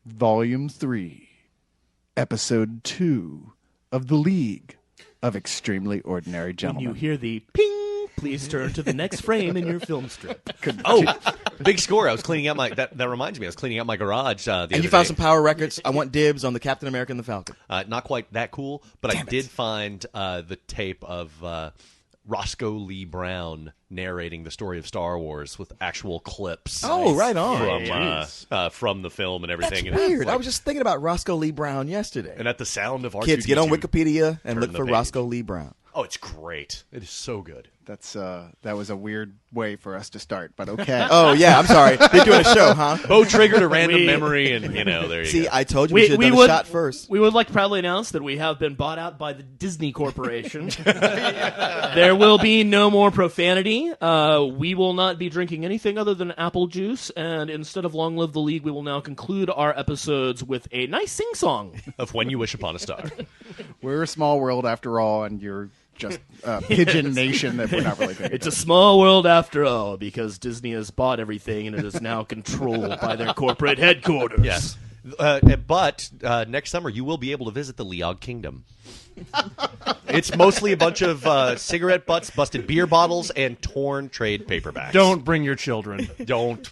Volume 3, Episode 2 of The League of Extremely Ordinary When Gentlemen. you hear the ping, please turn to the next frame in your film strip. Big score. I was cleaning out my... That reminds me, I was cleaning out my garage the other And you found day. some Power records. I want dibs on the Captain America and the Falcon. Not quite that cool, but I did find the tape of Roscoe Lee Brown narrating the story of Star Wars with actual clips. Oh, right on. From the film and That's everything. And weird. it's like- I was just thinking about Roscoe Lee Brown yesterday. and at the sound of R2-D2. Kids, get on Wikipedia and Turn look the for page. Roscoe Lee Brown. Oh, it's great. It is so good. That was a weird way for us to start, but okay. Oh, yeah, I'm sorry. They're doing a show, huh? Bo triggered a random memory, and, there you See, go. I told you we should have done a shot first. We would like to proudly announce that we have been bought out by the Disney Corporation. There will be no more profanity. We will not be drinking anything other than apple juice, and instead of Long Live the League, we will now conclude our episodes with a nice sing-song. Of When You Wish Upon a Star. We're a small world after all, and you're just a pigeon nation that we're not really thinking It's a small world after all, because Disney has bought everything, and it is now controlled by their corporate headquarters. Yes. But next summer, you will be able to visit the Leog Kingdom. It's mostly a bunch of cigarette butts, busted beer bottles, and torn trade paperbacks. Don't bring your children. Don't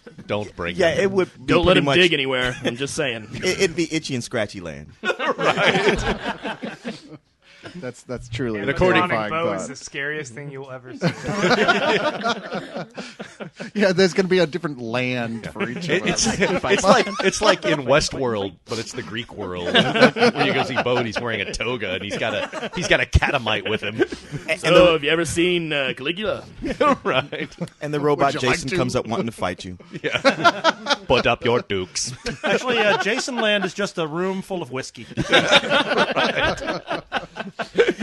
bring Yeah, them. it would be Don't let pretty him much, dig anywhere. I'm just saying. It'd be itchy and scratchy land. That's truly And a according- terrifying Bo is thought. the scariest thing you'll ever see. Yeah, there's going to be a different land for each of us. It's like in Westworld, but it's the Greek world. When you go see Bo, and he's wearing a toga, and he's got a catamite with him. So, have you ever seen Caligula? Right. And the robot Would you like Jason to? comes up wanting to fight you. Put up your dukes. Actually, Jason Land is just a room full of whiskey.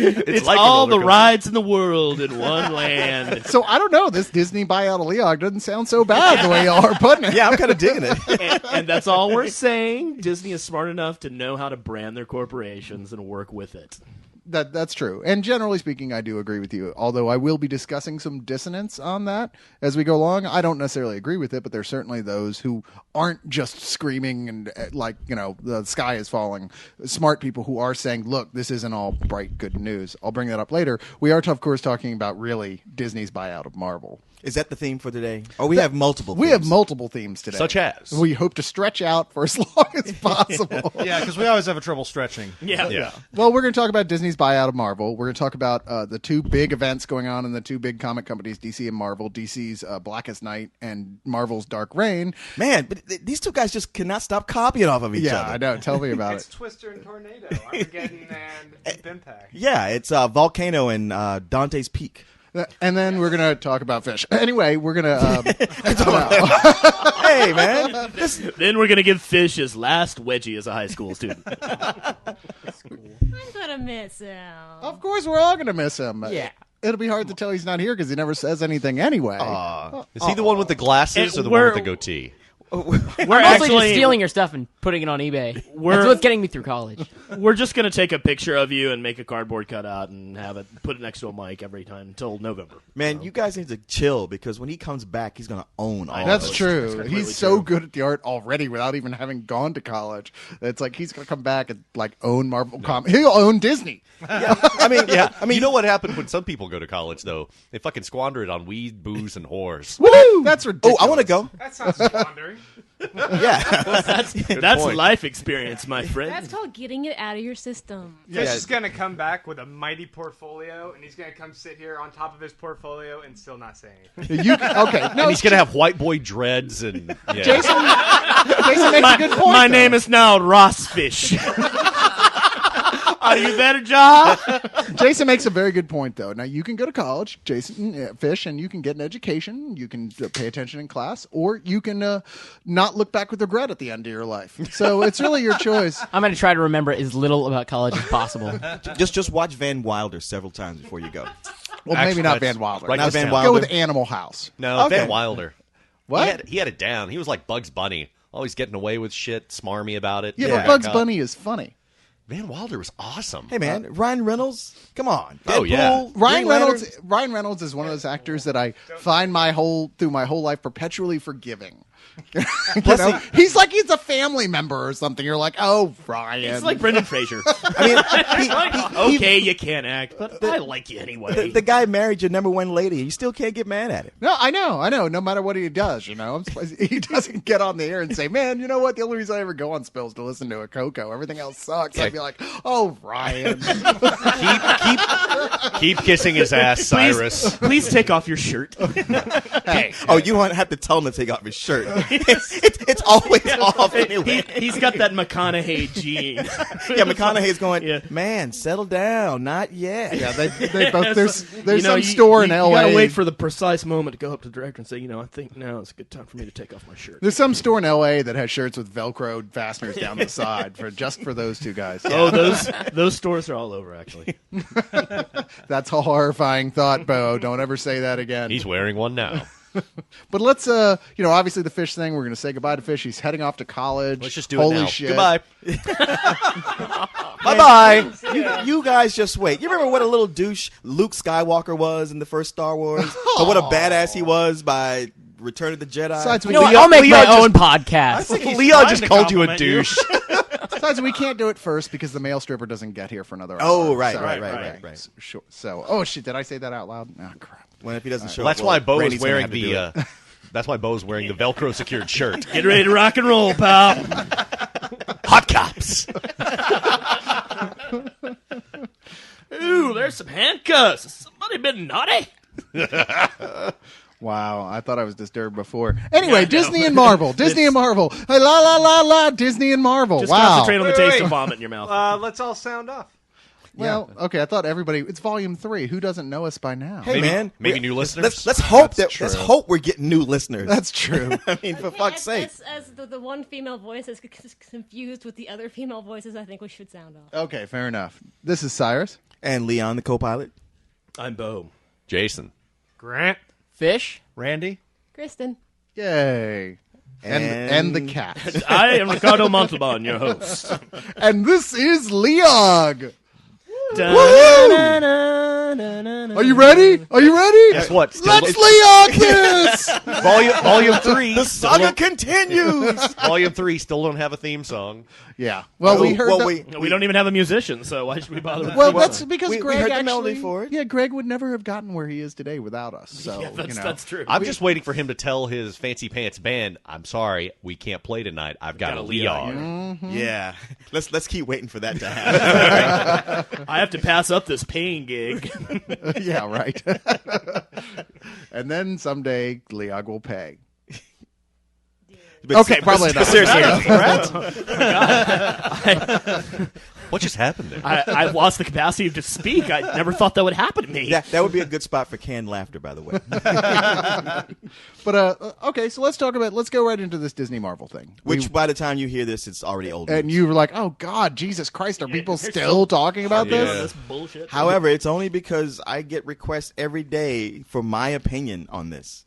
It's like a all the roller coaster. rides in the world in one land. So I don't know. This Disney buyout of Leog doesn't sound so bad the way y'all are putting it. Yeah, I'm kind of digging it. And that's all we're saying. Disney is smart enough to know how to brand their corporations and work with it. That's true. And generally speaking, I do agree with you. Although I will be discussing some dissonance on that as we go along. I don't necessarily agree with it, but there's certainly those who aren't just screaming and the sky is falling. Smart people who are saying, look, this isn't all bright good news. I'll bring that up later. We are, of course, talking about really Disney's buyout of Marvel. Is that the theme for today? Oh, we have multiple We themes. have multiple themes today. Such as? We hope to stretch out for as long as possible. Yeah, because we always have a trouble stretching. Yeah. Well, we're going to talk about Disney's buyout of Marvel. We're going to talk about the two big events going on in the two big comic companies, DC and Marvel. DC's Blackest Night and Marvel's Dark Reign. Man, but these two guys just cannot stop copying off of each Yeah, other. I know. Tell me about It's it. Twister and Tornado, Armageddon and Deep Impact. Yeah, it's Volcano and Dante's Peak. And then we're going to talk about fish. Anyway, we're going to... Hey, man. Then we're going to give Fish his last wedgie as a high school student. I'm gonna miss him. Of course, we're all going to miss him. Yeah. It'll be hard to tell he's not here because he never says anything anyway. Is he the one with the glasses And or the one with we're- the goatee? We're I'm mostly actually just stealing your stuff and putting it on eBay. That's what's getting me through college. We're just going to take a picture of you and make a cardboard cutout and have it put it next to a mic every time until November. Man, you guys need to chill because when he comes back, he's going to own all That's of us. true. completely He's so true. good at the art already without even having gone to college. It's like he's going to come back and own Marvel Comics. He'll own Disney. I mean, You know what happened when some people go to college, though? They fucking squander it on weed, booze, and whores. Woo! That's ridiculous. I want to go. That sounds wandering. Yeah. That's point. life experience, my friend. That's called getting it out of your system. Fish is going to come back with a mighty portfolio, and he's going to come sit here on top of his portfolio and still not say anything. Okay. No, And he's going to have white boy dreads and... Yeah. Jason makes a good point. My though. name is now Ross Fish. Are you there, Ja? Jason makes a very good point, though. Now, you can go to college, Jason Fish, and you can get an education. You can pay attention in class, or you can not look back with regret at the end of your life. So it's really your choice. I'm going to try to remember as little about college as possible. just watch Van Wilder several times before you go. Well, Actually, maybe not that's Van Wilder. right Not this Van down. Wilder. Go with Animal House. No, Okay. Van Wilder. What? He had it down. He was like Bugs Bunny. Always getting away with shit, smarmy about it. Yeah, Yeah. but Bugs Bunny is funny. Van Wilder was awesome. Hey, man, Ryan Reynolds, come on. Oh, yeah. Deadpool, Ryan Green Reynolds is one of those actors that I find through my whole life perpetually forgiving. He's like he's a family member or something. You're like, oh, Ryan. It's like Brendan Fraser. I mean, Okay, you can't act, but I like you anyway. the guy married your number one lady. You still can't get mad at him. No, I know. No matter what he does, I'm surprised he doesn't get on the air and say, "Man, you know what? The only reason I ever go on Spills to listen to a Coco. Everything else sucks." I'd be like, "Oh, Ryan." Keep kissing his ass, Cyrus. Please take off your shirt. Hey, Oh, you won't have to tell him to take off his shirt. It's always off anyway. He's got that McConaughey gene. Yeah, McConaughey's going, Yeah. man, settle down. Not yet. Yeah, they both. There's You know, some store in you L.A. gotta wait for the precise moment to go up to the director and say, I think now is a good time for me to take off my shirt. There's some store in L.A. that has shirts with Velcro fasteners down the side for those two guys. Oh, those stores are all over, actually. That's a horrifying thought, Bo. Don't ever say that again. he's wearing one now. But let's, obviously the Fish thing. We're going to say goodbye to Fish. He's heading off to college. Let's just do Holy it now. shit. Goodbye. Bye-bye. You guys just wait. You remember what a little douche Luke Skywalker was in the first Star Wars? Or what a badass he was by Return of the Jedi? Besides, we, You know what? I'll make Leon my just- own podcast. Leon just called you a douche. besides, we can't do it first because the mail stripper doesn't get here for another hour. Oh, right, So- right. Sure. So, oh shit, did I say that out loud? Oh, crap. When if he doesn't show That's up, why well, Bo is Randy's gonna wearing have to do it. the. That's why Bo's wearing the Velcro secured shirt. Get ready to rock and roll, pal. Hot cops. Ooh, there's some handcuffs. Has somebody been naughty? Wow, I thought I was disturbed before. Anyway, Disney and Marvel. Disney and Marvel. Hey, la, la, la, la, Disney and Marvel. Just wow. concentrate on the Wait, taste wait. of vomit in your mouth. Let's all sound off. Well, okay, I thought everybody. It's volume 3. Who doesn't know us by now? Hey, man. Maybe new listeners. Let's hope That's let's true. hope we're getting new listeners. That's true. I mean, for fuck's sake. As the one female voice is confused with the other female voices, I think we should sound off. Okay, fair enough. This is Cyrus. And Leon, the co-pilot. I'm Bo. Jason. Grant. Fish? Randy? Kristen. Yay. And the cat. I am Ricardo Montalban, your host. And this is Leog. Are Are you ready? Are you ready? Guess what? Still Let's Leog this! volume 3. The saga continues. Volume 3 still don't have a theme song. Yeah. Well, we heard that. We don't even have a musician, so why should we bother with Well, the that's song? because we Greg heard the actually, melody for it. Yeah, Greg would never have gotten where he is today without us. So, Yeah, that's true. I'm just waiting for him to tell his fancy pants band, I'm sorry, we can't play tonight. I've got a Leon. Yeah. Let's keep waiting for that to happen. I have to pass up this paying gig. yeah, right. And then someday Leog will pay. But Okay, probably not. Seriously, What just happened there? I've lost the capacity to speak. I never thought that would happen to me. that would be a good spot for canned laughter, by the way. But okay, so let's go right into this Disney Marvel thing. Which, by the time you hear this, it's already old. And news. you were like, "Oh God, Jesus Christ, are people still talking about Yeah. this?" This bullshit. However, it's only because I get requests every day for my opinion on this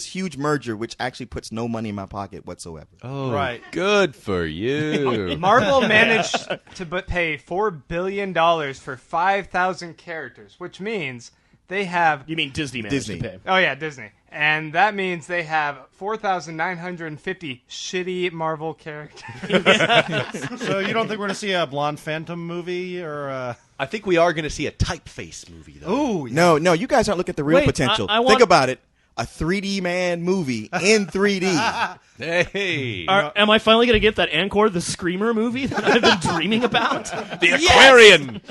huge merger, which actually puts no money in my pocket whatsoever. Oh, Right. good for you. Marvel managed to pay $4 billion for 5,000 characters, which means they have... You mean Disney managed Disney. to pay? Oh, yeah, Disney. And that means they have 4,950 shitty Marvel characters. So you don't think we're going to see a Blonde Phantom movie or I think we are going to see a typeface movie, though. Ooh, No, you guys aren't looking at the real Wait, potential. I want- Think about it. A 3D man movie in 3D. Hey. Am I finally going to get that Angkor the Screamer movie that I've been dreaming about? The Aquarian.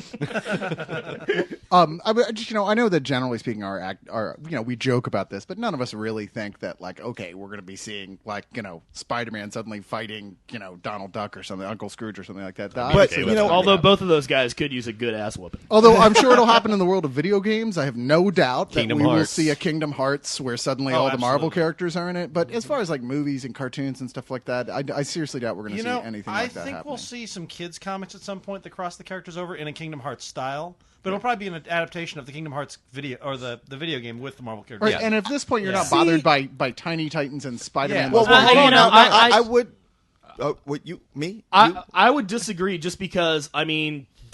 I know that generally speaking, we joke about this, but none of us really think that okay, we're going to be seeing Spider-Man suddenly fighting Donald Duck or something, Uncle Scrooge or something like that. But, okay, you let's know, go. Although both of those guys could use a good ass whooping. Although I'm sure it'll happen in the world of video games, I have no doubt that Kingdom we will Hearts. see a Kingdom Hearts where suddenly all the Marvel absolutely. characters are in it. But as far as movies and cartoons and stuff like that, I seriously doubt we're going to see anything like that I think happening. we'll see some kids' comics at some point that cross the characters over in a Kingdom Hearts style. But it'll probably be an adaptation of the Kingdom Hearts video or the video game with the Marvel characters. Right, and at this point, you're not bothered by Tiny Titans and Spider-Man. Yeah. Those Well, guys- hold on. you know, now, I would. What you? Me? You? I would disagree just because,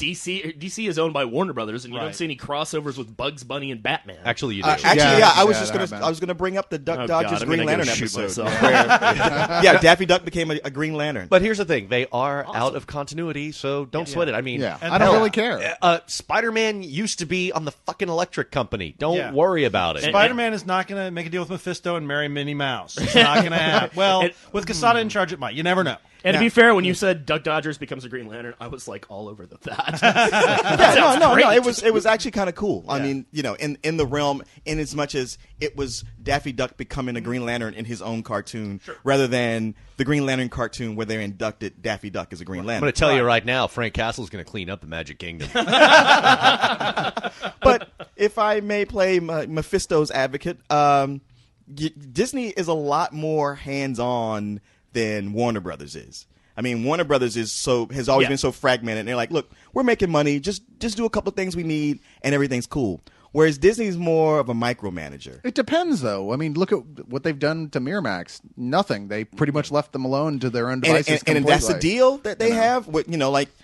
DC is owned by Warner Brothers, and you don't Right. see any crossovers with Bugs Bunny and Batman. Actually, you do. Actually, Yeah, I was yeah, just that gonna happened. I was gonna bring up the Duck Oh, Dodgers God, I'm Green gonna go Lantern shoot episode. myself. Yeah, Daffy Duck became a Green Lantern. But here's the thing: they are out of continuity, so don't sweat it. I mean, Yeah, And I don't hell, really care. Spider-Man used to be on the fucking Electric Company. Don't Yeah. worry about it. Spider-Man is not going to make a deal with Mephisto and marry Minnie Mouse. It's not going to happen. Well, with Quesada in charge, it might. You never know. And to be fair, when you said Duck Dodgers becomes a Green Lantern, I was like all over that. Yeah, no. great. It was actually kind of cool. I mean, in the realm, in as much as it was Daffy Duck becoming a Green Lantern in his own cartoon, rather than the Green Lantern cartoon where they inducted Daffy Duck as a Green I'm Lantern. going to tell you right now, Frank Castle's going to clean up the Magic Kingdom. But if I may play Mephisto's advocate, Disney is a lot more hands-on than Warner Brothers is. I mean, Warner Brothers has always been so fragmented. And they're like, look, we're making money. Just do a couple of things we need, and everything's cool. Whereas Disney's more of a micromanager. It depends, though. I mean, look at what they've done to Miramax. Nothing. They pretty much left them alone to their own devices. And that's the completely. deal that they have with,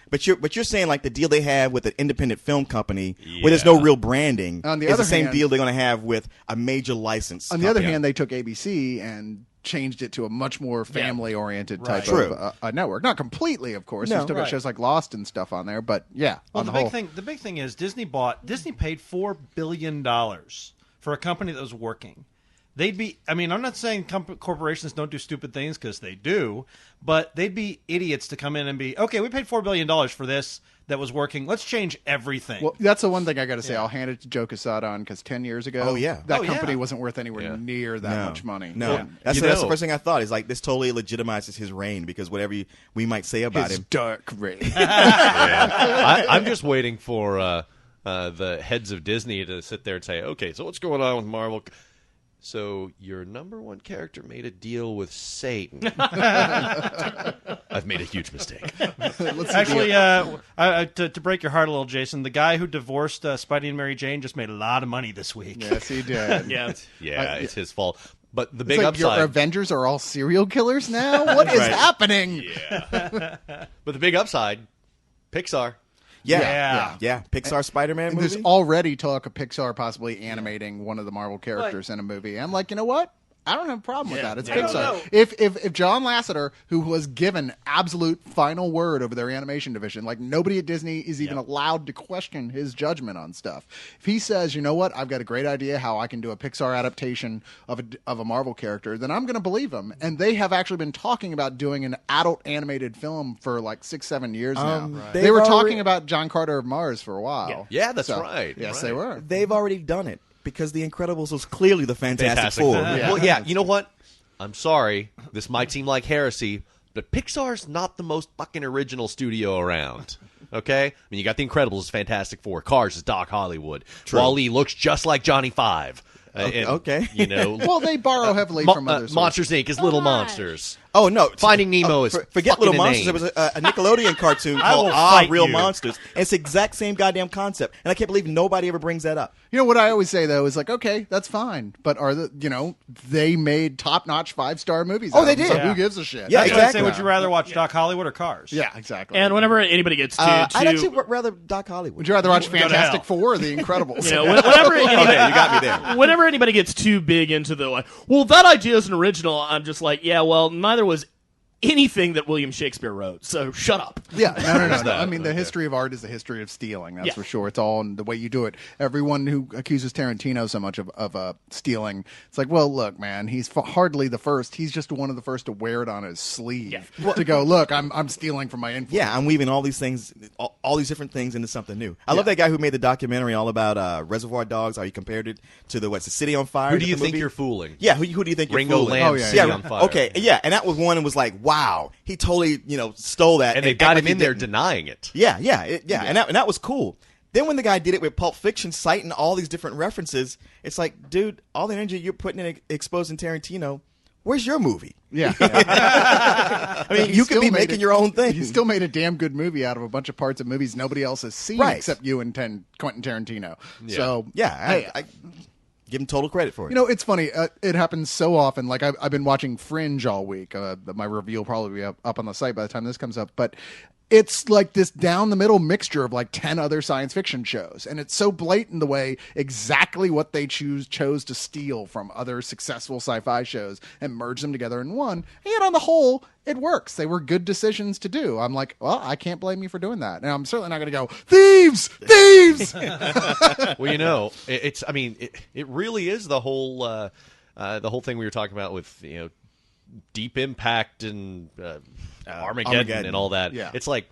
but you're saying like the deal they have with an independent film company where there's no real branding On the is other the same hand- deal they're going to have with a major license. On the other company. hand, they took ABC and changed it to a much more family-oriented type True. of a network. Not completely, of course. No, They still got right. shows like Lost and stuff on there, but yeah, Well, on the the whole. big thing is Disney paid $4 billion for a company that was working. I'm not saying corporations don't do stupid things, because they do, but they'd be idiots to come in and be, okay, we paid $4 billion for this that was working. Let's change everything. Well, that's the one thing I got to say. I'll hand it to Joe Quesada on, because 10 years ago, Oh, yeah. that Oh, yeah. company wasn't worth anywhere near that No. much money. No, Yeah. that's You the know- first thing I thought. Is like this totally legitimizes his reign, because whatever we might say about His him. dark reign. I'm just waiting for the heads of Disney to sit there and say, okay, so what's going on with Marvel? So your number one character made a deal with Satan. I've made a huge mistake. Actually, to break your heart a little, Jason, the guy who divorced Spidey and Mary Jane just made a lot of money this week. Yes, he did. yeah. Yeah, it's his fault. But the It's big like your upside, Avengers are all serial killers now? What is happening? but the big upside, Pixar. Yeah. Pixar Spider-Man movie. There's already talk of Pixar possibly animating one of the Marvel characters in a movie. I'm like, you know what? I don't have a problem with that. It's Pixar. If John Lasseter, who was given absolute final word over their animation division, like nobody at Disney is even allowed to question his judgment on stuff. If he says, you know what, I've got a great idea how I can do a Pixar adaptation of a Marvel character, then I'm going to believe him. And they have actually been talking about doing an adult animated film for like 6-7 years now. They They've were already- talking about John Carter of Mars for a while. Yeah, that's right. Yes, Right. they were. They've already done it, because The Incredibles was clearly the Fantastic Four. Well, yeah, you know what? I'm sorry. This might seem like heresy, but Pixar's not the most fucking original studio around. Okay? I mean, you got The Incredibles, Fantastic Four. Cars is Doc Hollywood. Wall-E looks just like Johnny Five. Okay. You know, Well, they borrow heavily from other sources. Monsters Inc. is Little Come on. Monsters. Oh no! Finding Nemo is forget fucking Little Monsters. inane. It was a Nickelodeon cartoon I called will Ah fight Real you. Monsters. And it's the exact same goddamn concept, and I can't believe nobody ever brings that up. You know what I always say though is like, okay, that's fine, but they made top-notch 5-star movies. Oh, out they of them, did. So Yeah. who gives a shit? Yeah, That's why I exactly. say, would you rather watch Doc Hollywood or Cars? Yeah, exactly. And whenever anybody gets I'd to actually rather Doc Hollywood. would you rather watch Go to Fantastic hell. Four or The Incredibles? you know, whenever anybody, Okay, you got me there. whenever anybody gets too big into the like, well, that idea isn't original, I'm just like, yeah, well, neither was anything that William Shakespeare wrote. So shut up. Yeah, no. I mean, the history of art is the history of stealing. That's Yeah. for sure. It's all in the way you do it. Everyone who accuses Tarantino so much of stealing, it's like, well, look, man, he's hardly the first. He's just one of the first to wear it on his sleeve to go, look, I'm stealing from my influence. Yeah, I'm weaving all these things, all these different things into something new. I love that guy who made the documentary all about Reservoir Dogs. How he compared it to the City on Fire. Who do you the think movie? you're fooling? Yeah, who do you think Ringo you're fooling? Lamb, Oh, yeah, City yeah. on Fire. Okay, yeah, and that was one and was like, wow, he totally, stole that. And they've got act him like in he there didn't. denying it. Yeah, and that was cool. Then when the guy did it with Pulp Fiction, citing all these different references, it's like, dude, all the energy you're putting in exposing Tarantino, where's your movie? Yeah. I mean, He you could still be made making it- your own thing. He still made a damn good movie out of a bunch of parts of movies nobody else has seen Right. except you and Quentin Tarantino. So yeah, I give him total credit for it. You know, it's funny. It happens so often. Like I've been watching Fringe all week. My review will probably be up on the site by the time this comes up. But it's like this down the middle mixture of like 10 other science fiction shows. And it's so blatant the way exactly what they chose to steal from other successful sci-fi shows and merge them together in one. And yet on the whole, it works. They were good decisions to do. I'm like, well, I can't blame you for doing that. And I'm certainly not going to go, thieves! Well, it really is the whole thing we were talking about with, Deep Impact and Armageddon and all that. Yeah. It's like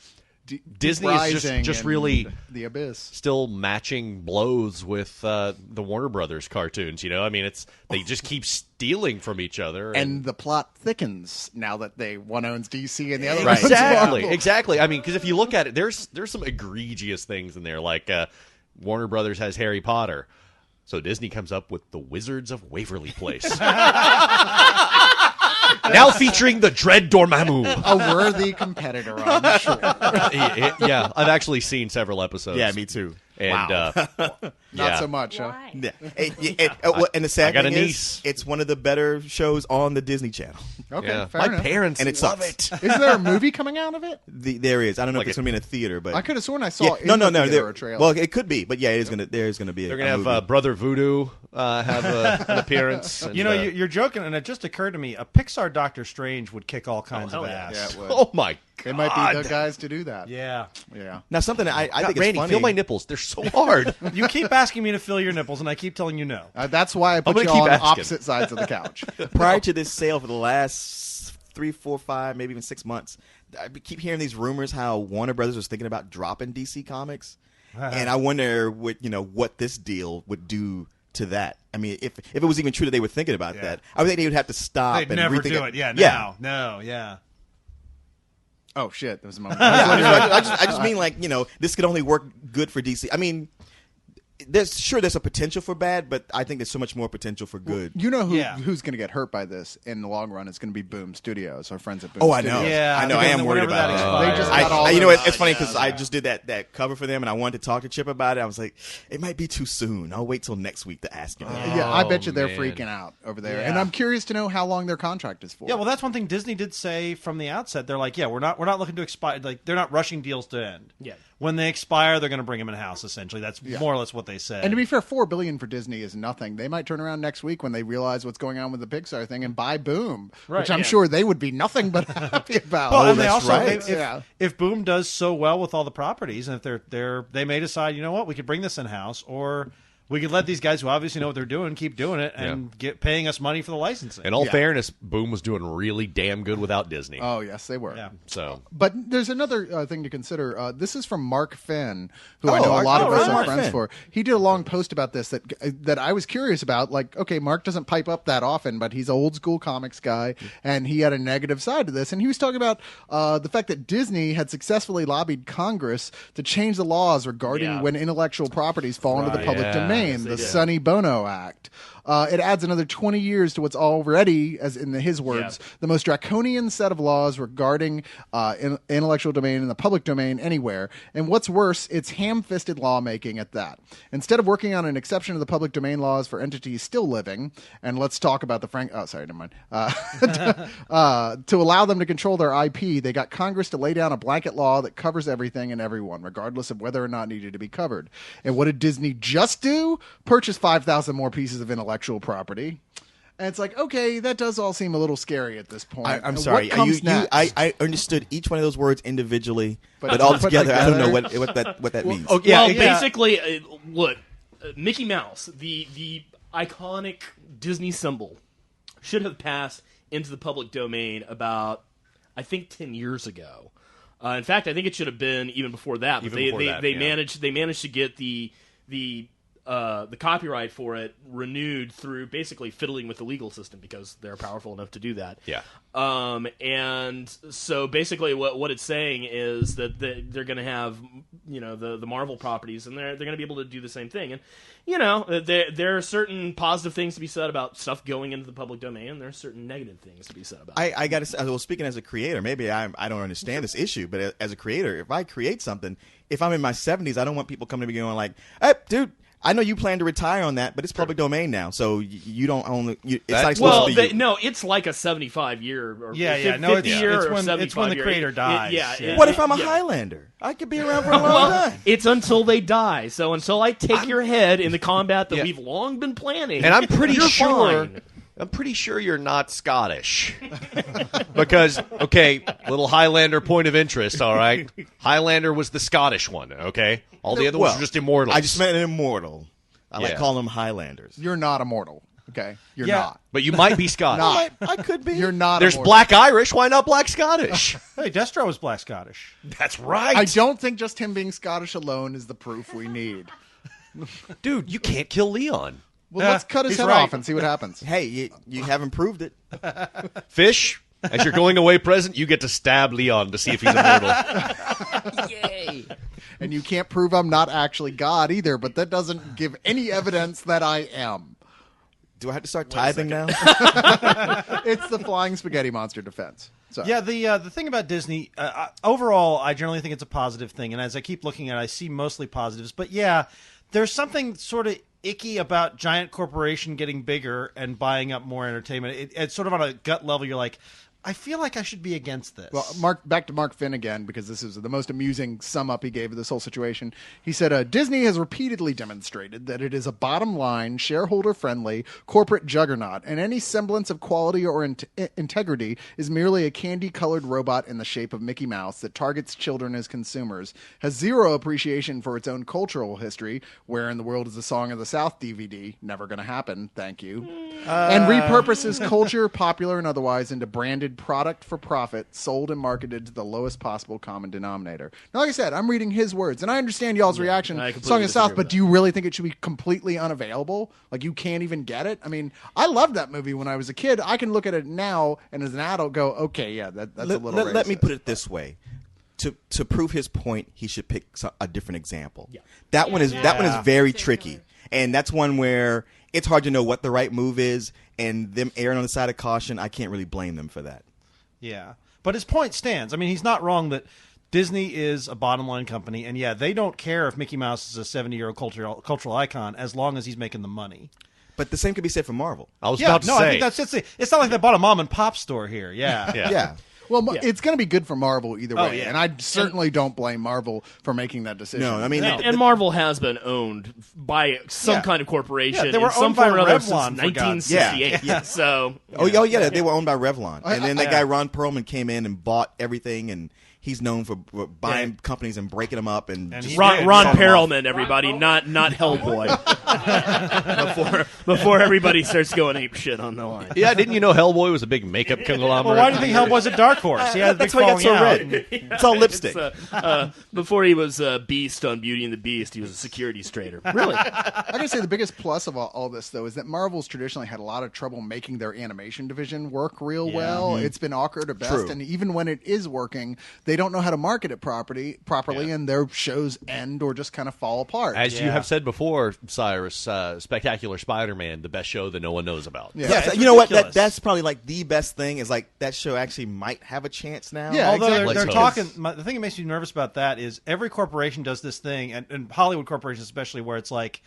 Disney is just really the abyss, still matching blows with the Warner Brothers cartoons. They just keep stealing from each other, and the plot thickens now that one owns DC and the other owns Marvel. Exactly. I mean, because if you look at it, there's some egregious things in there, like Warner Brothers has Harry Potter, so Disney comes up with the Wizards of Waverly Place. Now featuring the Dread Dormammu. A worthy competitor, I'm sure. Yeah, I've actually seen several episodes. Yeah, me too. And Not so much, huh? Why? Yeah. And the sad I got thing a is, niece. it's one of the better shows on the Disney Channel. Okay, yeah. fair My enough. parents And it love sucks. it. Is there a movie coming out of it? There is. I don't know Like if it's going to be in a theater, but I could have sworn I saw yeah, in the theater there- a trailer. Well, it could be, but yeah, there is going to be. They're a gonna have movie. Brother Voodoo have an appearance. And, You're joking, and it just occurred to me: a Pixar Doctor Strange would kick all kinds of hell yeah. yeah, ass. it would. oh my god! They might be the guys to do that. Yeah. Yeah. Now something I God, think Randy, is funny. feel my nipples. They're so hard. You keep asking me to feel your nipples, and I keep telling you no. That's why I put gonna you keep on asking. opposite sides of the couch. Prior to this sale, for the last 3, 4, 5, maybe even 6 months, I keep hearing these rumors how Warner Brothers was thinking about dropping DC Comics, and I wonder what this deal would do to that. I mean, if it was even true that they were thinking about that, I would think they would have to stop They'd and never rethink do it. Yeah, now. No, yeah. Oh shit! There was a moment. I just mean this could only work good for DC. I mean, there's a potential for bad, but I think there's so much more potential for good. You know Yeah. who's going to get hurt by this in the long run? It's going to be Boom Studios, our friends at Boom Oh, I Studios. know. Yeah, I know. I because am worried whenever about that it. expires- They just got all You know those- what? It's funny because I just did that cover for them, and I wanted to talk to Chip about it. I was like, it might be too soon. I'll wait till next week to ask him. Yeah, I bet you they're man. freaking out over there, Yeah. and I'm curious to know how long their contract is for. Yeah, well, that's one thing Disney did say from the outset. They're like, yeah, we're not looking to expire. Like, they're not rushing deals to end. Yeah. When they expire, they're going to bring them in house. Essentially, that's more or less what they said. And to be fair, $4 billion for Disney is nothing. They might turn around next week when they realize what's going on with the Pixar thing and buy Boom, which I'm yeah. sure they would be nothing but happy about. well, and they that's also, right. if Boom does so well with all the properties, and if they may decide, you know what, we could bring this in house, or we could let these guys who obviously know what they're doing keep doing it and get paying us money for the licensing. In all fairness, Boom was doing really damn good without Disney. Oh yes, they were. Yeah. So But there's another thing to consider. This is from Mark Finn, who I know a lot of us are Mark friends Finn. for. He did a long post about this that I was curious about. Like, okay, Mark doesn't pipe up that often, but he's an old school comics guy, and he had a negative side to this. And he was talking about the fact that Disney had successfully lobbied Congress to change the laws regarding when intellectual properties fall into the public Yeah. domain, the Sonny Bono Act. It adds another 20 years to what's already, as in his words, the most draconian set of laws regarding intellectual domain in the public domain anywhere. And what's worse, it's ham-fisted lawmaking at that. Instead of working on an exception to the public domain laws for entities still living, and let's talk about the never mind. To allow them to control their IP, they got Congress to lay down a blanket law that covers everything and everyone, regardless of whether or not needed to be covered. And what did Disney just do? Purchase 5,000 more pieces of intellectual property. And it's like, okay, that does all seem a little scary at this point. I'm And sorry. What comes next? I understood each one of those words individually, but But all put together, I don't know together- what that means. Well, basically, look, Mickey Mouse, the iconic Disney symbol, should have passed into the public domain about, I think, 10 years ago. In fact, I think it should have been even before that. But they managed to get the copyright for it renewed through basically fiddling with the legal system because they're powerful enough to do that. Yeah. And so basically what it's saying is that they're going to have, the Marvel properties, and they're going to be able to do the same thing. And, there are certain positive things to be said about stuff going into the public domain, and there are certain negative things to be said about it. I got to say, well, speaking as a creator, maybe I don't understand this issue, but as a creator, if I create something, if I'm in my 70s, I don't want people coming to me going like, hey, dude, I know you plan to retire on that, but it's public domain now, so you don't own it. It's That- not exclusive Well, to you. no, it's like a 75-year or Yeah, yeah, 50 no, it's- year it's or when- 75 it's when the year. creator dies, yeah. What if I'm a Highlander? I could be around for a long Well, time. it's until they die. So until I take your head in the combat that we've long been planning, And I'm pretty you're sure. fine. I'm pretty sure you're not Scottish. Because, okay, little Highlander point of interest, all right? Highlander was the Scottish one, okay? All the other ones Well, were just immortals. I just meant an immortal. I like Yeah. calling them Highlanders. You're not immortal. Okay, you're Yeah. not. But you might be Scottish. Not. I could be. You're not. There's immortal. Black Irish. Why not Black Scottish? Hey, Destro was Black Scottish. That's right. I don't think just him being Scottish alone is the proof we need. Dude, you can't kill Leon. Well, let's cut his he's head right. off and see what happens. Hey, you haven't proved it. Fish, as your going away present, you get to stab Leon to see if he's immortal. Yay! And you can't prove I'm not actually God either, but that doesn't give any evidence that I am. Do I have to start tithing now? It's the flying spaghetti monster defense. So Yeah, the thing about Disney, overall, I generally think it's a positive thing. And as I keep looking at it, I see mostly positives. But yeah, there's something sort of icky about giant corporation getting bigger and buying up more entertainment. It's sort of on a gut level. You're like, I feel like I should be against this. Well, back to Mark Finn again, because this is the most amusing sum up he gave of this whole situation. He said, Disney has repeatedly demonstrated that it is a bottom line, shareholder friendly corporate juggernaut, and any semblance of quality or integrity is merely a candy colored robot in the shape of Mickey Mouse that targets children as consumers, has zero appreciation for its own cultural history, Where in the World is the Song of the South DVD, never going to happen, thank you, and repurposes culture, popular and otherwise, into branded product for profit, sold and marketed to the lowest possible common denominator. Now, like I said, I'm reading his words, and I understand y'all's reaction, I completely Song of the South, disagree but with do you really think it should be completely unavailable? Like, you can't even get it? I mean, I loved that movie when I was a kid. I can look at it now, and as an adult go, okay, yeah, that's a little Let me racist. put it this way. To prove his point, he should pick a different example. Yeah. That one is very tricky, and that's one where it's hard to know what the right move is, and them erring on the side of caution, I can't really blame them for that. Yeah. But his point stands. I mean, he's not wrong that Disney is a bottom line company, and yeah, they don't care if Mickey Mouse is a 70-year-old cultural icon as long as he's making the money. But the same could be said for Marvel. I was Yeah, about to no, say. I think that's just it's not like they bought a mom and pop store here. Yeah. Yeah. Well, it's going to be good for Marvel either way, Oh, yeah. and I certainly don't blame Marvel for making that decision. No, I mean, And Marvel has been owned by some Yeah. kind of corporation Yeah, they were in some owned by form or other Revlon, since for God's 1968. sake. Yeah. So, Oh yeah, they were owned by Revlon, and then that guy Ron Perlman came in and bought everything, and he's known for buying companies and breaking them up and And just he Ron, did. Ron Ron Perlman, everybody, not Hellboy. before everybody starts going ape shit on the line. Yeah, didn't you know Hellboy was a big makeup conglomerate? Well, why do you think Hellboy's a dark horse? He had a big That's why he got so falling out. red. It's all lipstick. Before he was Beast on Beauty and the Beast, he was a securities trader. Really? I gotta say the biggest plus of all this, though, is that Marvel's traditionally had a lot of trouble making their animation division work real well. It's been awkward at best, True. and even when it is working, they don't know how to market it properly, and their shows end or just kind of fall apart. As you have said before, Cyrus, Spectacular Spider-Man, the best show that no one knows about. Yeah. Yes, it's you know what? ridiculous. That's probably like the best thing is like that show actually might have a chance now. Yeah, Although exactly. they're Let's talking, hope. the thing that makes me nervous about that is every corporation does this thing, and Hollywood corporations especially, where it's like,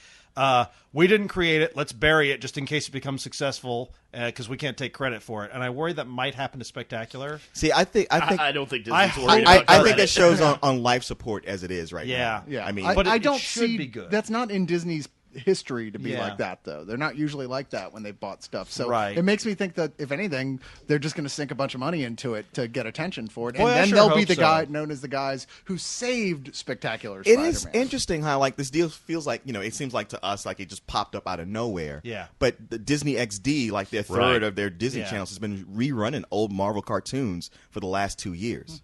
we didn't create it, let's bury it just in case it becomes successful because we can't take credit for it. And I worry that might happen to Spectacular. See, I think I don't think I Disney's worried I about think credit. that show's on life support as it is right Yeah. now. Yeah, I mean, I, but I it don't should see be good. That's not in Disney's history to be Yeah. like that, though. They're not usually like that when they bought stuff. So Right. it makes me think that if anything, they're just going to sink a bunch of money into it to get attention for it, Boy, and I then sure they'll be hope the so. guy known as the guys who saved Spectacular it Spider-Man. is interesting how like this deal feels like it seems like to us like it just popped up out of nowhere. Yeah. But the Disney XD, like their third Right. of their Disney Yeah. channels, has been rerunning old Marvel cartoons for the last 2 years.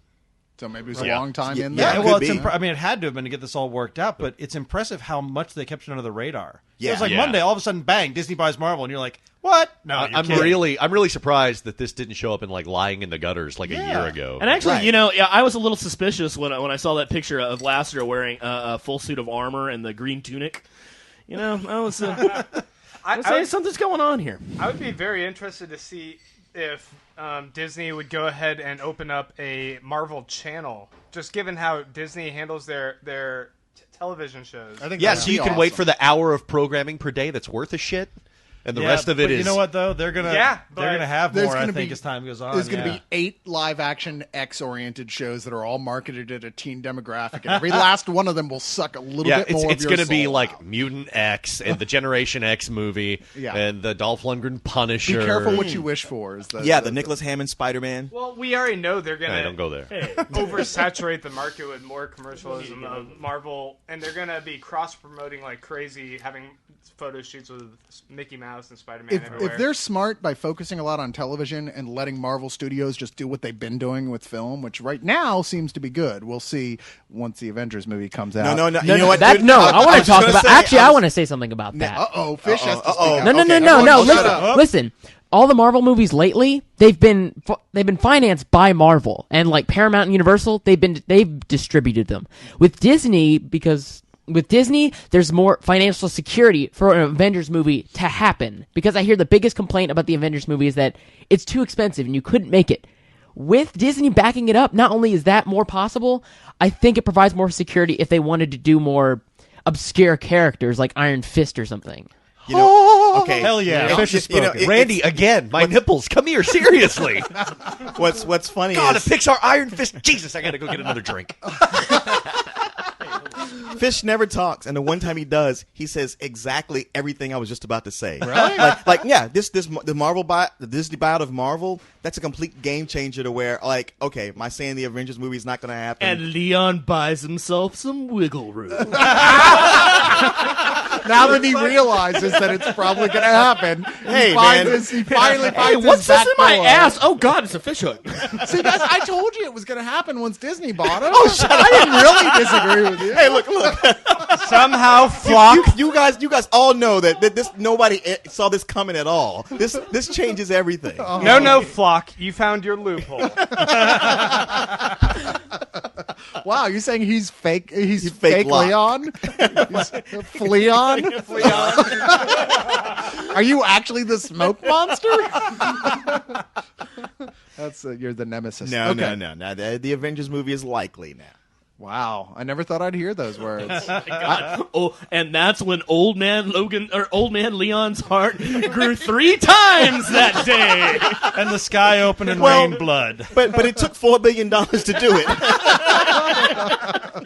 So maybe it's a Yeah. long time in Yeah, there. it Well, could it's be. I mean, it had to have been to get this all worked out, but it's impressive how much they kept it under the radar. Yeah. It was like Yeah. Monday, all of a sudden, bang, Disney buys Marvel, and you're like, what? No, you're I'm kidding. really surprised that this didn't show up in like Lying in the Gutters like a Yeah. year ago. And actually, Right. yeah, I was a little suspicious when I saw that picture of Lasseter wearing a full suit of armor and the green tunic. I was I saying something's going on here. I would be very interested to see if Disney would go ahead and open up a Marvel channel. Just given how Disney handles their television shows. I think Yeah, that'd so you be can wait awesome. for the hour of programming per day that's worth a shit, and the rest of it but is. You know what though? They're gonna have There's more. I gonna think be- as time goes on. There's going to yeah. be 8 live-action X-oriented shows that are all marketed at a teen demographic, and every last one of them will suck a little Yeah, bit more. it's going going to be like Mutant X and the Generation X movie, Yeah. and the Dolph Lundgren Be Punisher. careful what you wish for. Is the Nicholas Hammond Spider-Man. Well, we already know they're Hey, gonna don't go there. oversaturate the market with more commercialism of Marvel, and they're gonna be cross-promoting like crazy, having photo shoots with Mickey Mouse and Spider-Man everywhere. If they're smart by focusing a lot on television and letting Marvel Studios just do what they've been doing with film, which right now seems to be good. We'll see once the Avengers movie comes out. No. No, You know what? that, dude? no, I I want was to talk gonna about. say, Actually, I want to say something about that. Uh-oh, Fish has to speak Uh-oh. up. No, no, Okay, no, everyone no. shut Listen, up. listen. All the Marvel movies lately, they've been financed by Marvel and like Paramount and Universal. They've distributed them with Disney because with Disney, there's more financial security for an Avengers movie to happen. Because I hear the biggest complaint about the Avengers movie is that it's too expensive and you couldn't make it. With Disney backing it up, not only is that more possible, I think it provides more security if they wanted to do more obscure characters like Iron Fist or something. You know, okay. Hell yeah, It- Fish has you know, spoken. Randy, again, my nipples. Come here, seriously. What's funny God, a is Pixar Iron Fist. Jesus, I got to go get another drink. Fish never talks, and the one time he does, he says exactly everything I was just about to say. Really? Like yeah, the Disney buyout of Marvel, that's a complete game changer to where, like, okay, am I saying the Avengers movie is not going to happen? And Leon buys himself some wiggle room. Now that he realizes that it's probably going to happen, Hey, he finds man. he finally Hey, finds what's his this back in my door. ass? Oh God, it's a fish hook. See, guys, I told you it was going to happen once Disney bought it. Oh, shut up. I didn't really disagree with you. Hey, look. Somehow, Flock. You guys all know that this nobody saw this coming at all. This changes everything. No, Flock. You found your loophole. Wow, you're saying he's fake? He's fake fake Locke. Leon? He's Fleon? Are you actually the smoke monster? That's you're the nemesis. No. Okay. The Avengers movie is likely now. Wow, I never thought I'd hear those words. God. Oh, and that's when old man Leon's heart grew 3 times that day. And the sky opened and Well- rained blood. But it took $4 billion to do it.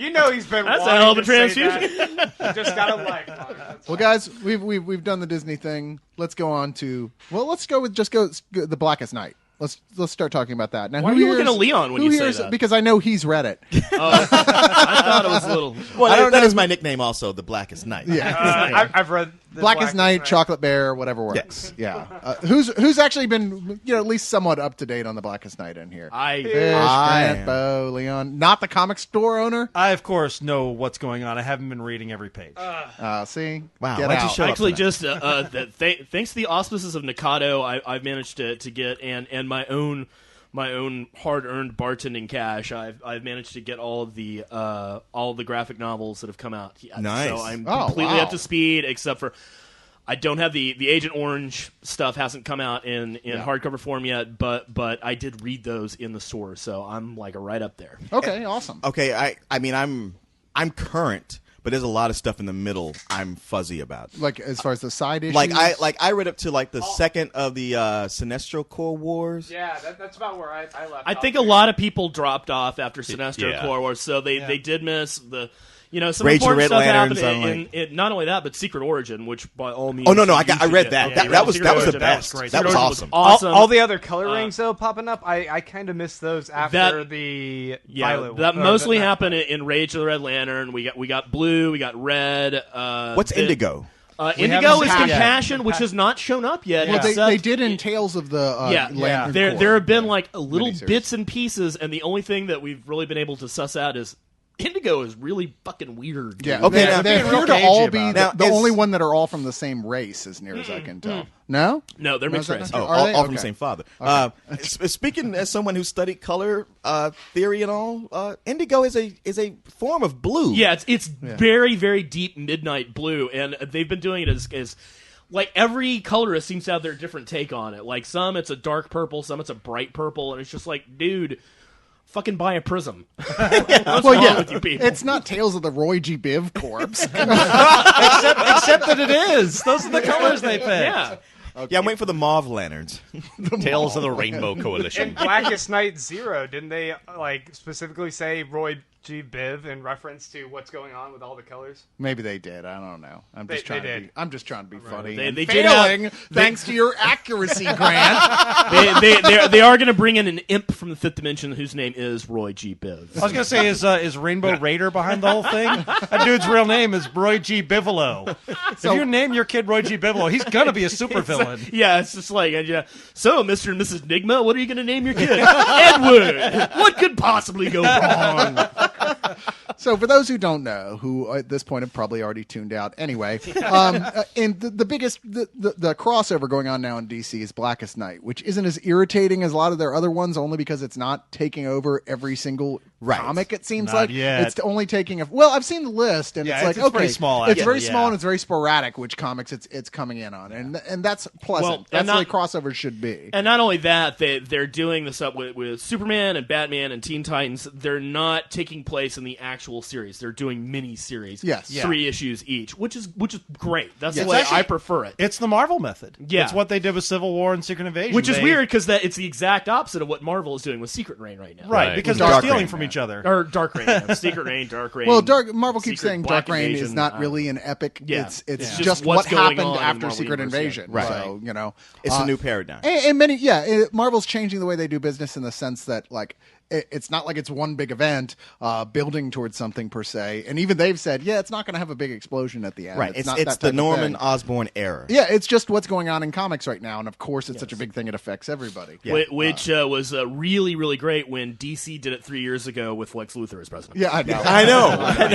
You know he's been. That's a wanting hell of a to say transfusion. that. You just got a life. That's Well, guys, we've done the Disney thing. Let's go on to let's go with the Blackest Night. Let's start talking about that. Now, Why who are you hears- looking at Leon when who you say hears- that? Because I know he's read it. I thought it was a little. Well, that is my nickname also, the Blackest Night. Yeah. I've read the Blackest Night, Chocolate Bear, whatever works. Yeah. Who's actually been at least somewhat up to date on the Blackest Night in here? Fish, I Grant, am. Bo, Leon, not the comic store owner. I, of course, know what's going on. I haven't been reading every page. See, Wow, get why'd you out. show up Actually, tonight? just thanks to the auspices of Nikado, I've managed to get and my own hard-earned bartending cash. I've managed to get all of the graphic novels that have come out. Yeah, Nice. So I'm Oh, completely wow. up to speed, except for I don't have the Agent Orange stuff hasn't come out in hardcover form yet. But I did read those in the store, so I'm like right up there. Okay, awesome. Okay, I mean, I'm current, but there's a lot of stuff in the middle I'm fuzzy about. Like as far as the side issues, I read up to like the second of the Sinestro Corps Wars. Yeah, that's about where I left. I off think a there. lot of people dropped off after Sinestro Yeah. Corps Wars, so they did miss the. Some Rage of important Red stuff Lanterns, happened I'm in, not only that, but Secret Origin, which by all means. Oh no, you I should read get. that. Yeah, That was Secret the Origin, best. great. That was Secret Origin awesome. awesome. All the other colorings though popping up, I kind of missed those after That- the Yeah, Violet that one. mostly happened in Rage of the Red Lantern. We got blue, we got red. What's Indigo? Indigo haven't is seen it. Compassion, which has not shown up yet. well, except- they did in Tales of the Lantern there Corps. there have been like little Miniseries. bits and pieces, and the only thing that we've really been able to suss out is Indigo is really fucking weird. Yeah, dude. Okay, they, now- they being appear real to all cagey be about the it. Now, only is- one that are all from the same race, as near as I can tell. No, No, they're mixed is that race. not Oh, true? Are all they? from the Okay. same father. Speaking as someone who studied color theory and all, indigo is a form of blue. Yeah, it's very, very deep midnight blue, and they've been doing it as like every colorist seems to have their different take on it. Like some it's a dark purple, some it's a bright purple, and it's just like, dude, fucking buy a Prism. Well, wrong yeah, with you people? it's not Tales of the Roy G. Biv corpse. Except that it is. Those are the colors they picked. Yeah. Yeah, I'm waiting for the mauve lanterns. Tales of the Rainbow Coalition. In Blackest Night Zero, didn't they like specifically say Roy G. Biv in reference to what's going on with all the colors? Maybe they did. I don't know. I'm just They trying to did. be. I'm just trying to be funny. They and did failing thanks to your accuracy, Grant. they are going to bring in an imp from the fifth dimension whose name is Roy G. Biv. I was going to say, is Rainbow Raider behind the whole thing? That dude's real name is Roy G. Bivolo. If you name your kid Roy G. Bivolo, he's going to be a supervillain. Yeah, it's just like, so Mr. and Mrs. Nigma, what are you going to name your kid? Edward. What could possibly go wrong? So, for those who don't know, who at this point have probably already tuned out anyway, and the biggest the crossover going on now in DC is Blackest Night, which isn't as irritating as a lot of their other ones, only because it's not taking over every single comic. It seems Not like yet. it's only taking well, I've seen the list, and Yeah, it's like it's okay, pretty small, It's actually, very small yeah. and it's very sporadic which comics it's coming in on, and that's pleasant. Well, that's and the way not- crossovers should be. And not only that, they're doing this up with Superman and Batman and Teen Titans. They're not taking place in the actual series. They're doing mini series. Yes. Yeah. 3 issues each, which is great. That's Yes. the way It's actually- I prefer it. It's the Marvel method. Yeah. It's what they did with Civil War and Secret Invasion. Which is They- weird because it's the exact opposite of what Marvel is doing with Secret Reign right now. Right, Right. because Dark they're stealing Reign, from yeah. each other. Or Dark Reign. Yeah. Secret Reign, Dark Reign. Well, Marvel keeps Secret saying Black Dark Reign is Invasion, not really an epic. Yeah. It's Yeah. just what's what going happened on in after Marvel Secret Universe, yeah. Invasion. Right. So, you know, It's a new paradigm. and many, Marvel's changing the way they do business in the sense that, like, it's not like it's one big event building towards something per se. And even they've said, it's not going to have a big explosion at the end. Right. It's not the that type of Norman thing. Osborn era. Yeah, it's just what's going on in comics right now. And of course, it's such a big thing, it affects everybody. Yeah. Which was really, really great when DC did it 3 years ago with Lex Luthor as president. Yeah, I know. I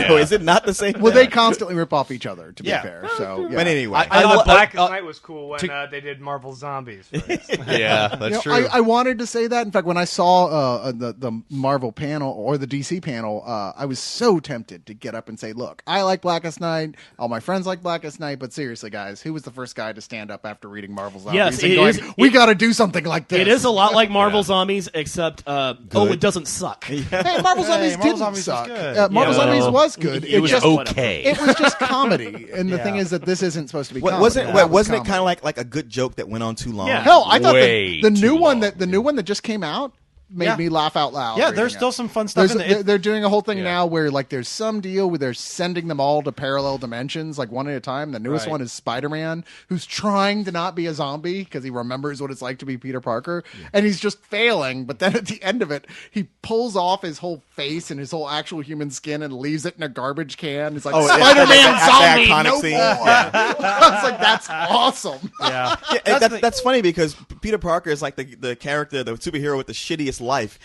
know. Is it not the same? Well, they constantly rip off each other, to be Yeah. fair. So, But anyway, I thought Blackest uh, Night was cool when they did Marvel Zombies. For instance. Yeah, that's You know, true. I wanted to say that. In fact, when I saw the Marvel panel or the DC panel, I was so tempted to get up and say, "Look, I like Blackest Night. All my friends like Blackest Night." But seriously, guys, who was the first guy to stand up after reading Marvel Zombies Yes, and it going, is- "We got to do something like this"? It is a lot like Marvel Zombies, except it doesn't suck. Hey, Marvel Zombies Marvel didn't Zombies was suck. good. Marvel Yeah. Zombies was good. it was just, okay. It was just comedy, and the Yeah. thing is that this isn't supposed to be. Comedy. wasn't That was wasn't it comedy. kind of like a good joke that went on too long? Yeah. Hell, I thought Way the new too one long. the new one that just came out made Yeah. me laugh out loud. Yeah, reading there's it. still some fun stuff in there. They're doing a whole thing Yeah. now where like there's some deal where they're sending them all to parallel dimensions, like one at a time. The newest Right. one is Spider-Man, who's trying to not be a zombie because he remembers what it's like to be Peter Parker, and he's just failing. But then at the end of it, he pulls off his whole face and his whole actual human skin and leaves it in a garbage can. It's like Oh, yeah, Spider-Man that's the zombie, iconic no scene. more. I was like, that's awesome. Yeah. Yeah, that's funny because Peter Parker is like the character, the superhero with the shittiest life.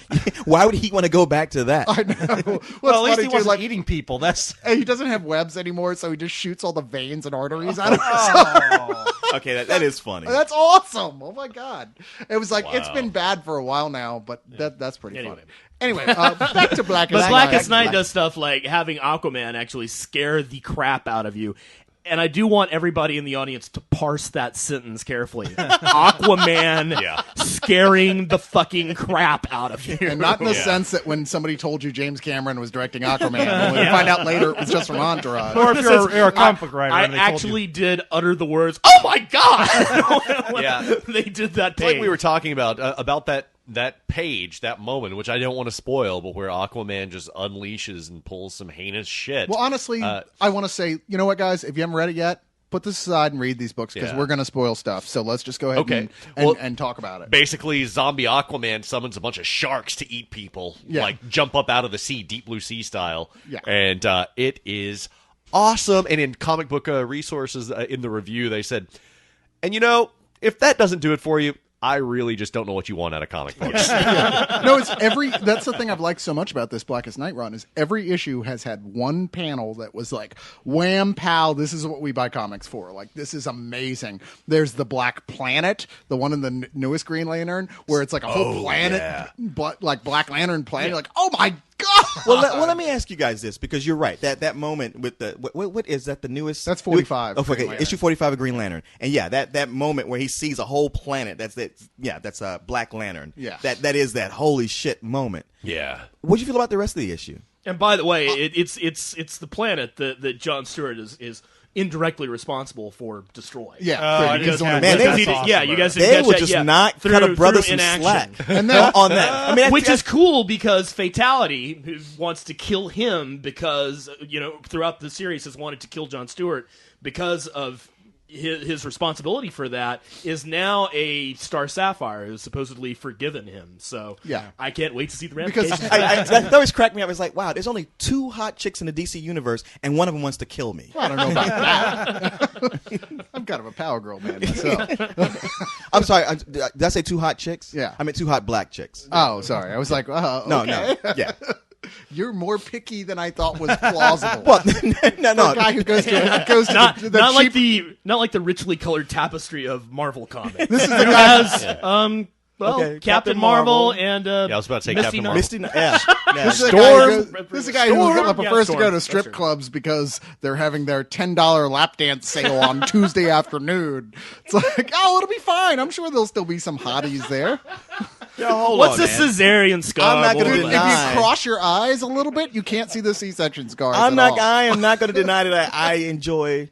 Why would he want to go back to that? I know. Well, at least funny, he too, wasn't like, eating people. That's he doesn't have webs anymore, so he just shoots all the veins and arteries out of Okay, that is funny. That's awesome. Oh my god. It was like it's been bad for a while now, but that's pretty Anyway. funny. Anyway, back to Blackest But Night. Blackest Night does stuff like having Aquaman actually scare the crap out of you. And I do want everybody in the audience to parse that sentence carefully. Aquaman scaring the fucking crap out of you. And not in the sense that when somebody told you James Cameron was directing Aquaman, only to find out later it was just from Entourage. or if you're a comic book writer. I and they told you. actually did utter the words, "Oh my god!" When Yeah. they did that It's like page. we were talking about that page, that moment, which I don't want to spoil, but where Aquaman just unleashes and pulls some heinous shit. Well, honestly, I want to say, you know what, guys? If you haven't read it yet, put this aside and read these books because Yeah. we're going to spoil stuff. So let's just go ahead Okay. and, Well, and talk about it. basically, zombie Aquaman summons a bunch of sharks to eat people, Yeah. like jump up out of the sea, Deep Blue Sea style. Yeah. And it is awesome. And in comic book resources in the review, they said, and you know, if that doesn't do it for you, I really just don't know what you want out of comic books. No, it's that's the thing I've liked so much about this Blackest Night run is every issue has had one panel that was like, wham, pow, this is what we buy comics for. Like, this is amazing. There's the Black Planet, the one in the newest Green Lantern, where it's like a whole planet, but like Black Lantern planet. You're like, oh my God. Well, let me ask you guys this, because you're right. That moment with the what is that, the newest? That's 45. Oh, okay, Green Lantern. issue 45 of Green Lantern, and yeah, that moment where he sees a whole planet. That's Black Lantern. Yeah. that is that holy shit moment. Yeah. What'd you feel about the rest of the issue? And by the way, it's the planet that John Stewart is indirectly responsible for destroying. Yeah, I didn't catch Man, that. they- That's awesome, yeah, you bro. guys didn't They catch would that, just yeah. not Through- cut a brother through some inaction. slack And then- on that. I mean, Which is cool because Fatality, who wants to kill him because, throughout the series has wanted to kill John Stewart because of his responsibility for that, is now a Star Sapphire who's supposedly forgiven him. So Yeah. I can't wait to see the Because ramifications. that always cracked me up. It's like, wow, there's only 2 hot chicks in the DC universe, and one of them wants to kill me. I don't know about that. I'm kind of a power girl man myself. I'm sorry, did I say 2 hot chicks? Yeah. I meant 2 hot black chicks. Oh, sorry. I was like, No, okay. yeah. You're more picky than I thought was plausible. Well, no, For a guy who goes to not the like cheap. the richly colored tapestry of Marvel comics. This is the who guy. has Okay, Captain Marvel and Yeah, I was about to say Misty Captain Knight. Marvel. Misty, yeah. This is the Storm. guy who goes- this is the guy who Storm. prefers to Yeah, go Storm. to strip That's clubs because they're having their $10 lap dance sale on Tuesday afternoon. It's like, oh, it'll be fine. I'm sure there'll still be some hotties there. What's a cesarean scar? I'm not gonna Dude, if deny. you cross your eyes a little bit, you can't see the C-section scars. I am at all. not going to deny that I enjoy,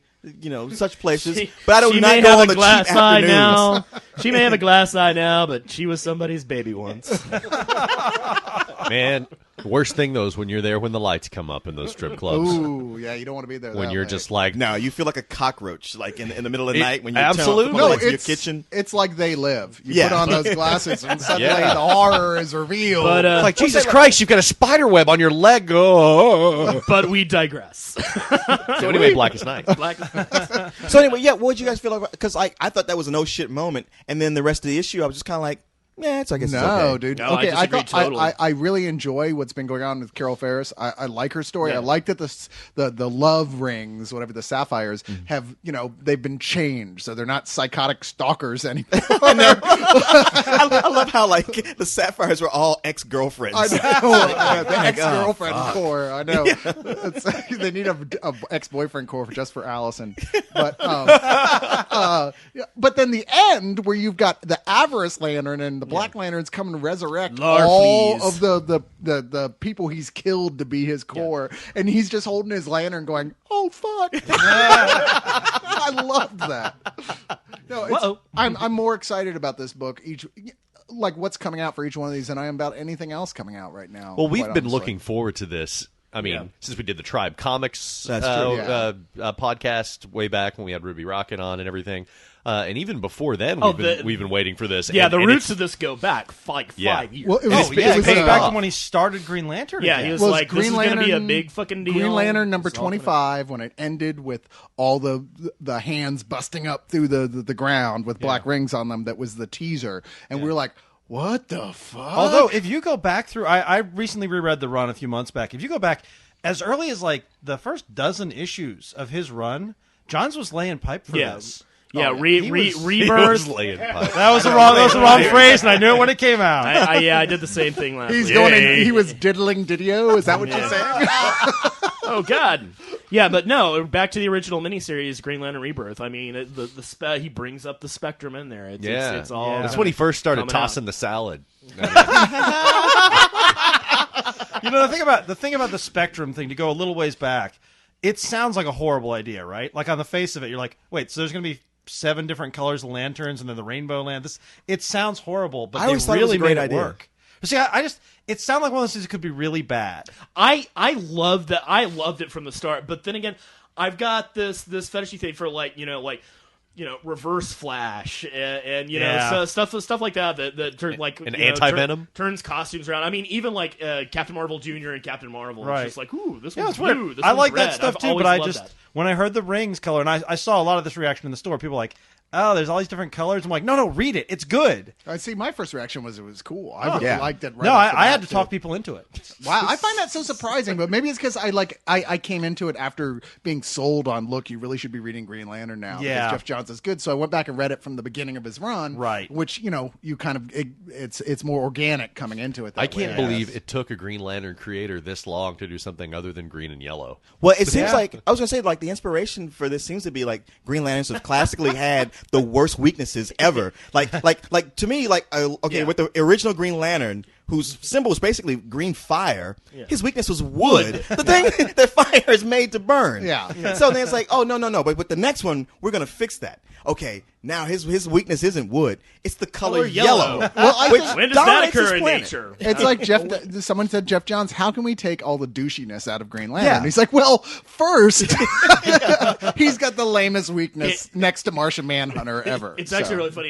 such places, but I do she not may go have on a the glass cheap eye afternoons. now. She may have a glass eye now, but she was somebody's baby once. Man, the worst thing though is when you're there when the lights come up in those strip clubs. Ooh, yeah, you don't want to be there. When that you're late. just like, No, you feel like a cockroach, like in the middle of the It- night when you're absolutely. no, No, into your it's kitchen. It's like They Live. You Yeah. put on those glasses, and suddenly Yeah. the horror is revealed. But it's like Jesus Christ, you've got a spider web on your leg. Oh. but we digress. So anyway, Blackest Night. So anyway, yeah, what did you guys feel like? Because I thought that was an oh shit moment, and then the rest of the issue, I was just kind of like, yeah, I guess No, it's okay. dude. No, I okay, disagree thought totally. I really enjoy what's been going on with Carol Ferris. I like her story. Yeah. I like that the love rings, whatever the sapphires, have they've been changed, so they're not psychotic stalkers anymore. I love how like the sapphires were all ex-girlfriends. I know the oh, ex-girlfriend core. I know they need a ex-boyfriend core just for Allison. But but then the end where you've got the Avarice Lantern and the Black Lanterns come and resurrect Lord, all please. of the people he's killed to be his core, and he's just holding his lantern, going, "Oh fuck!" I loved that. No, Uh-oh. I'm more excited about this book like what's coming out for each one of these than I am about anything else coming out right now. Well, we've quite been honestly. looking forward to this. I mean, since we did the Tribe Comics That's true, podcast way back when we had Ruby Rocket on and everything, and even before then, Oh, we've been waiting for this. Yeah, and, the and roots it's- of this go back like Yeah. 5 years. Well, it was, Oh, it yeah, was, Goes paid back off. to when he started Green Lantern. Yeah, again. he was was like, this is going to be a big fucking deal. Green Lantern number It's all gonna- 25 when it ended with all the hands busting up through the ground with black rings on them. That was the teaser, and we were like, "What the fuck?" Although, if you go back through, I recently reread the run a few months back. If you go back as early as like the first dozen issues of his run, Johns was laying pipe for Yes. them. Yeah, He was- Rebirth. laying pipe. That was the wrong phrase, and I knew it when it came out. I did the same thing last he's week. going in, he was diddling Didio. Is that what you're saying? Oh God, yeah, but no. Back to the original miniseries, Green Lantern Rebirth. I mean, he brings up the Spectrum in there. It's all. Yeah. That's when he first started Coming tossing out. the salad. You know, the thing about the Spectrum thing, to go a little ways back, it sounds like a horrible idea, right? Like on the face of it, you're like, wait, so there's going to be 7 different colors of lanterns and then the rainbow land. It sounds horrible, but I they always thought it was really a great made it idea. work. But see, it sounded like one of those things that could be really bad. I loved that. I loved it from the start. But then again, I've got this fetishy thing for Reverse Flash and Yeah. so stuff like that turn like An Anti-Venom? turns costumes around. I mean, even like Captain Marvel Jr. and Captain Marvel. Right. It's just like, ooh, this Yeah, one's it's weird. blue. This I one's like red. that stuff I've too, always but I loved just that. when I heard the rings color, and I saw a lot of this reaction in the store, people were like, oh, there's all these different colors. I'm like, no, read it. It's good. I see. My first reaction was it was cool. I really yeah. liked it. Right No, off the I bat, had to too. talk people into it. Wow, I find that so surprising, but maybe it's because I came into it after being sold on, look, you really should be reading Green Lantern now. Yeah. Because Jeff Johns is good. So I went back and read it from the beginning of his run. Right. Which, you kind of, it's more organic coming into it. That I can't way. believe it took a Green Lantern creator this long to do something other than green and yellow. Well, it seems Yeah. like I was gonna say like the inspiration for this seems to be like Green Lanterns have classically had the worst weaknesses ever. Like to me, with the original Green Lantern, whose symbol was basically green fire, his weakness was wood. The thing that fire is made to burn. Yeah. So then it's like, oh no, but with the next one, we're gonna fix that. Okay, now his weakness isn't wood; it's the color yellow. Well, I which think- When does that dominates his occur in planet. nature? It's like someone said, Jeff Johns, how can we take all the douchiness out of Green Lantern? Yeah. And he's like, well, first, he's got the lamest weakness next to Martian Manhunter ever. It's So. actually really funny.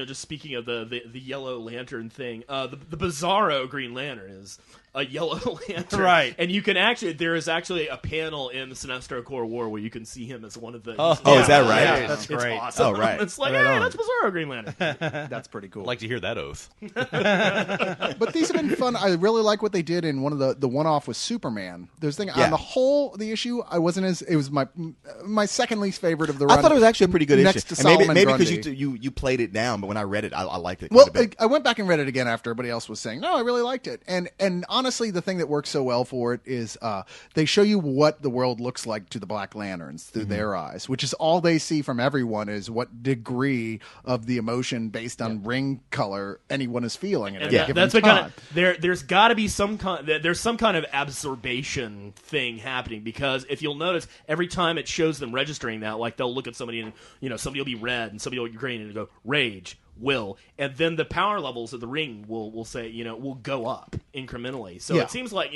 Just speaking of the Yellow Lantern thing, the Bizarro Green Lantern is a Yellow Lantern, Right. And you can there is actually a panel in the Sinestro Corps War where you can see him as one of the. Oh, is that right? Yeah, that's It's great. awesome. Oh, right. It's like, Right hey, on. that's Bizarro Green Lantern. That's pretty cool. I'd like to hear that oath. But these have been fun. I really like what they did in one of the one-off with Superman. There's thing Yeah. on the issue. I wasn't as it was my second least favorite of the run. I thought it was actually a pretty good next issue. to And maybe Solomon because Grundy. you played it down, but when I read it, I liked it. Well, quite a bit. I went back and read it again after everybody else was saying, no, I really liked it. And honestly, the thing that works so well for it is they show you what the world looks like to the Black Lanterns through their eyes, which is all they see from everyone is what degree of the emotion based on ring color anyone is feeling at any given That's what time. kind of there's got to be some kind of absorption thing happening, because if you'll notice every time it shows them registering that, like they'll look at somebody and somebody will be red and somebody will be green and go rage, will, and then the power levels of the ring will say will go up incrementally. So Yeah. it seems like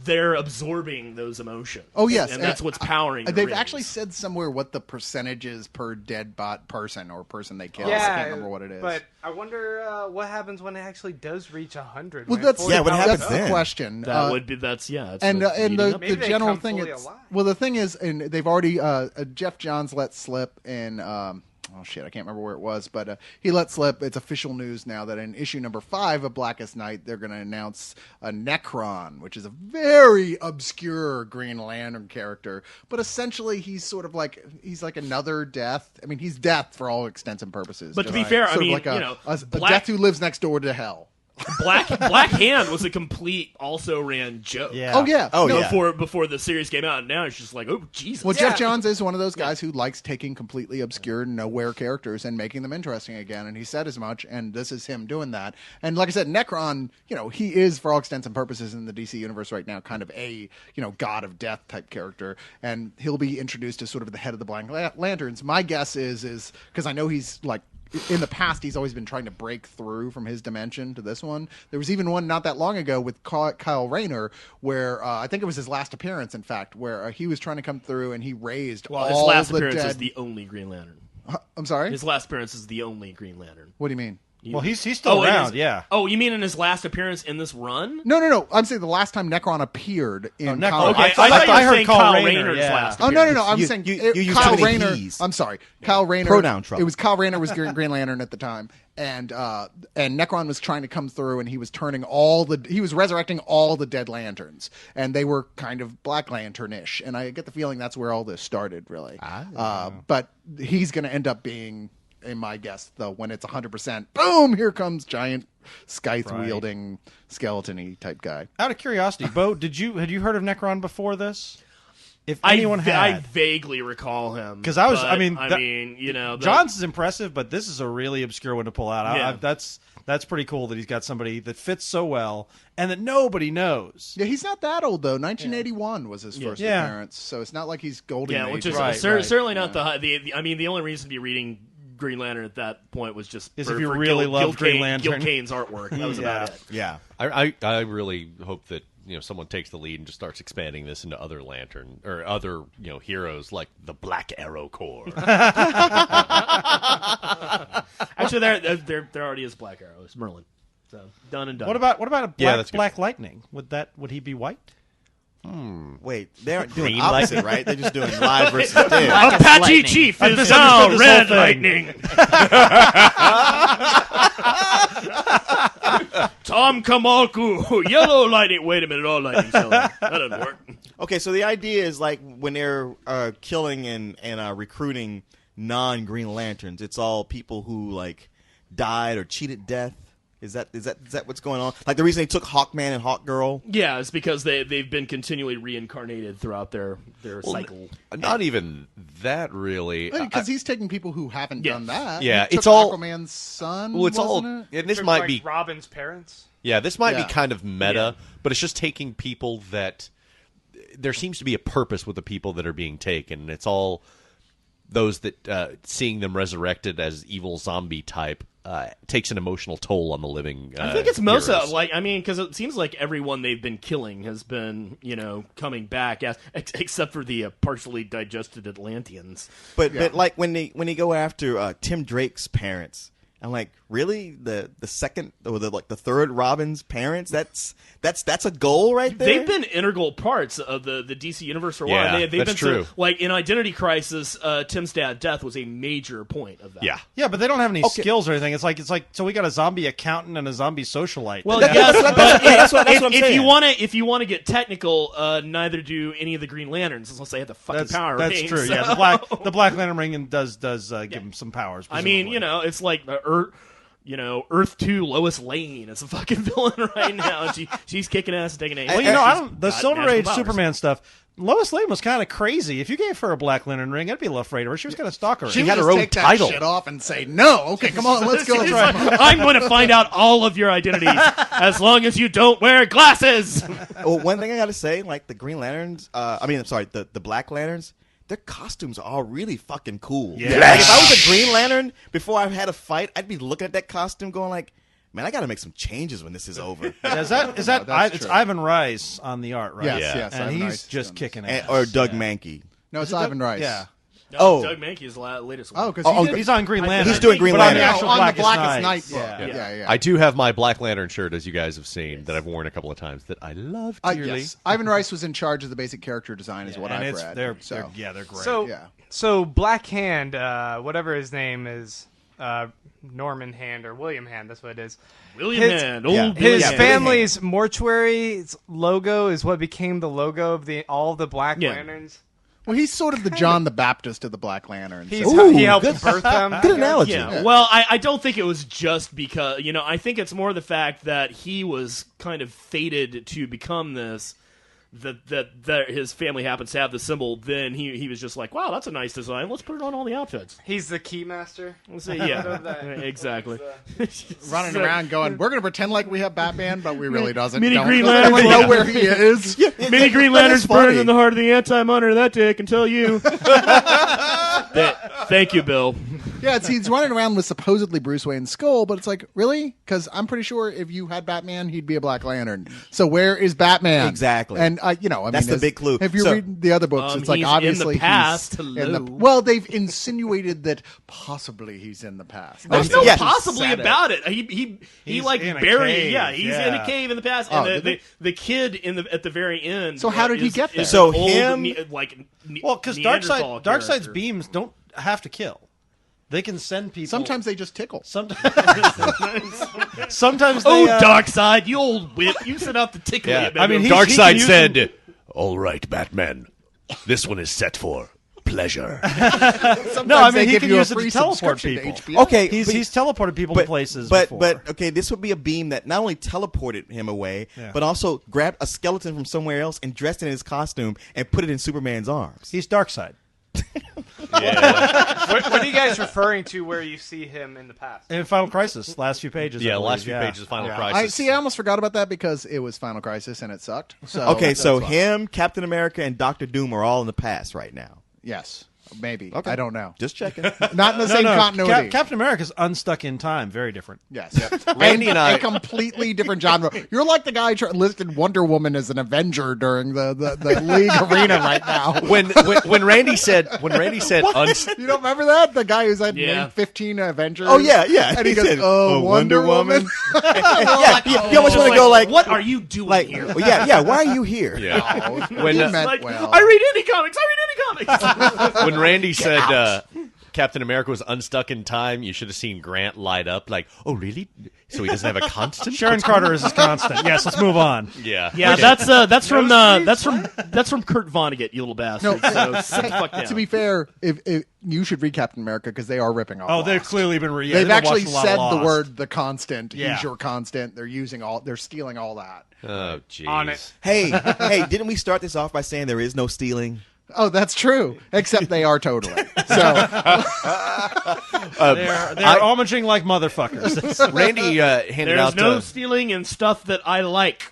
they're absorbing those emotions. Oh, yes. and that's what's powering. the They've rings. actually said somewhere what the percentage is per dead bot person or person they kill. I Yeah, can't remember what it is. But I wonder what happens when it actually does reach 100. well, when it that's fully Yeah, what powers happens that's up. the then? question. That would be it's and what's and leading the, up. Maybe the they general come thing fully it's alive. well the thing is, and they've already Jeff Johns let slip in oh shit, I can't remember where it was, but he let slip. It's official news now that in issue number 5 of Blackest Night, they're going to announce a Necron, which is a very obscure Green Lantern character, but essentially he's sort of like another Death. I mean, he's Death for all extents and purposes. But to Just be fair, I sort of mean, like a Black- Death who lives next door to hell. Black Hand was a complete also ran joke. Yeah. Oh yeah, Oh, No, yeah. Before the series came out, and now it's just like, oh Jesus. Well, Yeah. Jeff Johns is one of those guys who likes taking completely obscure, nowhere characters and making them interesting again, and he said as much, and this is him doing that. And like I said, Necron, he is, for all extents and purposes in the DC universe right now, kind of a, god of death type character, and he'll be introduced as sort of the head of the Black Lanterns. My guess is, because I know he's, like, in the past, he's always been trying to break through from his dimension to this one. There was even one not that long ago with Kyle Rayner, where I think it was his last appearance, in fact, where he was trying to come through and he raised Well, all his last the appearance dead. is the only Green Lantern. I'm sorry. His last appearance is the only Green Lantern. What do you mean? Well, he's still in around, his- yeah. Oh, you mean in his last appearance in this run? No. I'm saying the last time Necron appeared in Necron. comic- Okay, I thought you were I heard saying Kyle Kyle Rayner, Rayner's yeah. last Oh appearance. no! I'm You- saying you use Kyle too many Rayner. he's. I'm sorry, Kyle Rayner. Pronoun trouble. It was Kyle Rayner was Green Lantern at the time, and Necron was trying to come through, and he was he was resurrecting all the dead lanterns, and they were kind of Black Lantern-ish, and I get the feeling that's where all this started, really. But he's going to end up being, in my guess, though, when it's 100%, boom, here comes giant scythe-wielding, skeleton-y type guy. Out of curiosity, Bo, had you heard of Necron before this? If anyone I had. vaguely recall him 'Cause I was- but, I mean, John's is impressive, but this is a really obscure one to pull out. Yeah. That's pretty cool that he's got somebody that fits so well and that nobody knows. Yeah, he's not that old though. 1981 was his first Yeah. appearance, so it's not like he's golden Yeah, age. which is Right, certainly not the. I mean, the only reason to be reading Green Lantern at that point was just Is for, if you for really Gil, loved Gil Green Kane- Lantern. Gil Kane's artwork. That was about it. Yeah. I really hope that someone takes the lead and just starts expanding this into other Lantern or other heroes like the Black Arrow Corps. Actually, there already is Black Arrow. It's Merlin. So done and done. What about a Yeah, that's good. Black Lightning? Would he be white? Wait, they aren't doing Green opposite, right? They're just doing live versus dead. Apache lightning. Chief I is misunderstood now this red whole thing. lightning. Tom Kamalku, yellow lightning. Wait a minute, all lightning's yellow. That doesn't work. Okay, so the idea is like when they're killing and recruiting non-Green Lanterns, it's all people who like died or cheated death. Is that what's going on? Like the reason they took Hawkman and Hawkgirl? Yeah, it's because they've been continually reincarnated throughout their cycle. Not even that, really. Because he's taking people who haven't Yeah. done that. Yeah, He it's took all- Aquaman's son. Well, it's all, wasn't it? and this Took, might like, be, Robin's parents. yeah, this might Yeah. be kind of meta, but it's just taking people that there seems to be a purpose with the people that are being taken. And it's all those that seeing them resurrected as evil zombie type takes an emotional toll on the living. I think it's most heroes. of because it seems like everyone they've been killing has been coming back, except for the partially digested Atlanteans. But like when they go after Tim Drake's parents, I'm like, really? The second or the third Robin's parents? That's a goal right there. They've been integral parts of the DC universe for a while. Yeah, They've that's been true. like in Identity Crisis, Tim's dad death was a major point of that. Yeah. Yeah, but they don't have any skills or anything. It's like so we got a zombie accountant and a zombie socialite. Well, yes, but that's what I'm saying. if you want to get technical, neither do any of the Green Lanterns unless they have the fucking power that's rings. true. So- Yeah, the Black Lantern ring does give him some powers. I mean, presumably. it's like Earth 2 Lois Lane is a fucking villain right now. She's kicking ass and taking aim. Well, I She's don't. The got Silver natural Age powers. Superman stuff. Lois Lane was kind of crazy. If you gave her a Black Lantern ring, I'd be a little afraid of her. She was kind of stalker. She had would her just own take that title. shit off and say, no, okay, come on, let's go. I'm going to find out all of your identities as long as you don't wear glasses. Well, one thing I got to say, like the Green Lanterns, the Black Lanterns, their costumes are all really fucking cool. Yeah. Like, if I was a Green Lantern before I had a fight, I'd be looking at that costume going like, man, I got to make some changes when this is over. Is that that's it's true. Ivan Rice on the art, right? Yes, Yeah. yes. And Ivan he's Rice just is kicking And- ass. or Doug Yeah. Mankey. No, it's Ivan Rice. Yeah. Oh. Doug Mankey's the latest one. Oh, because Oh, He's on Green Lantern. He's doing Green but on the Lantern. actual on Blackest the Blackest Night. Night book. Yeah. Yeah. I do have my Black Lantern shirt, as you guys have seen, that I've worn a couple of times that I love dearly. Yes. Ivan Rice was in charge of the basic character design, is what and I've it's read. they're so. they're great. So, Yeah. so Black Hand, whatever his name is, Norman Hand or William Hand, that's what it is. William His- Hand, yeah. old His Billy Hand. family's mortuary logo is what became the logo of all the Black Yeah. Lanterns. Well, he's sort of the John the Baptist of the Black Lanterns. He Ooh, helped good- birth them. Good analogy. Yeah. Well, I don't think it was just because, I think it's more the fact that he was kind of fated to become this, that his family happens to have the symbol. Then he was just like, wow, that's a nice design. Let's put it on all the outfits. He's the keymaster. Let's say, yeah, exactly. running around going, we're going to pretend like we have Batman, but we really doesn't. Mini Don't. Green Doesn't anyone Lantern. know where he is. Mini Green That is Lantern's funny. burning in the heart of the anti-monitor that day, I can tell you. Thank you, Bill. Yeah, he's running around with supposedly Bruce Wayne's skull, but it's like, really? Because I'm pretty sure if you had Batman, he'd be a Black Lantern. So where is Batman? Exactly. And That's the as- big clue. If you So- read the other books, it's like he's in the obviously past. he's in Hello. the. Well, they've insinuated that possibly he's in the past. There's They no yeah. possibly said it. about it. He He's like in a buried. cave, Yeah, he's in a yeah. cave in the past. Oh, And did the kid at the very end. So how did he get there? is So an old, him- well, because Neanderthal Darkseid's character. beams don't have to kill. They can send people. Sometimes they just tickle. Sometimes they. Oh, Darkseid, you old whip! You set out to tickle Yeah. it. I mean, he Darkseid can use said, "All right, Batman, this one is set for pleasure." No, I mean they he give can you a use it free to teleport subscription to people. HBO. Okay, He's teleported people to places But before. okay, this would be a beam that not only teleported him away, Yeah. but also grabbed a skeleton from somewhere else and dressed it in his costume and put it in Superman's arms. He's Darkseid. What are you guys referring to where you see him in the past? In Final Crisis, last few pages. I Yeah, believe, last few pages of Final Yeah. Crisis. I almost forgot about that because it was Final Crisis and it sucked. So Okay, so that's why. him, Captain America, and Doctor Doom are all in the past right now. Yes. Maybe. Okay. I don't know. Just checking. Not in the same continuity. Captain America's Unstuck in Time. Very different. Yes. Randy and I- a completely different genre. You're like the guy listed Wonder Woman as an Avenger during the League arena right now. when Randy said You don't remember that? The guy who's had named 15 Avengers? Oh, yeah. And he goes, said, Wonder Woman? You almost want to go like, what are you doing here? well, yeah, why are you here? yeah. He when meant Like, well. I read indie comics. when Randy said Captain America was unstuck in time, you should have seen Grant light up like, oh really? So he doesn't have a constant? Sharon Carter is his constant. Yes, let's move on. Yeah. Yeah, that's from Kurt Vonnegut, you little bastard. So sit the fuck down. To be fair, if you should read Captain America because they are ripping off. Oh, Lost. they've clearly been They've actually watched a lot said of the Lost. word the constant. Yeah. He's your constant. They're stealing all that. Oh jeez. On it. Hey, didn't we start this off by saying there is no stealing? Oh, that's true. Except they are totally. So They're homaging like motherfuckers. Randy handed There's out no stealing in stuff that I like.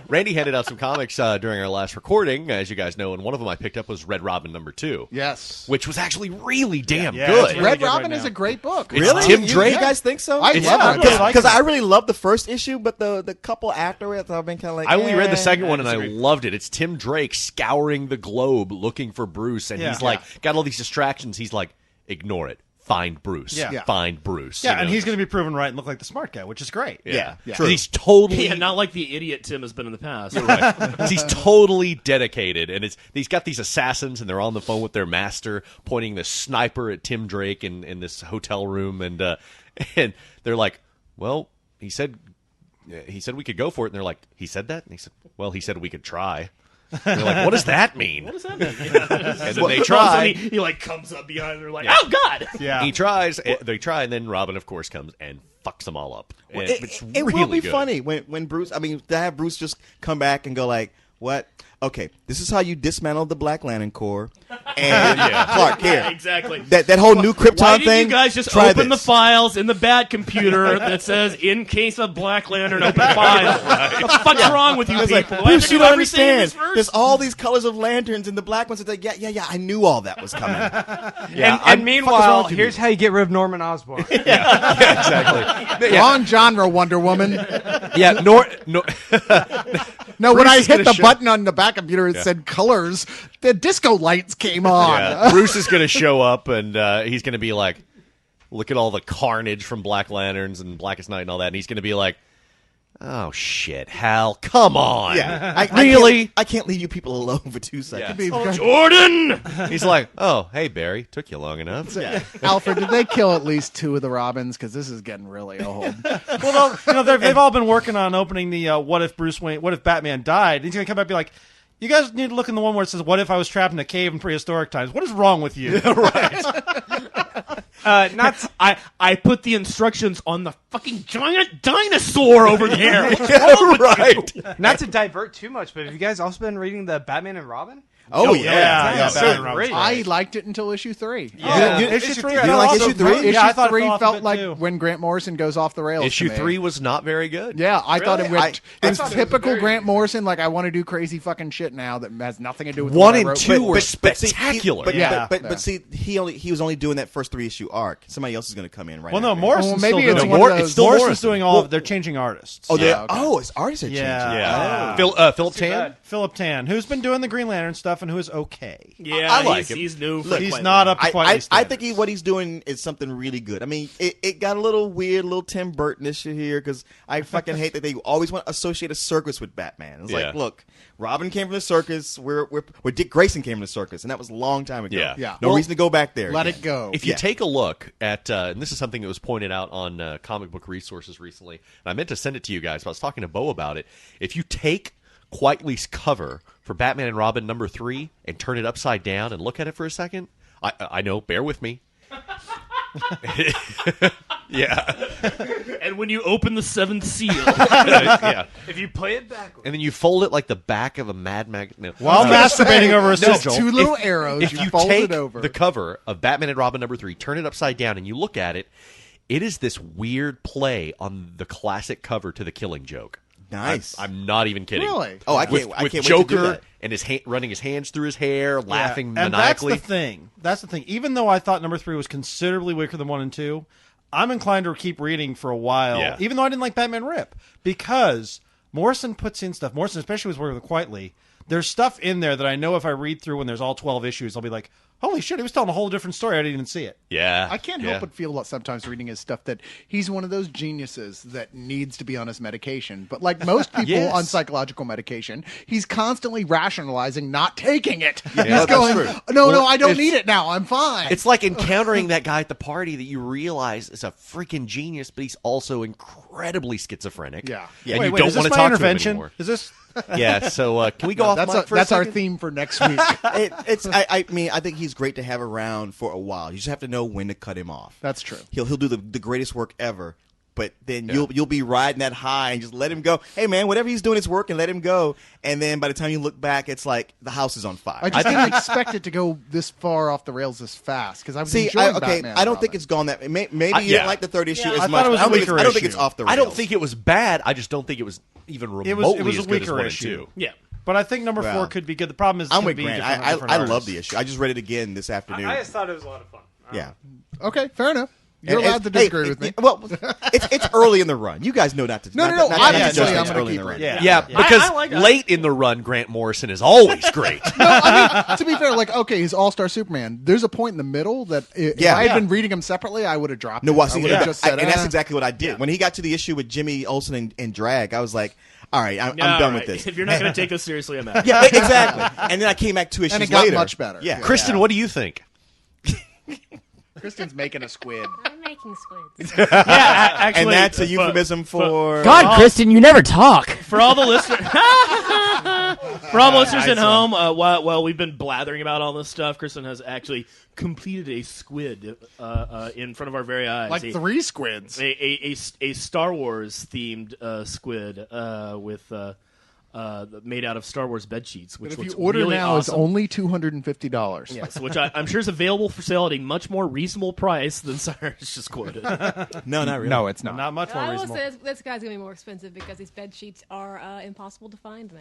Randy handed out some comics during our last recording, as you guys know, and one of them I picked up was Red Robin #2. yes, Which was actually really damn Yeah, good. it's really Red good Robin right is now. a great book. It's Really? Tim You Drake. guys think so? I love it. like Because it. I really loved the first issue, but the couple afterwards, I've been kind of like. I only read the second one and I disagree. loved it. It's Tim Drake scouring the globe looking for Bruce, and Yeah. he's like got all these distractions. He's like, ignore it. Find Bruce. Yeah. Find Bruce. Yeah, you and know? he's going to be proven right and look like the smart guy, which is great. Yeah. Yeah. True. He's totally Yeah, not like the idiot Tim has been in the past. right. He's totally dedicated, and he's got these assassins, and they're on the phone with their master, pointing the sniper at Tim Drake in this hotel room, and they're like, "Well, he said we could go for it," and they're like, "He said that?" And he said, "Well, he said we could try." And they're like, "What does that mean?" What does that mean? Yeah. And then they All of a try. sudden he like comes up behind her like, oh god! Yeah. He tries. They try, and then Robin, of course, comes and fucks them all up. And it's It really will be good. funny when Bruce. I mean, to have Bruce just come back and go like, "What? Okay, this is how you dismantled the Black Lantern Corps." And Clark, here, Yeah, exactly. that whole new Krypton Why didn't thing. you guys just try open the this. files in the bad computer that says "in case of Black Lantern, open file"? What the fuck's wrong with you It's people? like, Do I have Bruce, to you do don't everything in understand. this verse? There's all these colors of lanterns, and the black ones are like, yeah, I knew all that was coming. And meanwhile, with you? here's how you get rid of Norman Osborn. Yeah, exactly. Yeah, Wrong genre, Wonder Woman. yeah. No, when Bruce I is hit gonna the show- button on the back computer, it said colors. The disco lights came on. Yeah. Bruce is going to show up, and he's going to be like, look at all the carnage from Black Lanterns and Blackest Night and all that, and he's going to be like, oh, shit, Hal, come on. Yeah, Really? I can't leave you people alone for 2 seconds. Jordan. He's like, oh, hey, Barry, took you long enough. Alfred, did they kill at least 2 of the Robins? Because this is getting really old. Well, they've all been working on opening the what if Batman died? He's going to come back and be like, you guys need to look in the one where it says, what if I was trapped in a cave in prehistoric times? What is wrong with you? I put the instructions on the fucking giant dinosaur over there. Right. Not to divert too much, but have you guys also been reading the Batman and Robin? Oh, yeah. Yeah, so Batman great. I liked it until issue 3. Yeah. Issue Issue 3 3 I You like also- issue 3? Issue Yeah, I thought it 3 fell off a felt bit, like too. when Grant Morrison goes off the rails. Issue to me. 3 was not very good. Yeah, I thought it went. It was thought it was typical very Grant Morrison. Like, I want to do crazy fucking shit now that has nothing to do with 1 what I and wrote. 2 were see, spectacular. But see, he was only doing that first 3 issue arc. Somebody else is going to come in right Well, no, after. Morrison's Well, maybe still it's doing one of it. those- Still Morrison's Morrison. doing all of they're changing artists. Oh, Yeah, okay. his artists are changing. Yeah. Philip Tan? bad. Philip Tan, who's been doing the Green Lantern stuff and who is okay. Yeah, I like him. he's new. Look, He's not up to quite I think what he's doing is something really good. I mean, it got a little weird, little Tim Burton issue here because I fucking hate that they always want to associate a circus with Batman. It's Yeah. like, look, Robin came from the circus, where Dick Grayson came from the circus, and that was a long time ago. Yeah. Yeah. No Well, reason to go back there. Let again. it go. If you Yeah. take a look at, and this is something that was pointed out on Comic Book Resources recently, and I meant to send it to you guys, but I was talking to Bo about it. If you take Quitely's cover for Batman and Robin #3 and turn it upside down and look at it for a second, I know, bear with me. Yeah. And when you open the 7th seal, Yeah. If you play it backwards. And then you fold it like the back of a Mad Mag. No. While masturbating over a sigil. 2 little arrows. If you fold take it over. the cover of Batman and Robin #3, turn it upside down, and you look at it, it is this weird play on the classic cover to The Killing Joke. Nice. I'm not even kidding. Really? Oh, I can't. With I can't wait Joker to do that. and running his hands through his hair, laughing and maniacally. That's the thing. Even though I thought number 3 was considerably weaker than 1 and 2, I'm inclined to keep reading for a while, Yeah. even though I didn't like Batman Rip, because Morrison puts in stuff. Morrison, especially was working with Quietly, there's stuff in there that I know if I read through when there's all 12 issues, I'll be like, holy shit, he was telling a whole different story. I didn't even see it. Yeah, I can't help but feel sometimes reading his stuff that he's one of those geniuses that needs to be on his medication. But like most people Yes. on psychological medication, he's constantly rationalizing not taking it. Yeah, He's that's going, true. no, I don't it's- need it now. I'm fine. It's like encountering that guy at the party that you realize is a freaking genius, but he's also incredibly schizophrenic. Yeah. and Wait, you wait, don't is want this to my talk intervention? to him anymore. Is this? Yeah, so can we go off that's mic for a our second? theme for next week. I mean, I think he's great to have around for a while. You just have to know when to cut him off. That's true. He'll do the greatest work ever, but then you'll be riding that high and just let him go. Hey man, whatever he's doing is working. Let him go. And then by the time you look back, it's like the house is on fire. I just didn't expect it to go this far off the rails this fast because I was enjoying Batman. I don't think Robin. it's gone that. Maybe you yeah. didn't like the third issue as I much. thought it was I a don't think it's- weaker I don't think issue. it's off the rails. I don't think it was bad. I just don't think it was even remotely It was a as good as weaker 1 and issue. 2. Yeah. But I think number 4 Well, could be good. The problem is, I'm it with can be Grant. different I artists. love the issue. I just read it again this afternoon. I just thought it was a lot of fun. Yeah. Okay, fair enough. You're And- allowed to hey, disagree with me. Well, it's early in the run. You guys know not to. No, not, no, not, I'm not actually- to I'm judge gonna early in keep the run. reading. Yeah. Yeah, because I like that. late in the run, Grant Morrison is always great. No, I mean, to be fair, like, okay, he's All-Star Superman. There's a point in the middle that if Yeah. I had Yeah. been reading him separately, I would have dropped No, it. well, I see, would have just said, and that's "Eh." exactly what I did. When he got to the issue with Jimmy Olsen and Drag, I was like, all right, I'm done All with right. this. If you're not going to take this seriously, I'm out. Yeah, exactly. And then I came back 2 issues And it got later. much better. Yeah. Kristen, what do you think? Kristen's making a squid. I'm making squids. Actually, And that's a euphemism for... God, Kristen, you never talk. For all the listeners, for all the listeners at home, while we've been blathering about all this stuff, Kristen has actually completed a squid in front of our very eyes. Like 3 squids. a Star Wars themed squid with made out of Star Wars bed sheets. But Which if you looks order really now, it's awesome. only $250. Yes, which I'm sure is available for sale at a much more reasonable price than Cyrus just quoted. No, not really. No, it's not. Not much more I will reasonable. say this guy's gonna be more expensive because these bed sheets are impossible to find now.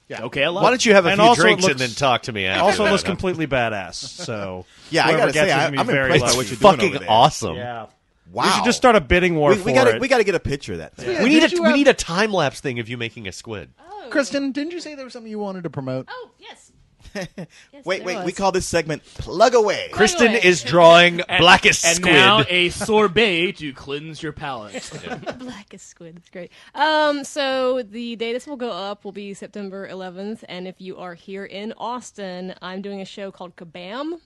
Yeah. Okay, I love Why it. don't you have a And few also it drinks looks- and then talk to me after Also, that, looks huh? completely badass. So Yeah, I whoever gotta gets say, it is I'm gonna be very impressed by lucky. what you're doing Fucking over there. awesome. Yeah. Wow. We should just start a bidding war We for gotta it. we gotta get a picture of that thing. Yeah, We need did you we have- need a time lapse thing of you making a squid. Oh, Kristen, didn't you say there was something you wanted to promote? Oh yes. Wait, there we was. call this segment Plug Away. Kristen away. is drawing blackest And squid. now a sorbet to cleanse your palate. Blackest squid. That's great. So the day this will go up will be September 11th, and if you are here in Austin, I'm doing a show called Kabam.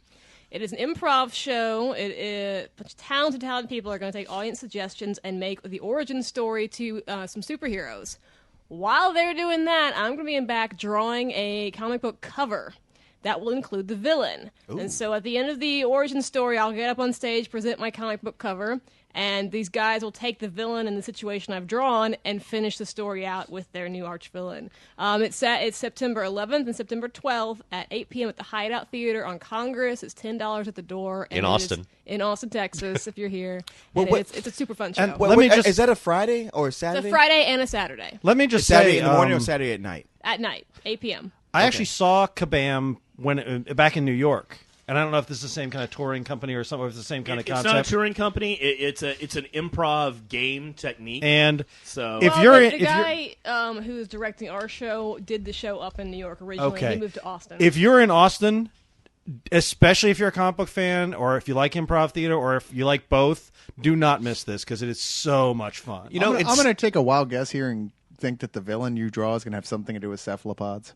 It is an improv show. It is a bunch of talented people are going to take audience suggestions and make the origin story to some superheroes. While they're doing that, I'm going to be in back drawing a comic book cover that will include the villain. And so at the end of the origin story, I'll get up on stage, present my comic book cover, and these guys will take the villain and the situation I've drawn and finish the story out with their new arch villain. It's September 11th and September 12th at 8 p.m. at the Hideout Theater on Congress. It's $10 at the door. And In it is Austin. in Austin, Texas, if you're here. Well, And what- it's a super fun show. and Wait, Let me wait, just- is that a Friday or a It's Saturday? a Friday and a Saturday Let me just Saturday say, in the morning or Saturday at night? at night, 8 p.m. I actually saw Kabam back in New York, and I don't know if this is the same kind of touring company or something. Or if it's the same kind of It's not a concept. touring company. It's an improv game technique. And So if Well, you're the in, if you're, guy who's directing our show did the show up in New York originally. Okay. He moved to Austin. if you're in Austin, especially if you're a comic book fan, or if you like improv theater, or if you like both, do not miss this because it is so much fun. You know, I'm going to take a wild guess here and think that the villain you draw is going to have something to do with cephalopods.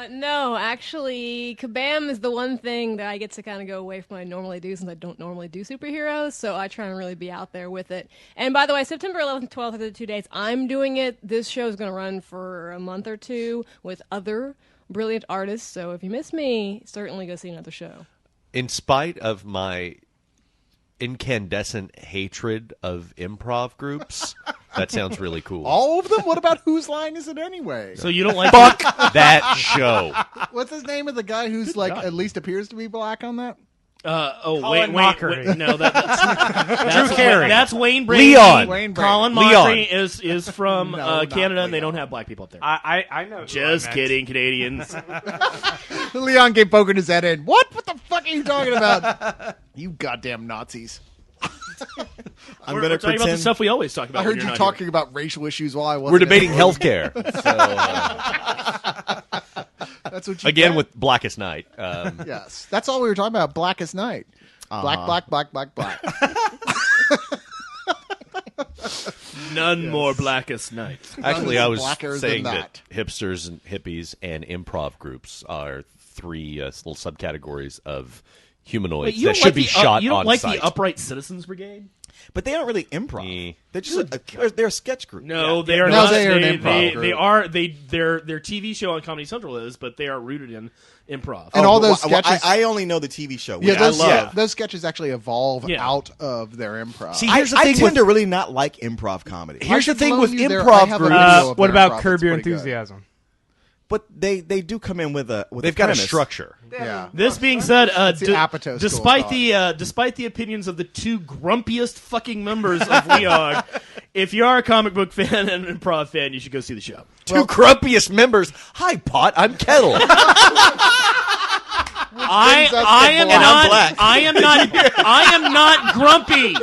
No, actually, Kabam is the one thing that I get to kind of go away from what I normally do since I don't normally do superheroes, so I try and really be out there with it. And by the way, September 11th and 12th are the 2 days I'm doing it. This show is going to run for a month or two with other brilliant artists, so if you miss me, certainly go see another show. in spite of my incandescent hatred of improv groups, that sounds really cool. All of them? What about Whose Line Is It Anyway? so you don't like Fuck that show. What's his name of the guy who's like at least appears to be black on that? Wayne Mockery. No, that's Carey. That's Wayne Brady. Leon. Wayne Brady. Colin Leon. Mockery is from No, not Canada, and they Leon. don't have black people up there. I know. who Just I meant. kidding, Canadians. Leon kept poking his head in. What the fuck are you talking about? You goddamn Nazis. I'm We're going to talking about the pretend. stuff we always talk about. I when heard you're you not talking about racial issues while I wasn't. We're debating in the room. healthcare. So, That's what you again, get. with Blackest Night. Yes, that's all we were talking about. Blackest Night. Black. None more Blackest Night. Actually, I was Blacker saying than that hipsters and hippies and improv groups are three little subcategories of humanoids You that don't should like be the, shot You don't on like site. the Upright Citizens Brigade? But they aren't really improv. Eh. They're just they're a sketch group. No, they are No, not. they are an improv they group. are. Their TV show on Comedy Central is, but they are rooted in improv. And all but those well, sketches. I only know the TV show. yeah, Which those, I love. those sketches actually evolve Yeah. out of their improv. See, I, here's the I thing tend with to really not like improv comedy. here's the should thing loan with you their- I improv have a groups. video of What their about improv. Curb It's Your pretty good. Enthusiasm? But they do come in with a They've got a premise. structure. Yeah. This being said, the Apatow school despite of the opinions of the two grumpiest fucking members of WeOg, if you are a comic book fan and an improv fan, you should go see the show. Two grumpiest members. Hi, Pot. I'm Kettle. brings us to I am black. not. Black. I am not grumpy.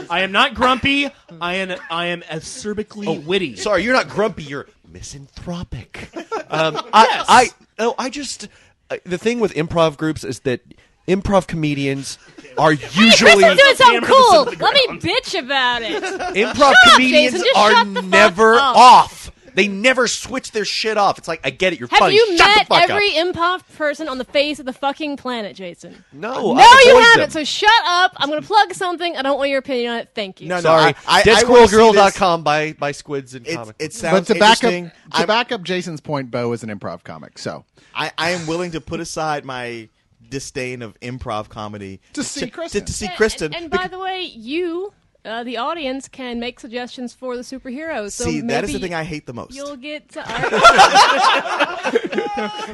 I am not grumpy. I am acerbically witty. Sorry, you're not grumpy. You're misanthropic. The thing with improv groups is that improv comedians are usually Kristen's doing something Hammer cool. this into the Let me bitch about it. improv comedians Jason, just are shut the fuck never up. off. They never switch their shit off. It's like, I get it, you're Have funny. you Shut met the fuck every up. improv person on the face of the fucking planet, Jason? No, No, I you avoid haven't. them. So shut up. I'm going to plug something. I don't want your opinion on it. Thank you. No, Sorry, I wanna see this. DeadSquirrelGirl.com by Squids and It, Comic. it But sounds to back interesting. up, Jason's point, Bo is an improv comic. So I am willing to put aside my disdain of improv comedy To see Kristen. To see Kristen. And by the way, you, the audience, can make suggestions for the superheroes. So see, that is the maybe thing I hate the most. You'll get to.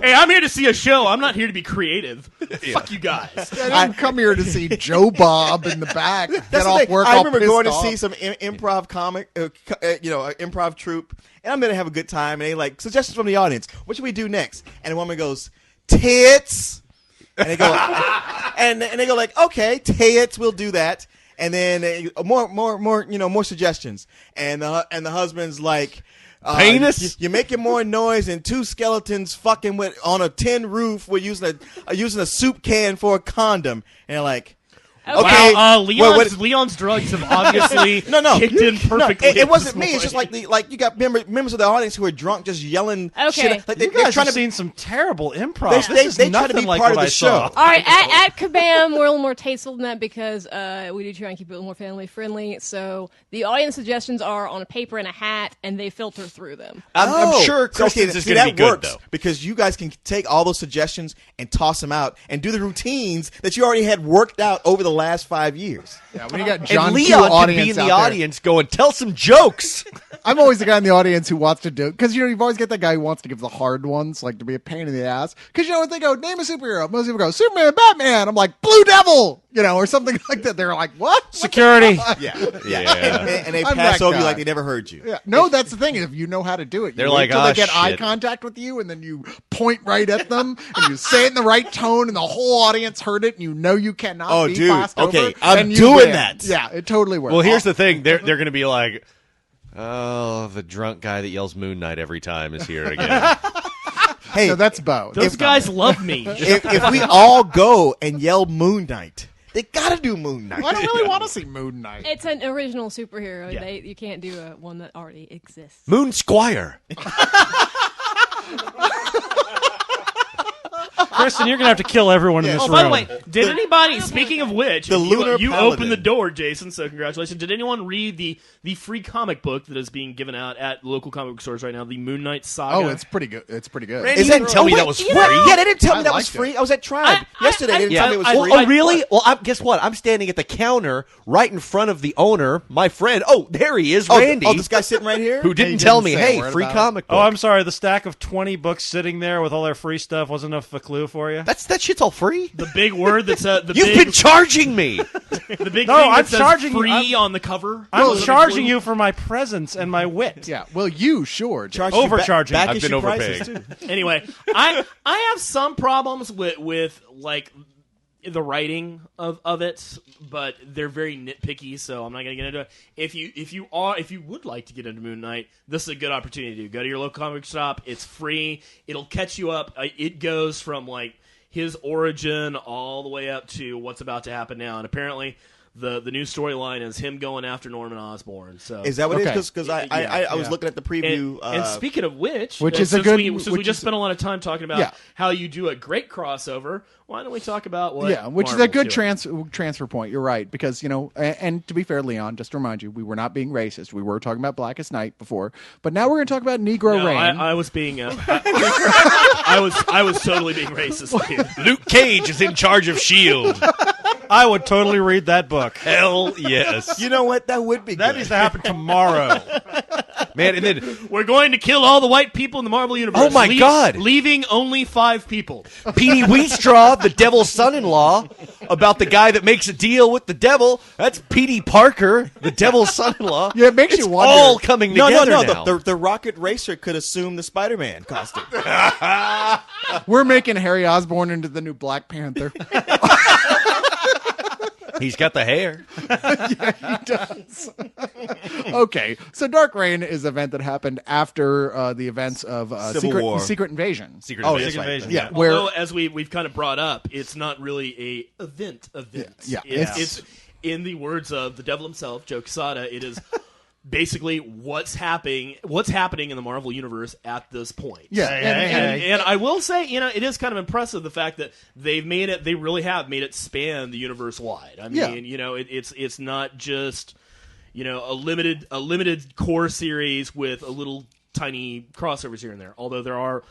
Hey, I'm here to see a show. I'm not here to be creative. Fuck you guys. I didn't come here to see Joe Bob in the back. That's Get the off thing. work. I all remember pissed going to off. see some improv comic, an improv troupe, and I'm going to have a good time. And they like suggestions from the audience. What should we do next? And the woman goes, tits. And they go, and they go like, okay, tits, we'll do that. And then more suggestions. And the husband's like, Penis? You're making more noise than two skeletons fucking with on a tin roof. We're using a soup can for a condom. And they're like, okay, Wow, what- Leon's drugs have obviously No. kicked in perfectly. No, it at wasn't this me. It's just point. like you got members of the audience who are drunk, just yelling. Okay. Shit. Like You they're guys trying have to seen some terrible improv. They- This they- is they try to nothing be like part of what the I saw. show. All right, at Kabam, we're a little more tasteful than that because we do try and keep it a little more family friendly. So the audience suggestions are on a paper and a hat, and they filter through them. I'm sure So, Kristen's is see, going to be that good, works though. because you guys can take all those suggestions and toss them out and do the routines that you already had worked out over the last 5 years. Yeah, when you got John And Q Leon can audience be in out the there. audience going, tell some jokes. I'm always the guy in the audience who wants to do because you've always got that guy who wants to give the hard ones, like to be a pain in the ass. Because when they go name a superhero, most people go Superman, Batman. I'm like Blue Devil, or something like that. They're like, what? Security. Yeah. Yeah. And they I'm pass that over you guy. like they never heard you. Yeah. No, that's the thing. If you know how to do it, They're you like, wait till "Ah, they get eye shit." contact with you, and then you point right at them, and you say it in the right tone, and the whole audience heard it, and you know you cannot. Oh, be dude. passed Okay, over, I'm and you doing win. that. Yeah, it totally works. Well, here's the thing. They're going to be like, oh, the drunk guy that yells Moon Knight every time is here again. Hey, No, that's Bo. Those guys love me. if we all go and yell Moon Knight, they gotta do Moon Knight. I don't really want to see Moon Knight. It's an original superhero. Yeah. You can't do one that already exists. Moon Squire. Kristen, you're going to have to kill everyone in this Oh, room. by the way, did anybody? Speaking of which, the lunar you paladin. opened the door, Jason. So congratulations. Did anyone read the free comic book that is being given out at local comic book stores right now? The Moon Knight Saga. Oh, it's pretty good. It's pretty good. Randy, Is you didn't tell me that was free. Yeah, they didn't tell me I that was liked it. free. I was at Tribe yesterday. They didn't tell me it was free. Oh, really? Well, guess what? I'm standing at the counter right in front of the owner, my friend. Oh, there he is, Randy, Oh, this guy sitting right here? who didn't didn't tell me, say a hey, word free about it. comic book. Oh, I'm sorry. The stack of 20 books sitting there with all their free stuff wasn't enough of a clue do for you? That shit's all free. The big word that's the You've big been charging me. the big No, thing I'm that says charging you. free on the cover. I'm Well, charging blue. you for my presence and my wit. Yeah, well, you sure. Charge Overcharging. Back I've issue been prices, overpaying. too. Anyway, I have some problems with like the writing of it, but they're very nitpicky, so I'm not gonna get into it. If you would like to get into Moon Knight, this is a good opportunity to go to your local comic shop. It's free. It'll catch you up. It goes from like his origin all the way up to what's about to happen now, and apparently the new storyline is him going after Norman Osborn. So Is that what it Okay. is? Because I was looking at the preview. and speaking of which is a since good- since we which just is- spent a lot of time talking about Yeah. how you do a great crossover, why don't we talk about what? Yeah, which is a Marvel's good doing? transfer point. You're right, because and to be fair, Leon, just to remind you, we were not being racist. We were talking about Blackest Night before, but now we're going to talk about Negro No, Rain. I was being I was totally being racist. Dude. Luke Cage is in charge of S.H.I.E.L.D. I would totally read that book. Hell yes. you know what? That would be That good. needs to happen tomorrow. Man, and then We're going to kill all the white people in the Marvel universe. Oh my God. Leaving only 5 people. Petey Wheatstraw, the devil's son-in-law, about the guy that makes a deal with the devil. That's Petey Parker, the devil's son-in-law. Yeah, it makes it's you wonder. all coming no, together no. now. The Rocket Racer could assume the Spider-Man costume. We're making Harry Osborn into the new Black Panther. He's got the hair. He does. Okay, so Dark Reign is an event that happened after the events of Civil War. Secret Invasion. Secret Oh, Invasion. that's right. Invasion. Yeah, where Although, as we've kind of brought up, it's not really a event. Yeah, It's in the words of the devil himself, Joe Quesada. It is basically what's happening in the Marvel universe at this point. yeah, And I will say, it is kind of impressive the fact that they really have made it span the universe wide. I mean, Yeah. it's not just a limited core series with a little tiny crossovers here and there. Although there are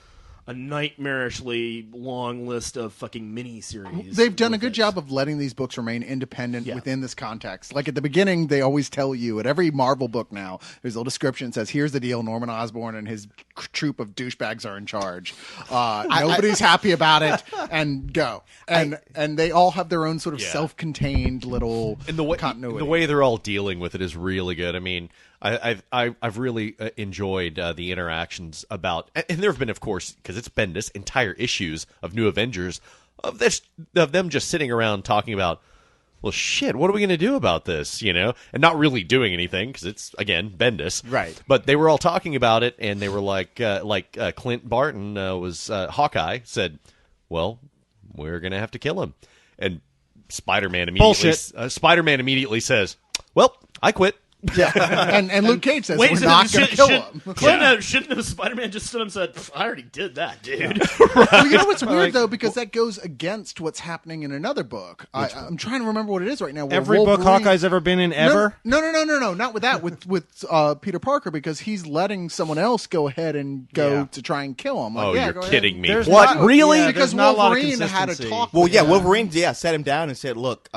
a nightmarishly long list of fucking mini-series. They've done a with good it. job of letting these books remain independent Yeah. within this context. Like at the beginning, they always tell you at every Marvel book now, there's a little description that says, here's the deal, Norman Osborn and his troop of douchebags are in charge. Nobody's happy about it, and go. And they all have their own sort of Yeah. self-contained little And the way they're all dealing with it is really good. I mean, I've really enjoyed the interactions about, and there have been, of course, because it's Bendis, entire issues of New Avengers of them just sitting around talking about, well, shit, what are we going to do about this, and not really doing anything because it's, again, Bendis. Right. But they were all talking about it, and they were like Clint Barton was Hawkeye said, well, we're going to have to kill him, and Spider-Man immediately says, well, I quit. Yeah, and Luke Cage says, Wait, we're so not going to kill him. Shouldn't have Spider-Man just stood up and said, I already did that, dude. Well, you know what's weird, though? Because that goes against what's happening in another book. I'm trying to remember what it is right now. where Every book Wolverine- Hawkeye's ever been in ever? No, not with that. With Peter Parker, because he's letting someone else go ahead and go to try and kill him. Like, Oh, yeah, you're go ahead. kidding me. There's What? not- Really? yeah, Because there's not a lot of Wolverine had a consistency. talk. Well, with yeah, him. Wolverine, sat him down and said, look,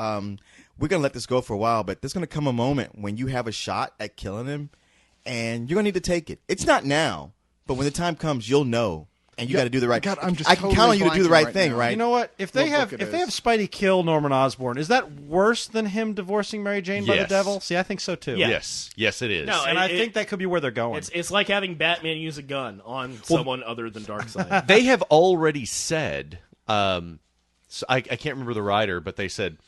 we're going to let this go for a while, but there's going to come a moment when you have a shot at killing him, and you're going to need to take it. It's not now, but when the time comes, you'll know, and you got to do the right God, I'm just I can count totally on you to do the blanking right right thing, now. right? You know what? If they What have book it if they have is. Spidey kill Norman Osborn, is that worse than him divorcing Mary Jane by the Yes. devil? See, I think so too. Yeah. Yes, it is. No, And I It- think that could be where they're going. It's like having Batman use a gun on someone other than Darkseid. They have already said, so I can't remember the writer, but they said,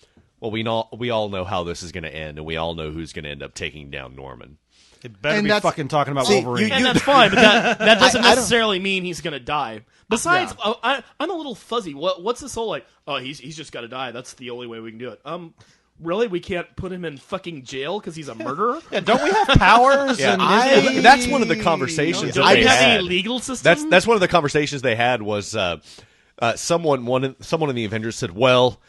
well, we all know how this is going to end, and we all know who's going to end up taking down Norman. It better And be that's- fucking talking about See, Wolverine. And that's fine, but that doesn't I don't- necessarily mean he's going to die. Besides, I'm a little fuzzy. What's this whole like? Oh, he's just got to die. That's the only way we can do it. Really, we can't put him in fucking jail because he's a murderer. Yeah, don't we have powers? Yeah, and that's one of the conversations Don't that we they have had. any legal system? That's one of the conversations they had was someone in the Avengers said, well,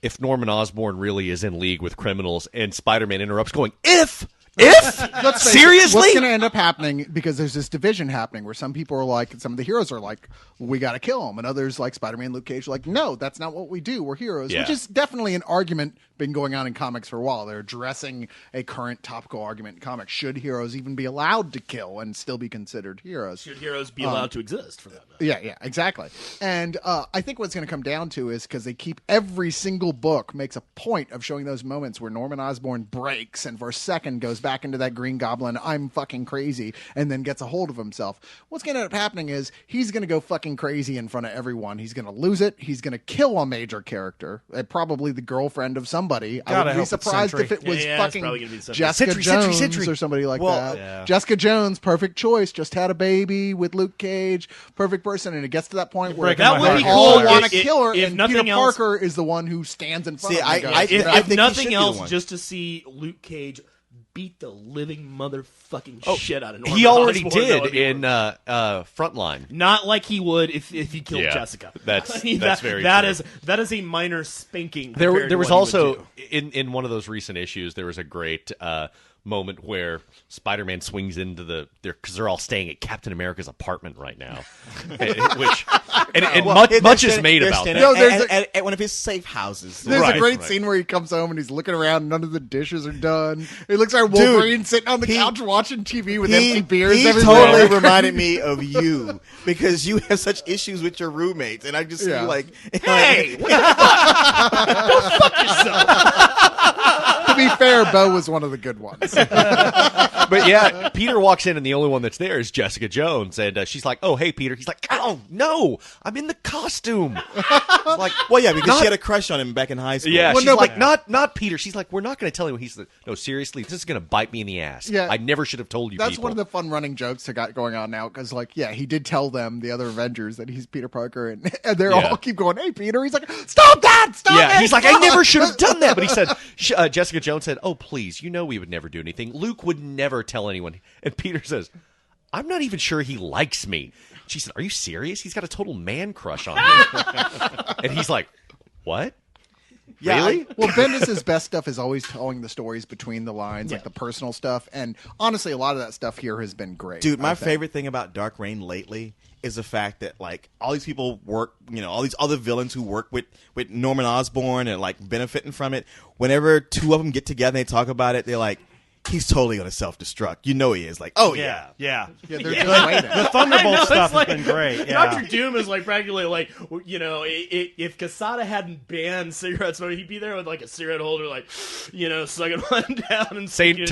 if Norman Osborn really is in league with criminals, and Spider-Man interrupts going, if If Let's face it, seriously, what's going to end up happening, because there's this division happening where some people are like, some of the heroes are like, we got to kill him, and others like Spider-Man, Luke Cage are like, no, that's not what we do. We're heroes, Yeah. which is definitely an argument been going on in comics for a while. They're addressing a current topical argument in comics: should heroes even be allowed to kill and still be considered heroes? Should heroes be allowed to exist for that matter? Yeah, exactly. And I think what's going to come down to is because they keep every single book makes a point of showing those moments where Norman Osborn breaks and for a second goes back into that Green Goblin, I'm fucking crazy, and then gets a hold of himself. What's going to end up happening is he's going to go fucking crazy in front of everyone. He's going to lose it. He's going to kill a major character, probably the girlfriend of somebody. I Gotta would be hope it's surprised Sentry. if it was Yeah, it's fucking probably gonna be Sentry. Jessica Sentry, Jones or somebody like that. yeah. Jessica Jones, perfect choice. Just had a baby with Luke Cage, perfect person, and it gets to that point where breaking That my would heart. be they all cool want if- to kill her, if and nothing Peter else- Parker is the one who stands in front See, of them. and goes, I If think he should nothing be the else, one. just to see Luke Cage beat the living motherfucking shit out of Norman He already Osborn, that would did be in Frontline. Not like he would if he killed Yeah, Jessica. that's- I mean, that's very that true. That is a minor spanking. There compared to was what he would also do. in one of those recent issues, there was a great moment where Spider-Man swings into because they're all staying at Captain America's apartment right now, and much is made about that. No, there's at one of his safe houses. There's Right, a great right. scene where he comes home and he's looking around, none of the dishes are done. It looks like Wolverine sitting on the couch watching TV with empty beers he everywhere. totally reminded me of you because you have such issues with your roommates, and I just Yeah. feel like, Hey, To be fair, Bo was one of the good ones. But yeah, Peter walks in, and the only one that's there is Jessica Jones, and she's like, "Oh, hey, Peter." He's like, "Oh no, I'm in the costume." It's like, well, yeah, because she had a crush on him back in high school. yeah, Well, she's no, like, but- not Peter. She's like, "We're not going to tell anyone." He's like, "No, seriously, this is going to bite me in the ass. Yeah. I never should have told you." That's people. one of the fun running jokes that got going on now because, like, yeah, he did tell them, the other Avengers, that he's Peter Parker, and they're Yeah. all keep going, "Hey, Peter!" He's like, "Stop that! Stop Yeah, it!" he's like, I never should have done that. But he said, Jessica Jones said, "Oh, please, you know we would never do anything. Luke would never tell anyone." And Peter says, "I'm not even sure he likes me." She said, "Are you serious? He's got a total man crush on me." And he's like, "What? Yeah, Really?" Well, Bendis' best stuff is always telling the stories between the lines, like the personal stuff, and honestly, a lot of that stuff here has been great. Dude, I my think. favorite thing about Dark Reign lately is the fact that like all these people work, all these other villains who work with Norman Osborn and like benefiting from it. Whenever two of them get together and they talk about it, they're like, he's totally going to self-destruct. You know he is. Like, oh yeah. Yeah. Yeah, they're just waiting. The Thunderbolt It's stuff like- has been great. Yeah. Doctor Doom is like practically like, if Quesada hadn't banned cigarette smoking, he'd be there with like a cigarette holder, like, sucking one down and Say speaking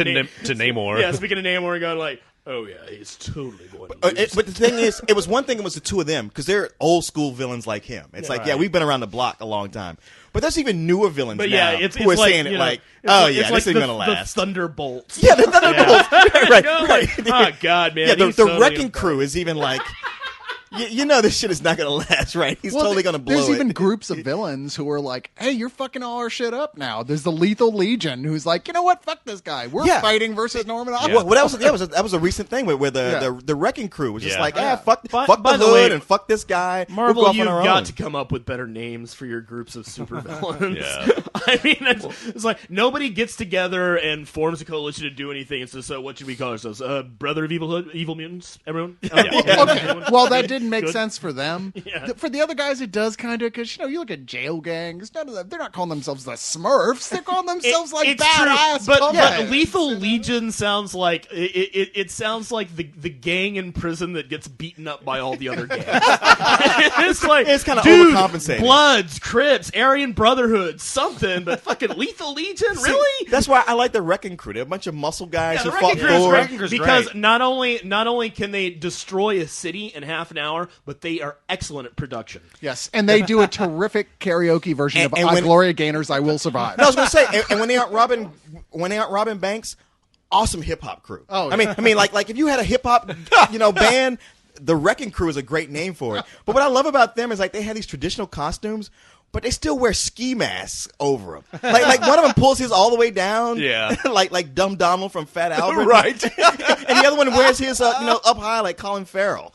to Namor. Yeah, speaking of Namor, and going like, oh yeah, he's totally going to lose. But the thing is, it was one thing. It was the two of them because they're old school villains like him. It's like, yeah, we've been around the block a long time. But there's even newer villains But now yeah, it's who are like, saying it like, it's oh like, yeah, it's this like ain't the, gonna last. The Thunderbolts. Yeah, the Thunderbolts. right. Oh god, man. Yeah, the he's totally Wrecking gonna- Crew is even like, you know, this shit is not gonna last, right? He's Well, totally gonna blow There's it. even groups of villains who are like, "Hey, you're fucking all our shit up now." There's the Lethal Legion, who's like, "You know what? Fuck this guy. We're Yeah. fighting versus Norman Osborn." Well, that was a recent thing where the Wrecking Crew was just Yeah. like, By fuck the the hood way, and fuck this guy. Marvel, we'll go off you've on our got own. to come up with better names for your groups of supervillains. Yeah. I mean, it's like nobody gets together and forms a coalition to do anything. It's just, what should we call ourselves? Brother of evil mutants? Everyone? Okay. Well, that didn't make Good. sense for them. Yeah. For the other guys, it does kind of because you look at jail gangs. None of them. They're not calling themselves the Smurfs. They're calling themselves like it's badass. true, but pumpkins. Lethal Legion sounds like it sounds like the gang in prison that gets beaten up by all the other gangs. It's kinda dude, overcompensating. Bloods, Crips, Aryan Brotherhood, something, but fucking Lethal Legion, really? That's why I like the Wrecking Crew. They're a bunch of muscle guys Yeah, who the fought Wrecking Crew's Thor. Wrecking Crew's because great. not only can they destroy a city in half an hour, but they are excellent at production. Yes, and they do a terrific karaoke version And- of and when- Gloria Gaynor's "I Will Survive." No, I was gonna say, and when they aren't Robin Banks, awesome hip hop crew. Oh, I mean, like if you had a hip hop, band, the Wrecking Crew is a great name for it. But what I love about them is like they have these traditional costumes but they still wear ski masks over them. Like one of them pulls his all the way down. Yeah. like Dumb Donald from Fat Albert. Right. And the other one wears his up high like Colin Farrell.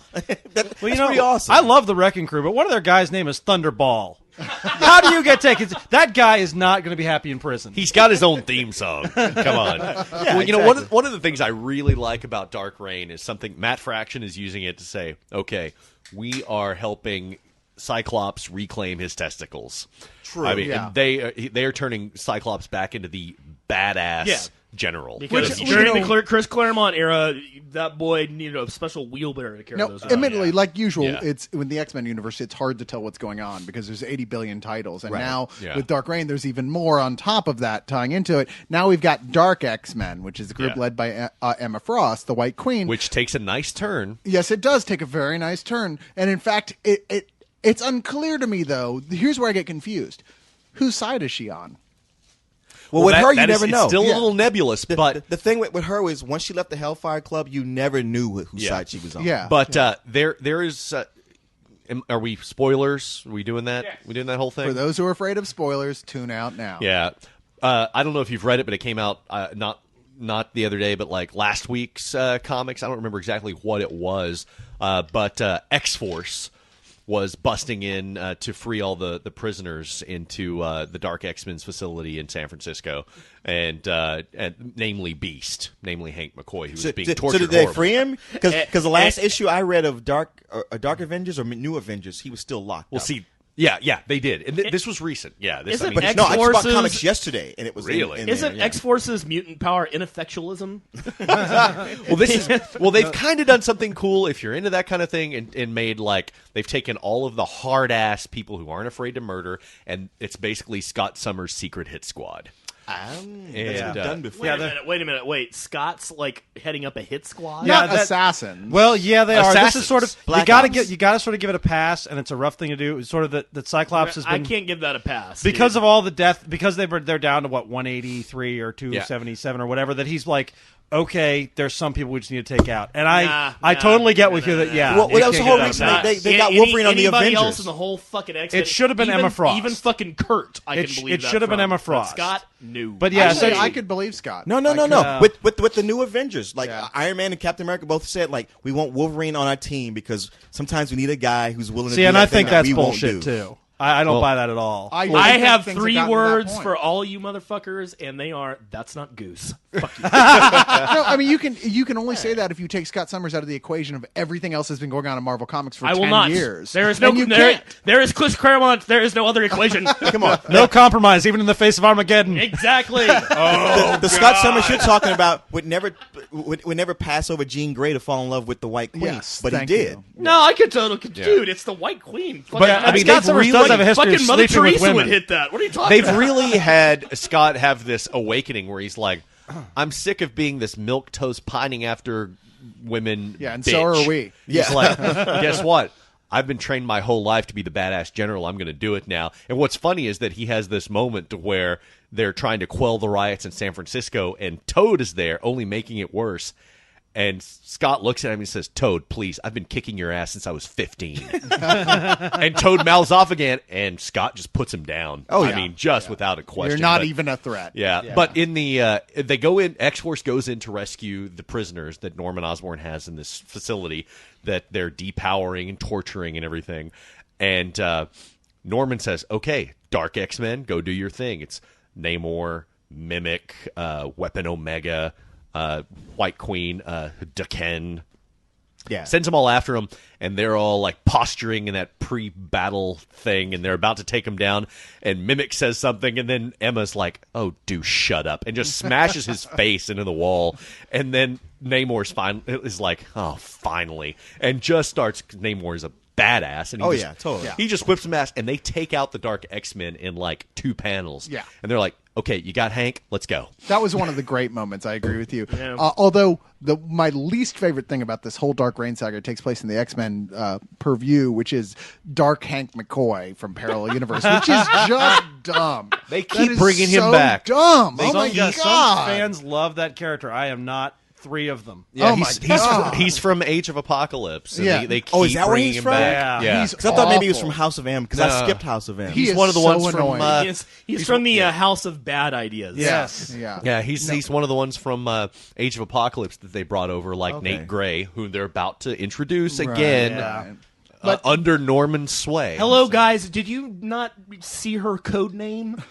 That's pretty awesome. I love the Wrecking Crew, but one of their guys' name is Thunderball. How do you get taken? That guy is not going to be happy in prison. He's got his own theme song. Come on. Well, you know, exactly. one of the things I really like about Dark Reign is something Matt Fraction is using it to say, okay, we are helping Cyclops reclaim his testicles. True. I mean, Yeah. and they are turning Cyclops back into the badass general. Because Which, during you know- the Chris Claremont era, that boy needed a special wheelbarrow to carry No, those around. admittedly, like usual, Yeah. it's in the X-Men universe. It's hard to tell what's going on because there's 80 billion titles, and now Yeah. with Dark Reign, there's even more on top of that tying into it. Now we've got Dark X-Men, which is a group Yeah. led by Emma Frost, the White Queen. which takes a nice turn. Yes, it does take a very nice turn, and in fact, it's unclear to me though. Here's where I get confused: whose side is she on? Well, with her, you that is- never know. It's still Yeah. a little nebulous, but The thing with her is once she left the Hellfire Club, you never knew whose Yeah. side she was on. Yeah, there is. Are we spoilers? Are we doing that? Yeah. We doing that whole thing? for those who are afraid of spoilers, tune out now. Yeah. I don't know if you've read it, but it came out not the other day, but like last week's comics. I don't remember exactly what it was, but X-Force was busting in to free all the prisoners into the Dark X-Men's facility in San Francisco, and namely Beast, namely Hank McCoy, who was being tortured. So did they horribly. free him? Because the last issue I read of Dark Avengers or New Avengers, he was still locked Well, up. see, yeah, they did, and this was recent. Yeah, this. Isn't I mean, X- No, I just bought X-Force's- comics yesterday, and it was Really? in Isn't there, yeah. X-Force's mutant power ineffectualism? they've kind of done something cool if you're into that kind of thing, and made like they've taken all of the hard ass people who aren't afraid to murder, and it's basically Scott Summers' secret hit squad. That's And, been done before. Wait a minute. Wait, Scott's like heading up a hit squad? Not that- assassins. Well, yeah, they are. This Assassins. is sort of Black you got to sort of give it a pass, and it's a rough thing to do. It's sort of that Cyclops has I been can't give that a pass. because of all the death, because they're down to what 183 or 277 or whatever. That he's like, okay, there's some people we just need to take out, and I totally get with you that Well, you that was can't the whole get reason that. they got Wolverine on the anybody Avengers. else in the whole fucking X-Men. It should have been Emma Frost. Even fucking Kurt, I It can sh- believe it that should have been from. Emma But Frost. Scott, no. But yeah, Actually, so I could believe Scott. No. I could. With the new Avengers, like Yeah. Iron Man and Captain America both said, like we want Wolverine on our team because sometimes we need a guy who's willing to. see, do and that I thing think that that's we won't bullshit do. too. I don't buy that at all. I think have things have 3 gotten to that words point. for all you motherfuckers, and they are, that's not goose. Fuck you. No, I mean you can only say that if you take Scott Summers out of the equation of everything else that's been going on in Marvel Comics for I 10 will not. years. There is no. And you There, can't. there is Chris Claremont. There is no other equation. Come on, No compromise, even in the face of Armageddon. Exactly. the Scott Summers you're talking about would never pass over Jean Grey to fall in love with the White Queen, Yes, but he thank did. you. No, I could totally, dude. It's the White Queen. But I mean, Scott Scott Summers really- does have a history of Fucking Mother sleeping with Teresa women. would hit that. What are you talking They've about? really had Scott have this awakening where he's like, I'm sick of being this milquetoast pining after women. Yeah, and bitch. so are we. He's like, guess what? I've been trained my whole life to be the badass general. I'm going to do it now. And what's funny is that he has this moment to where they're trying to quell the riots in San Francisco, and Toad is there, only making it worse. And Scott looks at him and says, Toad, please, I've been kicking your ass since I was 15. And Toad mouths off again, and Scott just puts him down. Oh, I yeah. mean, just without a question. You're not But- even a threat. yeah. But in the they go in. X-Force goes in to rescue the prisoners that Norman Osborn has in this facility that they're depowering and torturing and everything. And Norman says, "Okay, Dark X-Men, go do your thing." It's Namor, Mimic, Weapon Omega, White Queen, Daken. Yeah. Sends them all after him, and they're all like posturing in that pre-battle thing, and they're about to take him down. And Mimic says something, and then Emma's like, "Oh, do shut up," and just smashes his face into the wall. And then Namor's is like, "Oh, finally," and just starts. Namor is a badass, and he totally. he just whips some ass, and they take out the Dark X-Men in like 2 panels. Yeah. And they're like, "Okay, you got Hank, let's go." That was one of the great moments. I agree with you. Although my least favorite thing about this whole Dark Reign saga takes place in the X-Men purview, which is Dark Hank McCoy from Parallel Universe, which is just dumb. They That keep is bringing him so back. Dumb. Oh Some, my yeah, god. some fans love that character. I am not 3 of them. Yeah, Oh my God. he's from Age of Apocalypse. And Yeah. they keep Oh, is that where bringing he's him from? back. Yeah. He's Because I thought maybe he was awful. from House of M, because No. I skipped House of M. He He's is one of the so ones annoying. from. He's from the House of Bad Ideas. Yes. Yeah. Yeah, he's one of the ones from Age of Apocalypse that they brought over, like Okay. Nate Gray, who they're about to introduce Right, again yeah. under Norman's sway. Hello, guys. Did you not see her code name?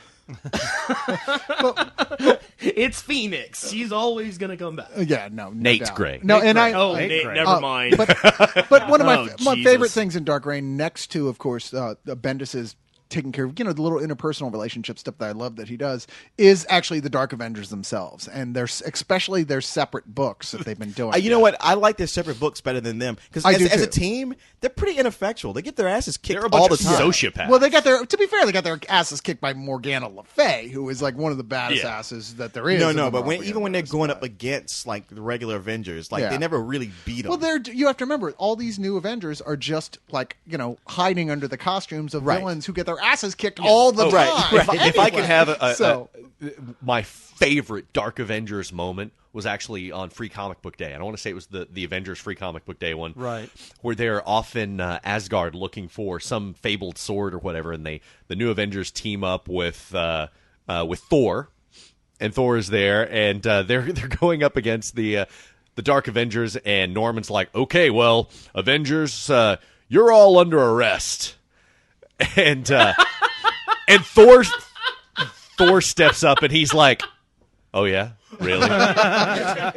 It's Phoenix. She's always gonna come back. Yeah, no Nate's doubt. Gray. No, Nate and Gray. Oh, Nate Nate, Gray. never mind. But one of my Oh, my Jesus. favorite things in Dark Reign, next to, of course, Bendis's taking care of, the little interpersonal relationship stuff that I love that he does, is actually the Dark Avengers themselves, and especially their separate books that they've been doing. You know what? I like their separate books better than them because I do as a too. team, they're pretty ineffectual. They get their asses kicked They're a bunch all the of time. sociopaths. Well, to be fair, they got their asses kicked by Morgana Le Fay, who is like one of the baddest Yeah. asses that there is. No, in the but Marvel even when they're universe, going but- up against like the regular Avengers, like Yeah. they never really beat them. Well, you have to remember, all these new Avengers are just like hiding under the costumes of Right. villains who get their asses kicked all the Right, time. right. If I could have So- my favorite Dark Avengers moment was actually on Free Comic Book Day. I don't want to say it was the Avengers Free Comic Book Day one, Right. Where they're off in Asgard looking for some fabled sword or whatever, and the new Avengers team up with Thor, and Thor is there, and they're going up against the Dark Avengers, and Norman's like, "Okay, well, Avengers, you're all under arrest," and Thor steps up and he's like, "Oh yeah, really?"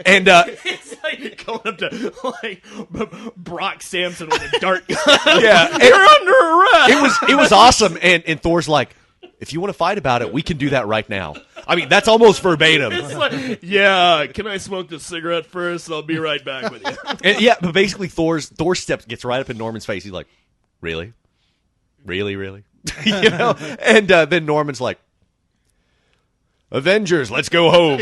and It's like going up to like Brock Sampson with a dart gun. yeah, You're under arrest. it was awesome. And Thor's like, "If you want to fight about it, we can do that right now." I mean, that's almost verbatim. It's like, yeah, can I smoke the cigarette first? I'll be right back with you. And, yeah, but basically Thor gets right up in Norman's face. He's like, "Really, really," And then Norman's like, "Avengers, let's go home."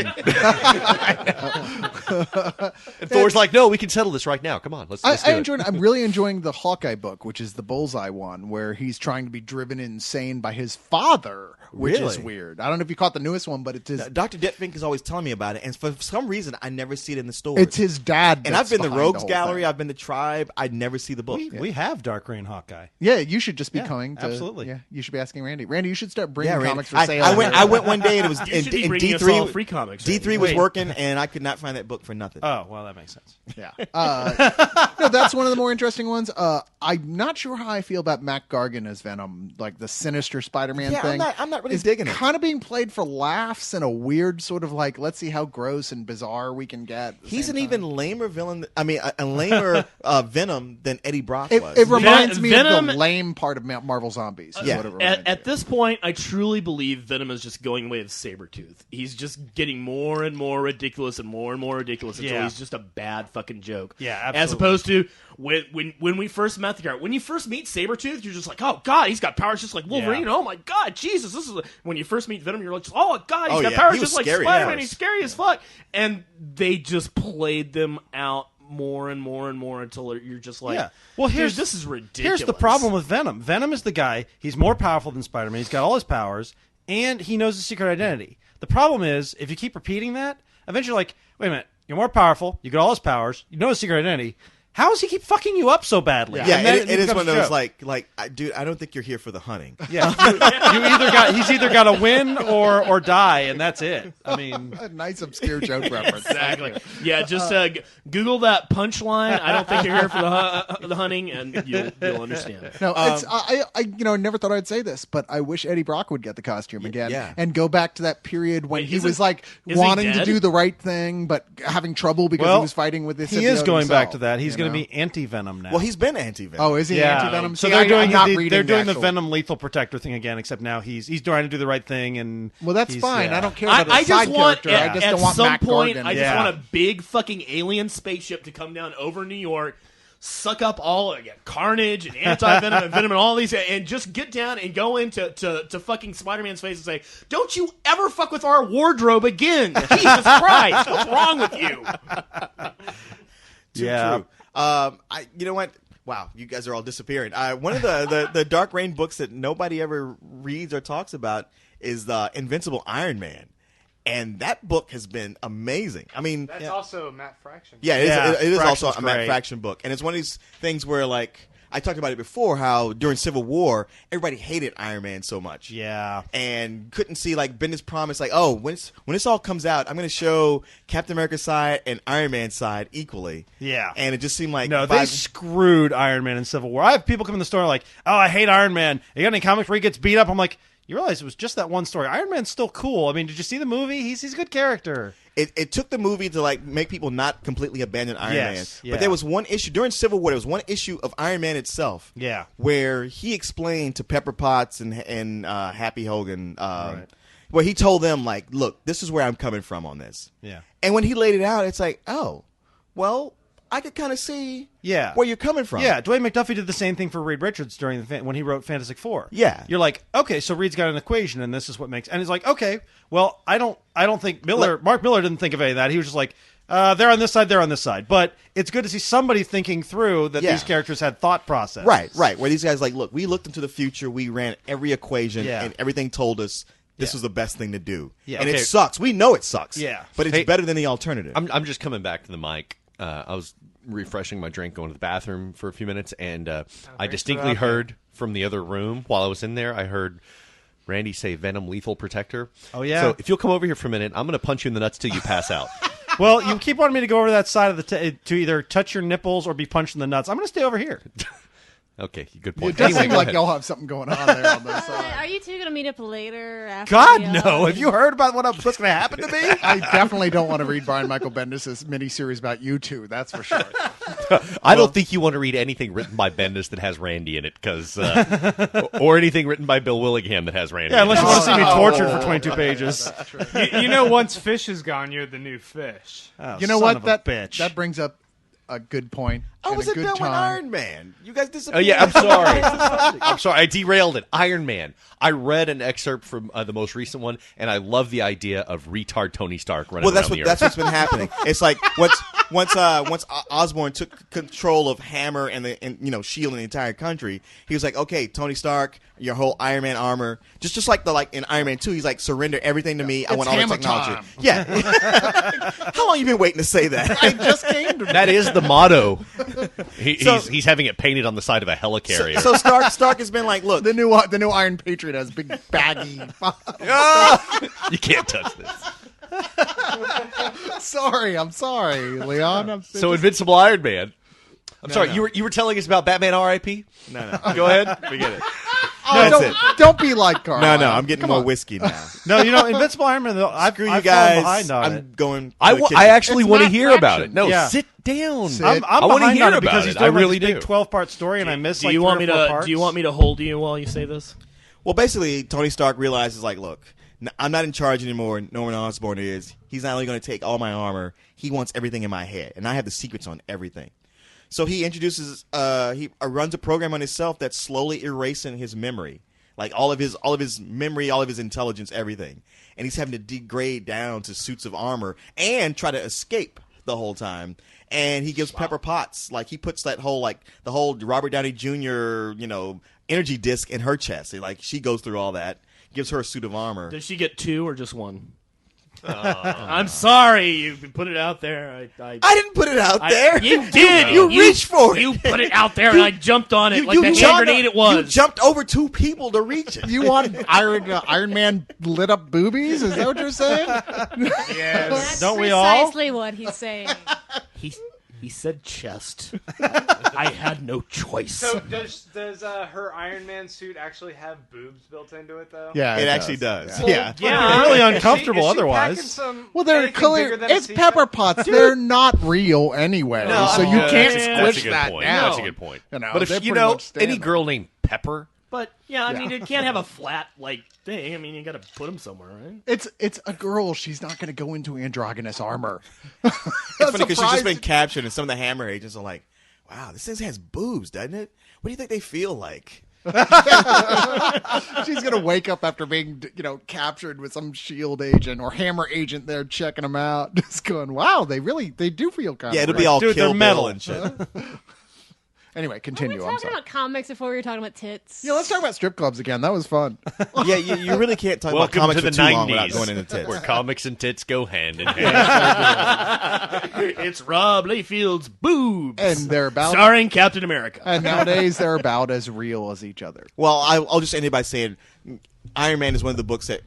And Thor's like, "No, we can settle this right now. Come on, let's do it." I'm really enjoying the Hawkeye book, which is the Bullseye one, where he's trying to be driven insane by his father, which is Really? weird. I don't know if you caught the newest one, but it's his, Dr. Detfink is always telling me about it, and for some reason, I never see it in the stores. it's his dad. and that's I've been to behind Rogues whole Gallery, thing. I've been to Tribe, I never see the book. We have Dark Reign Hawkeye. Yeah, you should just be Yeah, coming. To, absolutely. Yeah, you should be asking Randy. Randy, you should start bringing Yeah, Randy. comics for sale. I went one day and it was You should be and bringing us D3 all free comics. D3 was Wait. working, and I could not find that book for nothing. Oh, well, that makes sense. Yeah. No, that's one of the more interesting ones. I'm not sure how I feel about Mac Gargan as Venom, like the sinister Spider-Man Yeah, thing. I'm not really It's digging it. kind of being played for laughs in a weird sort of like, let's see how gross and bizarre we can get. at the He's same an time. even lamer villain. I mean, a lamer Venom than Eddie Brock It, was. it reminds me of Venom- the lame part of Marvel Zombies. is Yeah. what it reminds At me of. this point, I truly believe Venom is just going the way of Sabretooth. He's just getting more and more ridiculous and more ridiculous until Yeah. he's just a bad fucking joke. Yeah, As absolutely. opposed to when we first met the guy. When you first meet Sabretooth, you're just like, oh god, he's got powers just like Wolverine. Yeah. Oh my god, Jesus, this is when you first meet Venom, you're like, oh god, he's Oh, got yeah, powers he was just like scary, Spider-Man. yeah. He's scary as fuck. And they just played them out more and more until you're just like, Yeah. Well, dude, here's this is ridiculous. Here's the problem with Venom. Venom is the guy. He's more powerful than Spider-Man. He's got all his powers, and he knows his secret identity. The problem is, if you keep repeating that, eventually you're like, wait a minute, you're more powerful. You got all his powers. You know his secret identity. How does he keep fucking you up so badly? yeah, And then it is becomes one of a those joke. dude, I don't think you're here for the hunting. Yeah, he's either got to win or die, and that's it. I mean, A nice obscure joke reference. Exactly. Yeah, just Google that punchline. I don't think you're here for the hunting, and you'll understand. No, it's I never thought I'd say this, but I wish Eddie Brock would get the costume again yeah. and go back to that period when Wait, he isn't- was like is he wanting to dead? do the right thing, but having trouble because well, he was fighting with this. he is symbiote going back himself, to that. He's you going to know? be anti-Venom now. Well, he's been anti-Venom. Oh, is he yeah. anti-Venom? So See, they're doing I'm not the, reading they're doing the actual- Venom lethal protector thing again, except now he's trying to do the right thing, and Well, that's he's, fine. yeah. I don't care about I the side just want character. at, I just at don't want some Mac point. Gargan. I just Yeah. want a big fucking alien spaceship to come down over New York, suck up all Carnage and Anti-Venom and Venom and all these, and just get down and go into to fucking Spider-Man's face and say, "Don't you ever fuck with our wardrobe again? Jesus Christ, what's wrong with you?" Yeah. True. You know what? Wow, you guys are all disappearing. One of the Dark Reign books that nobody ever reads or talks about is the Invincible Iron Man. And that book has been amazing. I mean, That's also a Matt Fraction. yeah, it is also a Fraction's Matt great. Fraction book. And it's one of these things where, like, I talked about it before, how during Civil War, everybody hated Iron Man so much. Yeah. And couldn't see, like, Bendis promised, like, oh, when this all comes out, I'm going to show Captain America's side and Iron Man's side equally. Yeah. And it just seemed like... No, they screwed Iron Man in Civil War. I have people come in the store like, oh, I hate Iron Man. You got any comics where he gets beat up? I'm like, you realize it was just that one story. Iron Man's still cool. I mean, did you see the movie? He's a good character. It took the movie to, like, make people not completely abandon Iron Man. Yeah. But there was one issue during Civil War. There was one issue of Iron Man itself. Yeah. Where he explained to Pepper Potts and Happy Hogan, where he told them, like, look, this is where I'm coming from on this. Yeah. And when he laid it out, it's like, oh, well, I could kind of see where you're coming from. Yeah, Dwayne McDuffie did the same thing for Reed Richards during when he wrote Fantastic Four. Yeah. You're like, okay, so Reed's got an equation, and this is what makes. And he's like, okay, well, I don't think Mark Miller didn't think of any of that. He was just like, they're on this side, they're on this side. But it's good to see somebody thinking through that these characters had thought process. Right. Where these guys like, look, we looked into the future, we ran every equation, and everything told us this was the best thing to do. Yeah. And Okay. it sucks. We know it sucks. Yeah. But it's better than the alternative. I'm just coming back to the mic. I was refreshing my drink, going to the bathroom for a few minutes, and I distinctly heard from the other room while I was in there, I heard Randy say Venom Lethal Protector. Oh, yeah? So if you'll come over here for a minute, I'm going to punch you in the nuts till you pass out. Well, you keep wanting me to go over that side of to either touch your nipples or be punched in the nuts. I'm going to stay over here. Okay, good It point. does Anyway, seem go like ahead. y'all have something going on there on this side. Are you two going to meet up later? After God, the, no. Have you heard about what's going to happen to me? I definitely don't want to read Brian Michael Bendis' miniseries about you two. That's for sure. I don't think you want to read anything written by Bendis that has Randy in it, because or anything written by Bill Willingham that has Randy. Yeah, unless in you it. want to see me tortured for 22 pages. You know, once Fish is gone, you're the new Fish. Oh, You know son what? of a That bitch. that brings up a good point. I and was a it good done with time. Iron Man? You guys Oh disappeared. yeah, I'm sorry. I'm sorry. I derailed it. Iron Man. I read an excerpt from the most recent one, and I love the idea of retard Tony Stark running Well, that's around what the Earth. that's what's been happening. It's like once Osborn took control of Hammer and Shield in the entire country, he was like, okay, Tony Stark, your whole Iron Man armor, just like in Iron Man 2, he's like, surrender everything to me. I want all the Hammer technology. time. Yeah. How long you been waiting to say that? I just came to That is the motto. He's having it painted on the side of a helicarrier. So Stark has been like, look, the new Iron Patriot has big baggy. You can't touch this. I'm sorry, Leon. So Invincible Iron Man. I'm sorry. no. You were telling us about Batman R.I.P. no. Go ahead. Forget it. Don't be like Carl. No, I'm getting more whiskey now. No, Invincible Iron Man, though, Screw you I've guys. fallen behind on I'm it. going. to I the kitchen. actually It's want to Matt hear about Fraction. it. No, Yeah. sit down. I'm I want to behind hear on it about because it. he's I doing really this do. big 12-part story, and I missed Do like you 3 want or me 4 to? parts. Do you want me to hold you while you say this? Well, basically, Tony Stark realizes, like, look, I'm not in charge anymore. Norman Osborn is. He's not only going to take all my armor, he wants everything in my head, and I have the secrets on everything. So he introduces, he runs a program on himself that's slowly erasing his memory, like all of his memory, all of his intelligence, everything, and he's having to degrade down to suits of armor and try to escape the whole time. And he gives Pepper Potts, like, he puts the whole Robert Downey Jr. Energy disc in her chest. Like, she goes through all that, gives her a suit of armor. Does she get 2 or just 1? I'm sorry, you put it out there. I didn't put it out there. You did. You reached for it. You put it out there, and I jumped on it like the hand jumped- grenade it You was. jumped over 2 people to reach it. You want Iron Man lit up boobies? Is that what you're saying? Yes. That's Don't we all? precisely what he's saying. He said chest. I had no choice. So does her Iron Man suit actually have boobs built into it though? Yeah, It actually does. Yeah. yeah. really Is uncomfortable she packing otherwise. some- Well, they're anything clear. bigger than a It's C-set? Pepper Potts. They're not real anyway, No, so you yeah, can't that's a squish good that point. down. That's a good point. You know, but they if you pretty know much stand any there. girl named Pepper, But yeah, I mean, it can't have a flat thing. I mean, you got to put them somewhere, right? It's a girl. She's not going to go into androgynous armor. It's funny because she's just been captured, and some of the Hammer agents are like, wow, this thing has boobs, doesn't it? What do you think they feel like? She's gonna wake up after being, captured with some Shield agent or Hammer agent there checking them out, just going, "Wow, they do feel kind Yeah, of it'll be all Dude, Kill they're Bill metal. and shit. Anyway, Are we continue. I'm talking sorry. about comics before we were talking about tits? Yeah, let's talk about strip clubs again. That was fun. Yeah, you really can't talk Welcome about comics to the for too long without 90s, going into tits. where comics and tits go hand in hand. It's Rob Layfield's boobs, And they're about starring Captain America. and nowadays they're about as real as each other. Well, I'll just end it by saying Iron Man is one of the books that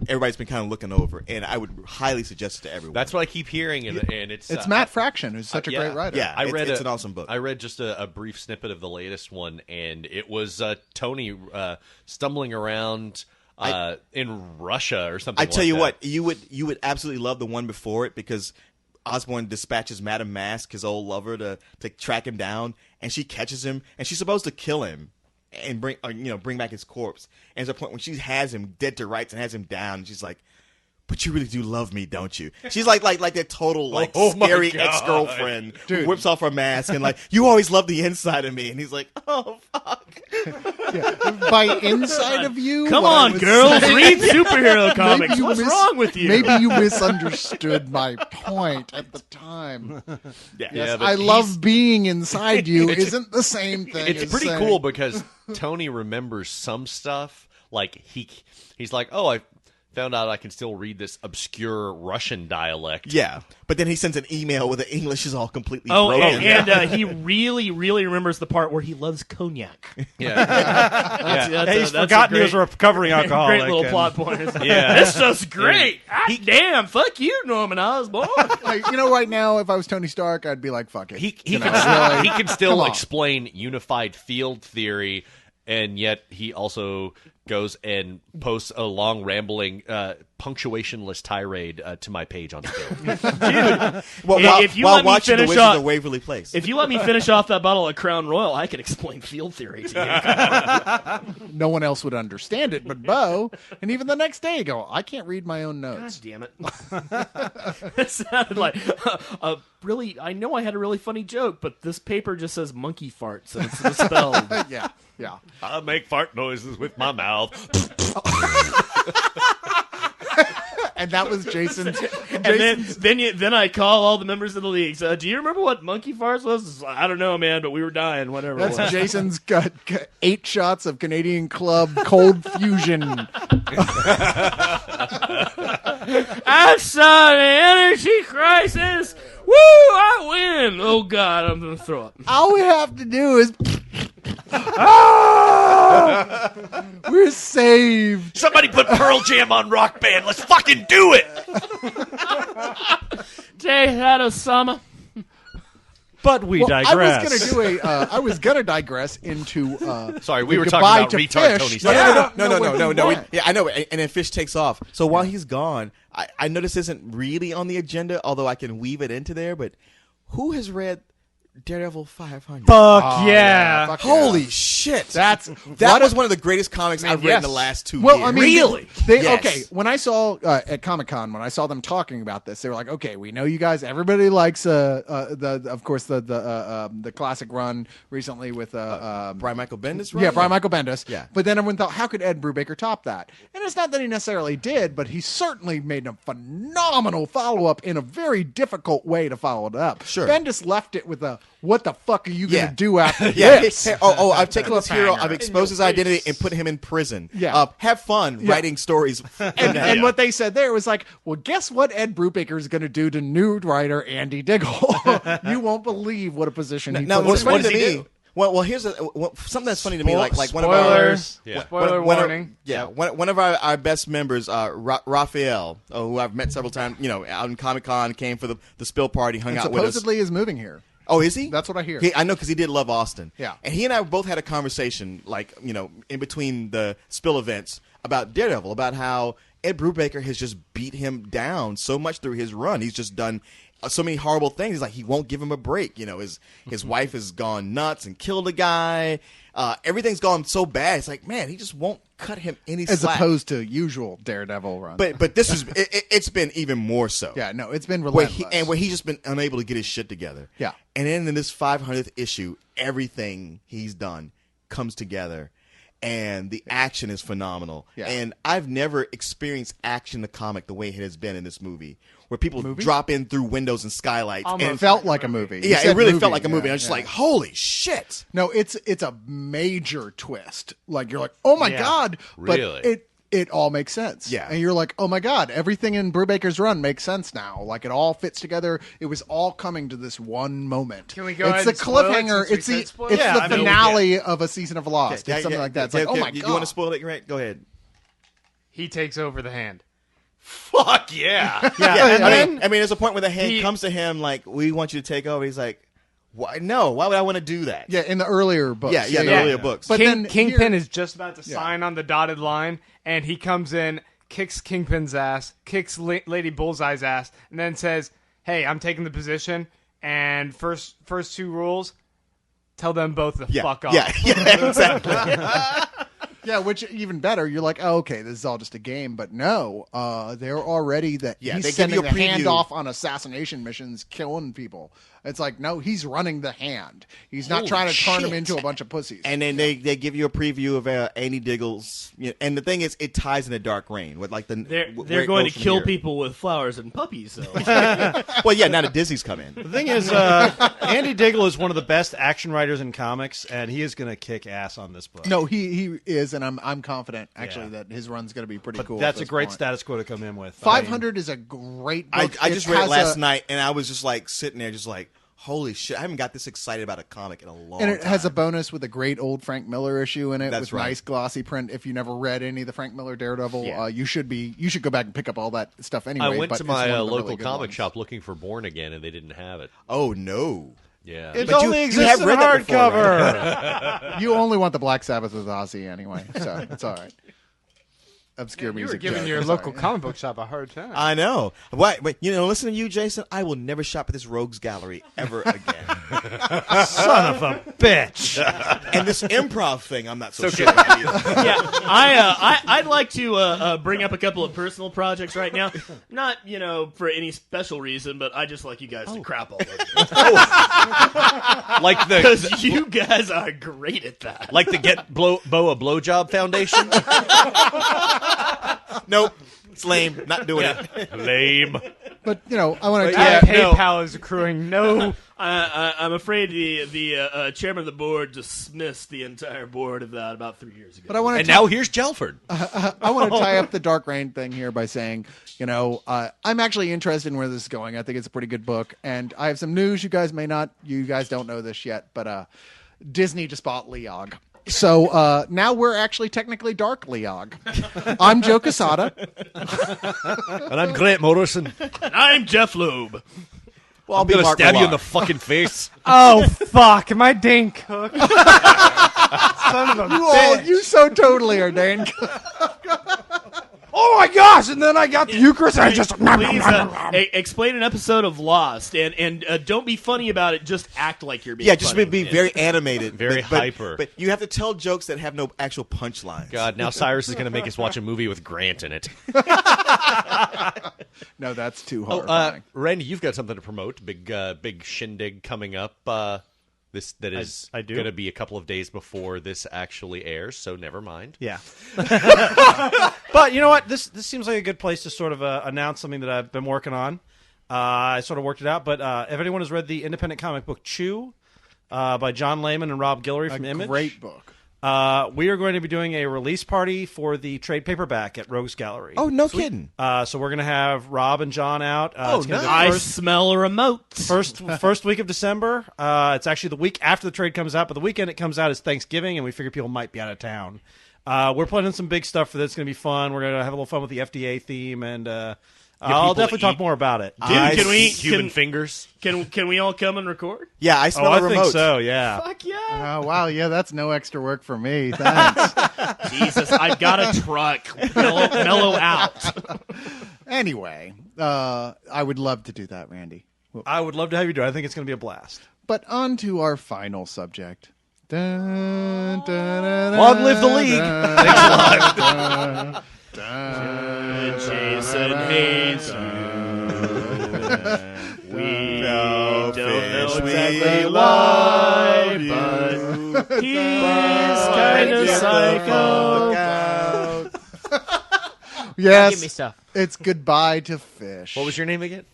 everybody's been kind of looking over, and I would highly suggest it to everyone. That's what I keep hearing, and it's It's Matt Fraction, who's such a yeah. great writer. Yeah, it's an awesome book. I read just a brief snippet of the latest one, and it was Tony stumbling around in Russia or something. I tell like you that. what, you would absolutely love the one before it because Osborn dispatches Madame Mask, his old lover, to track him down, and she catches him, and she's supposed to kill him and bring back his corpse. And there's a point when she has him dead to rights and has him down, and she's like, "But you really do love me, don't you?" She's like that total Oh my scary God. ex-girlfriend who Dude. whips off her mask and like, "You always loved the inside of me," and he's like, "Oh fuck." By inside of you. Come what I on, would girls, say- read superhero comics. Maybe you What's wrong with you? Maybe you misunderstood my point at the time. Yeah. Yes, but I love he's- being inside you isn't the same thing. It's as pretty saying- cool because Tony remembers some stuff. Like he's like, "Oh, I found out I can still read this obscure Russian dialect." Yeah, but then he sends an email where the English is all completely Oh, broken. and he really, really remembers the part where he loves cognac. Yeah. He's forgotten he was a recovering alcoholic. Great little and- plot point. Yeah. This stuff's great. Damn, fuck you, Norman Osborn. Like, right now, if I was Tony Stark, I'd be like, "Fuck it." He You know, can really. he can still Come on. explain unified field theory, and yet he also goes and posts a long rambling punctuationless tirade to my page on Facebook. If you while let me watching the finish Wizards off- of Waverly Place. If you let me finish off that bottle of Crown Royal, I can explain field theory to you. No one else would understand it but Bo. And even the next day, you go, "I can't read my own God notes." damn it. It sounded like really, I know I had a really funny joke, but this paper just says monkey farts and it's misspelled. Yeah, yeah. I make fart noises with my mouth. And that was Jason's. And then I call all the members of the league. So, do you remember what monkey farts was? I don't know, man, but we were dying. Whatever. it That's was. Jason's got 8 shots of Canadian Club Cold Fusion. I saw the energy crisis. Woo! I win. Oh God, I'm gonna throw up. All we have to do is. We're saved. Somebody put Pearl Jam on Rock Band. Let's fucking do it. Take that, Osama. But we Well, digress. I was gonna digress into. Sorry, we the were talking goodbye about to retard Fish. Tony Yeah. Stark. No. Yeah. Yeah, I know. And then Fish takes off. So while he's gone, I know this isn't really on the agenda, although I can weave it into there. But who has read Daredevil 500? Fuck yeah. Fuck Holy shit! That's That was one of the greatest comics I've read in the yes. last 2 Well, years. I mean, Really? Yes. Okay, when I saw at Comic-Con, when I saw them talking about this, they were like, "Okay, we know you guys. Everybody likes of course the classic run recently with Brian Michael Bendis, right? Yeah, Brian Michael Bendis. Yeah. But then everyone thought, how could Ed Brubaker top that? And it's not that he necessarily did, but he certainly made a phenomenal follow-up in a very difficult way to follow it up. Sure. Bendis left it with a, "What the fuck are you going Yeah. to do after Yeah. this?" I've taken this hero, Cliffhanger. I've exposed his identity, and put him in prison. Yeah. Have fun writing stories. And what they said there was like, well, guess what Ed Brubaker is going to do to new writer Andy Diggle? You won't believe what a position he Now, puts what's him funny in. to does he me? do? Well, here's something that's funny to me. Like one of our Spoilers. Yeah. Spoiler one of- warning. one of our best members, Raphael, who I've met several times, out in Comic-Con, came for the spill party, hung And out with us. supposedly is moving here. Oh, is he? That's what I hear. I know because he did love Austin. Yeah. And he and I both had a conversation, in between the spill events about Daredevil, about how Ed Brubaker has just beat him down so much through his run. He's just done so many horrible things. He's like, he won't give him a break. His wife has gone nuts and killed a guy. Everything's gone so bad. It's like, man, he just won't cut him any As slack. opposed to usual Daredevil run. But this is it's been even more so. yeah, no, it's been Where relentless. he's just been unable to get his shit together. Yeah. And then in this 500th issue, everything he's done comes together. and the action is phenomenal. Yeah. And I've never experienced action in the comic the way it has been in this movie, where people drop in through windows and skylights. It And felt like a movie. You yeah, said it really movie, felt like a movie. yeah, I was just yeah. like, holy shit. No, it's a major twist. Like you're like, oh my god, but Really? it all makes sense. Yeah. And you're like, oh my god, everything in Brubaker's Run makes sense now. Like it all fits together. It was all coming to this one moment. Can we go It's ahead the and spoil it cliffhanger. since we It's said the spoil it's it? Yeah, the I mean, finale of a season of Lost. Yeah, It's something yeah, like that. It's yeah, like, oh yeah, my you god. want to spoil it, Grant? Go ahead. He takes over the hand. Fuck yeah. Yeah, and I then- mean, there's a point where the hand comes to him like, we want you to take over. He's like, why? No, why would I want to do that? Yeah, in the earlier books. Yeah, the earlier books. But then Kingpin here- is just about to sign on the dotted line, and he comes in, kicks Kingpin's ass, kicks Lady Bullseye's ass, and then says, "Hey, I'm taking the position, and first two rules, tell them both to fuck off." Yeah, yeah, exactly. Yeah, which even better. You're like, oh, okay, this is all just a game, but no, they're already that Yeah, he's they give sending you a the hand preview. off on assassination missions, killing people. It's like, no, he's running the hand. He's not trying to turn them shit. into a bunch of pussies. And then they give you a preview of Andy Diggle's. And the thing is, it ties into Dark Reign with like the. They're where it going goes to from kill here. people with flowers and puppies, though. Well, yeah, now that Disney's come in. The thing is, Andy Diggle is one of the best action writers in comics, and he is going to kick ass on this book. No, he is, and I'm confident actually Yeah. that his run's going to be pretty but cool. that's at a this great point. status quo to come in with. 500 is a great book. I just read it has last a- night, and I was just like sitting there, just like, holy shit! I haven't got this excited about a comic in a long And it time. has a bonus with a great old Frank Miller issue in it That's with right. nice glossy print. If you never read any of the Frank Miller Daredevil, Yeah. you should go back and pick up all that stuff anyway. I went but to it's one my of the local really good comic ones. shop looking for Born Again, and they didn't have it. Oh no! Yeah. It But you- only you exists have in read that before, hardcover. You only want the Black Sabbath with Ozzy anyway, so it's all right. Obscure You were music. giving joke. your I'm local sorry. comic book shop a hard time. I know. Why? But listen to you, Jason. I will never shop at this Rogues Gallery ever again. Son of a bitch. And this improv thing, I'm not so sure about either. Yeah, I'd like to bring up a couple of personal projects right now. Not for any special reason, but I just like you guys to crap all over Like the because you guys are great at that. like the Get Bo a Blowjob Foundation. Nope. It's lame. Not doing it. Lame. But I want to. Yeah, PayPal is accruing no. I'm afraid the chairman of the board dismissed the entire board of that about 3 years ago. But I want And to. now here's Jelford. I want to tie up the Dark Reign thing here by saying, I'm actually interested in where this is going. I think it's a pretty good book, and I have some news. You guys don't know this yet, but Disney just bought Leog. So now we're actually technically Dark Leog. I'm Joe Quesada. And I'm Grant Morrison. And I'm Jeff Loeb. Well, I'll I'm be gonna Mark stab you in Millar. the fucking face. Oh fuck! Am I Dane Cook? Son of a bitch! You so totally are, Dane. Oh my gosh! And then I got the Eucharist, and I just. Please explain an episode of Lost, and don't be funny about it. Just act like you're being Yeah, just funny. be very animated. Very hyper. But you have to tell jokes that have no actual punchlines. God, now Cyrus is going to make us watch a movie with Grant in it. No, that's too Oh, horrifying. Randy, you've got something to promote. Big shindig coming up. That is I do. going to be a couple of days before this actually airs, so never mind. Yeah. But you know what? This seems like a good place to sort of announce something that I've been working on. I sort of worked it out, but if anyone has read the independent comic book Chew by John Layman and Rob Guillory from Image. Great book. We are going to be doing a release party for the trade paperback at Rogues Gallery. Oh, no kidding. So we're going to have Rob and John out. It's gonna be the I first- smell a remote. First week of December. It's actually the week after the trade comes out, but the weekend it comes out is Thanksgiving, and we figure people might be out of town. We're planning some big stuff for this. It's going to be fun. We're going to have a little fun with the FDA theme, and I'll people definitely to talk eat. more about it. Dude, can we Human fingers. Can we all come and record? Yeah, I smell I a remote. think so, yeah. Fuck yeah! Oh, wow. Yeah, that's no extra work for me. Thanks. Jesus, I've got a truck. Mellow out. Anyway, I would love to do that, Randy. I would love to have you do it. I think it's going to be a blast. But on to our final subject. Dun, dun, dun, Long live the league. dun, Jason hates We don't know exactly why, but he's kind of psycho Yes, Give me stuff. it's goodbye to fish. What was your name again?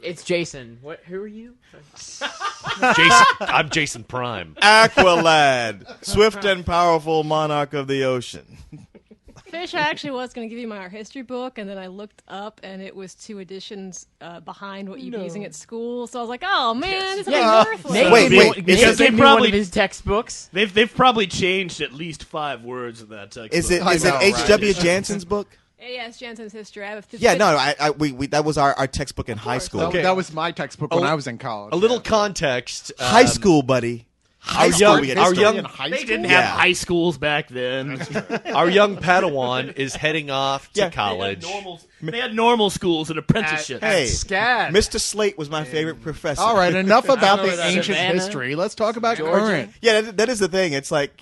It's Jason. What? Who are you? Jason. I'm Jason Prime. Aqualad, swift and powerful monarch of the ocean. Fish, I actually was going to give you my art history book, and then I looked up, and it was 2 editions behind what you'd be using at school. So I was like, oh, man, this is worthless. Nate Wait, gave me- wait, Nate because they gave me one probably- of his textbooks. They've probably changed at least 5 words in that text. Is it I know, right? H.W. Jansen's book? A.S. Jensen's history. I have a Yeah, no, we that was our textbook in high school. That, that was my textbook when I was in college. A little context. High school, buddy. High school. we had our history. young- in high They school? didn't Yeah. have high schools back then. Our young Padawan is heading off to Yeah. college. They had normal schools and apprenticeships. Hey, SCAD. Mr. Slate was my favorite professor. All right, enough about the that. ancient Savannah, history. Let's talk about Georgia. current. Yeah, that is the thing. It's like,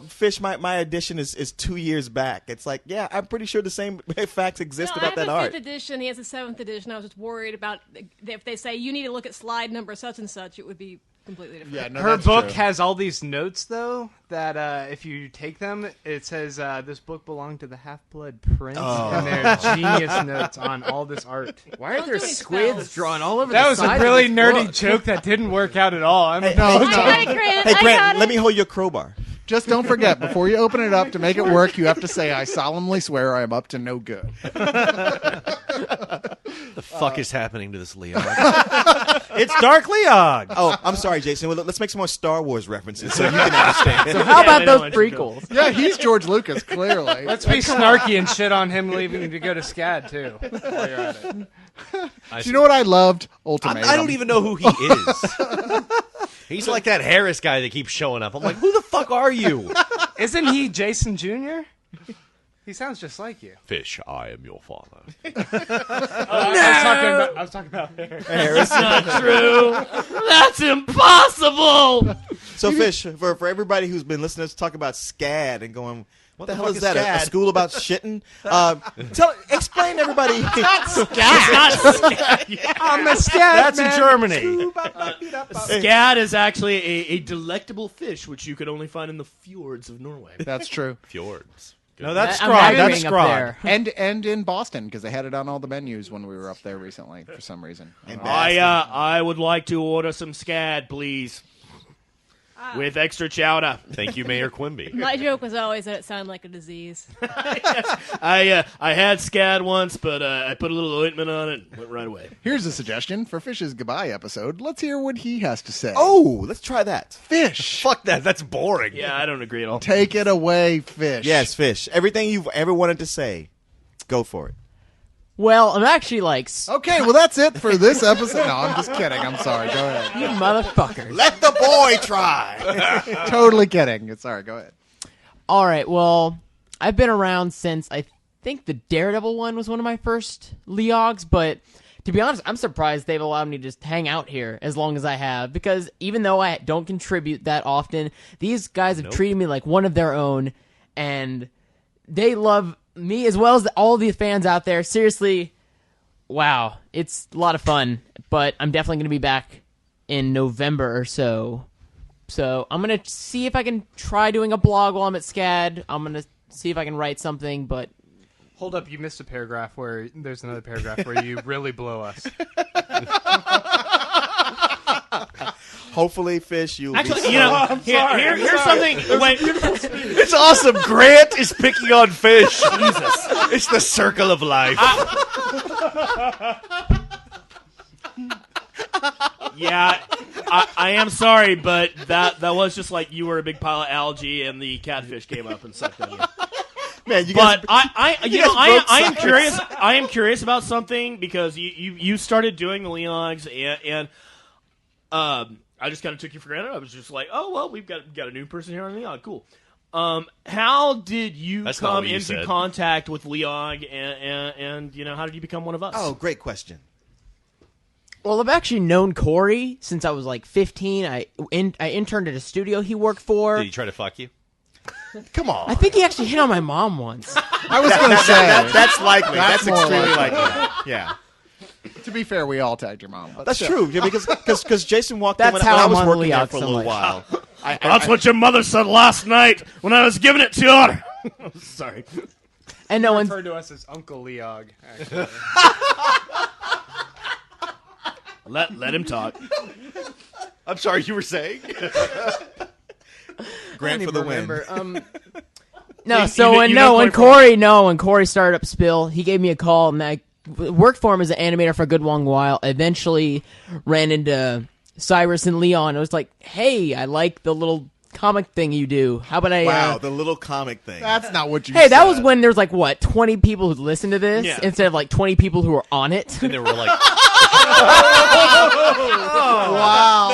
Fish, my edition is 2 years back. It's like, yeah, I'm pretty sure the same facts exist No, about I that have a art. 5th edition. He has a 7th edition. I was just worried about if they say you need to look at slide number such and such, it would be completely different. Yeah, no, Her that's book true. has all these notes, though, that if you take them, it says this book belonged to the Half-Blood Prince, and they're genius notes on all this art. Why are Don't there do any squids spells. drawn all over That the was a sides really of this nerdy book? joke that didn't work out at all. I got it, Grant. Hey, I got Grant, it. let me hold your crowbar. Just don't forget, before you open it up to make it work, you have to say, I solemnly swear I am up to no good. The fuck is happening to this Leon? It's Dark Leog. Oh, I'm sorry, Jason. Well, let's make some more Star Wars references so you can understand. How about they those don't want you to go. prequels? Yeah, he's George Lucas, clearly. Let's be snarky and shit on him leaving to go to SCAD, too, while you're at it. Do you know what I loved? Ultimatum. I don't even know who he is. He's like that Harris guy that keeps showing up. I'm like, who the fuck are you? Isn't he Jason Jr.? He sounds just like you. Fish, I am your father. I was talking about Harris. That's not true. That's impossible. So, Fish, for everybody who's been listening to us talk about SCAD and going, what the hell fuck is is that? A SCAD? school about shitting? Explain to everybody. It's not SCAD. I'm a SCAD That's in man. Germany. SCAD is actually a delectable fish which you could only find in the fjords of Norway. That's true. Fjords. No, that's I'm Scrog. That's migrating up Scrog. there. And in Boston, because they had it on all the menus when we were up there recently for some reason. I would like to order some SCAD, please. With extra chowder. Thank you, Mayor Quimby. My joke was always that it sounded like a disease. I had SCAD once, but I put a little ointment on it and went right away. Here's a suggestion for Fish's goodbye episode. Let's hear what he has to say. Oh, let's try that. Fish! Fuck that. That's boring. Yeah, I don't agree at all. Take it away, Fish. Yes, Fish. Everything you've ever wanted to say, go for it. Well, I'm actually like, Okay, well, that's it for this episode. No, I'm just kidding. I'm sorry. Go ahead. you motherfuckers. Let the boy try. Totally kidding. Sorry, go ahead. All right, well, I've been around since I think the Daredevil one was one of my first Leogs, but to be honest, I'm surprised they've allowed me to just hang out here as long as I have, because even though I don't contribute that often, these guys have treated me like one of their own, and they love me as well as all the fans out there. Seriously, wow, it's a lot of fun, but I'm definitely going to be back in November or so. So I'm going to see if I can try doing a blog while I'm at SCAD. I'm going to see if I can write something, but Hold up, you missed a paragraph where there's another paragraph where you really blow us. Hopefully, Fish, you'll Actually, be you know, here's something. Wait, It's awesome. Grant is picking on fish. Jesus. It's the circle of life. yeah, I am sorry, but that was just like you were a big pile of algae and the catfish came up and sucked on you. Man, you guys, But I am broke curious. I am curious about something because you started doing the Leogs and I just kind of took you for granted. I was just like, oh well, we've got a new person here on Leog. Cool. How did you That's not come what you into said. contact with Leog and you know how did you become one of us? oh, great question. well, I've actually known Corey since I was like 15. I interned at a studio he worked for. Did he try to fuck you? Come on. I think he actually hit on my mom once. I was going to say, That's likely. That's That's more extremely likely. likely. Yeah. to be fair, we all tagged your mom. But That's still. true. Yeah, because Jason walked in That's when how I I'm was on working there Leox for a so little much. while. That's what your mother said last night when I was giving it to her. Sorry. And no one's referred to us as Uncle Leog. Actually. Let him talk. I'm sorry, you were saying? Grant for the win. No, You- so you when know when Corey Corey started up Spill, he gave me a call, and I worked for him as an animator for a good long while. Eventually, ran into Cyrus and Leon. I was like, "Hey, I like the little comic thing you do. How about I?" Wow, the little comic thing. That's not what you Hey, that was said. when there's like what 20 people who listened to this Yeah. instead of like 20 people who were on it. And they were like, Wow.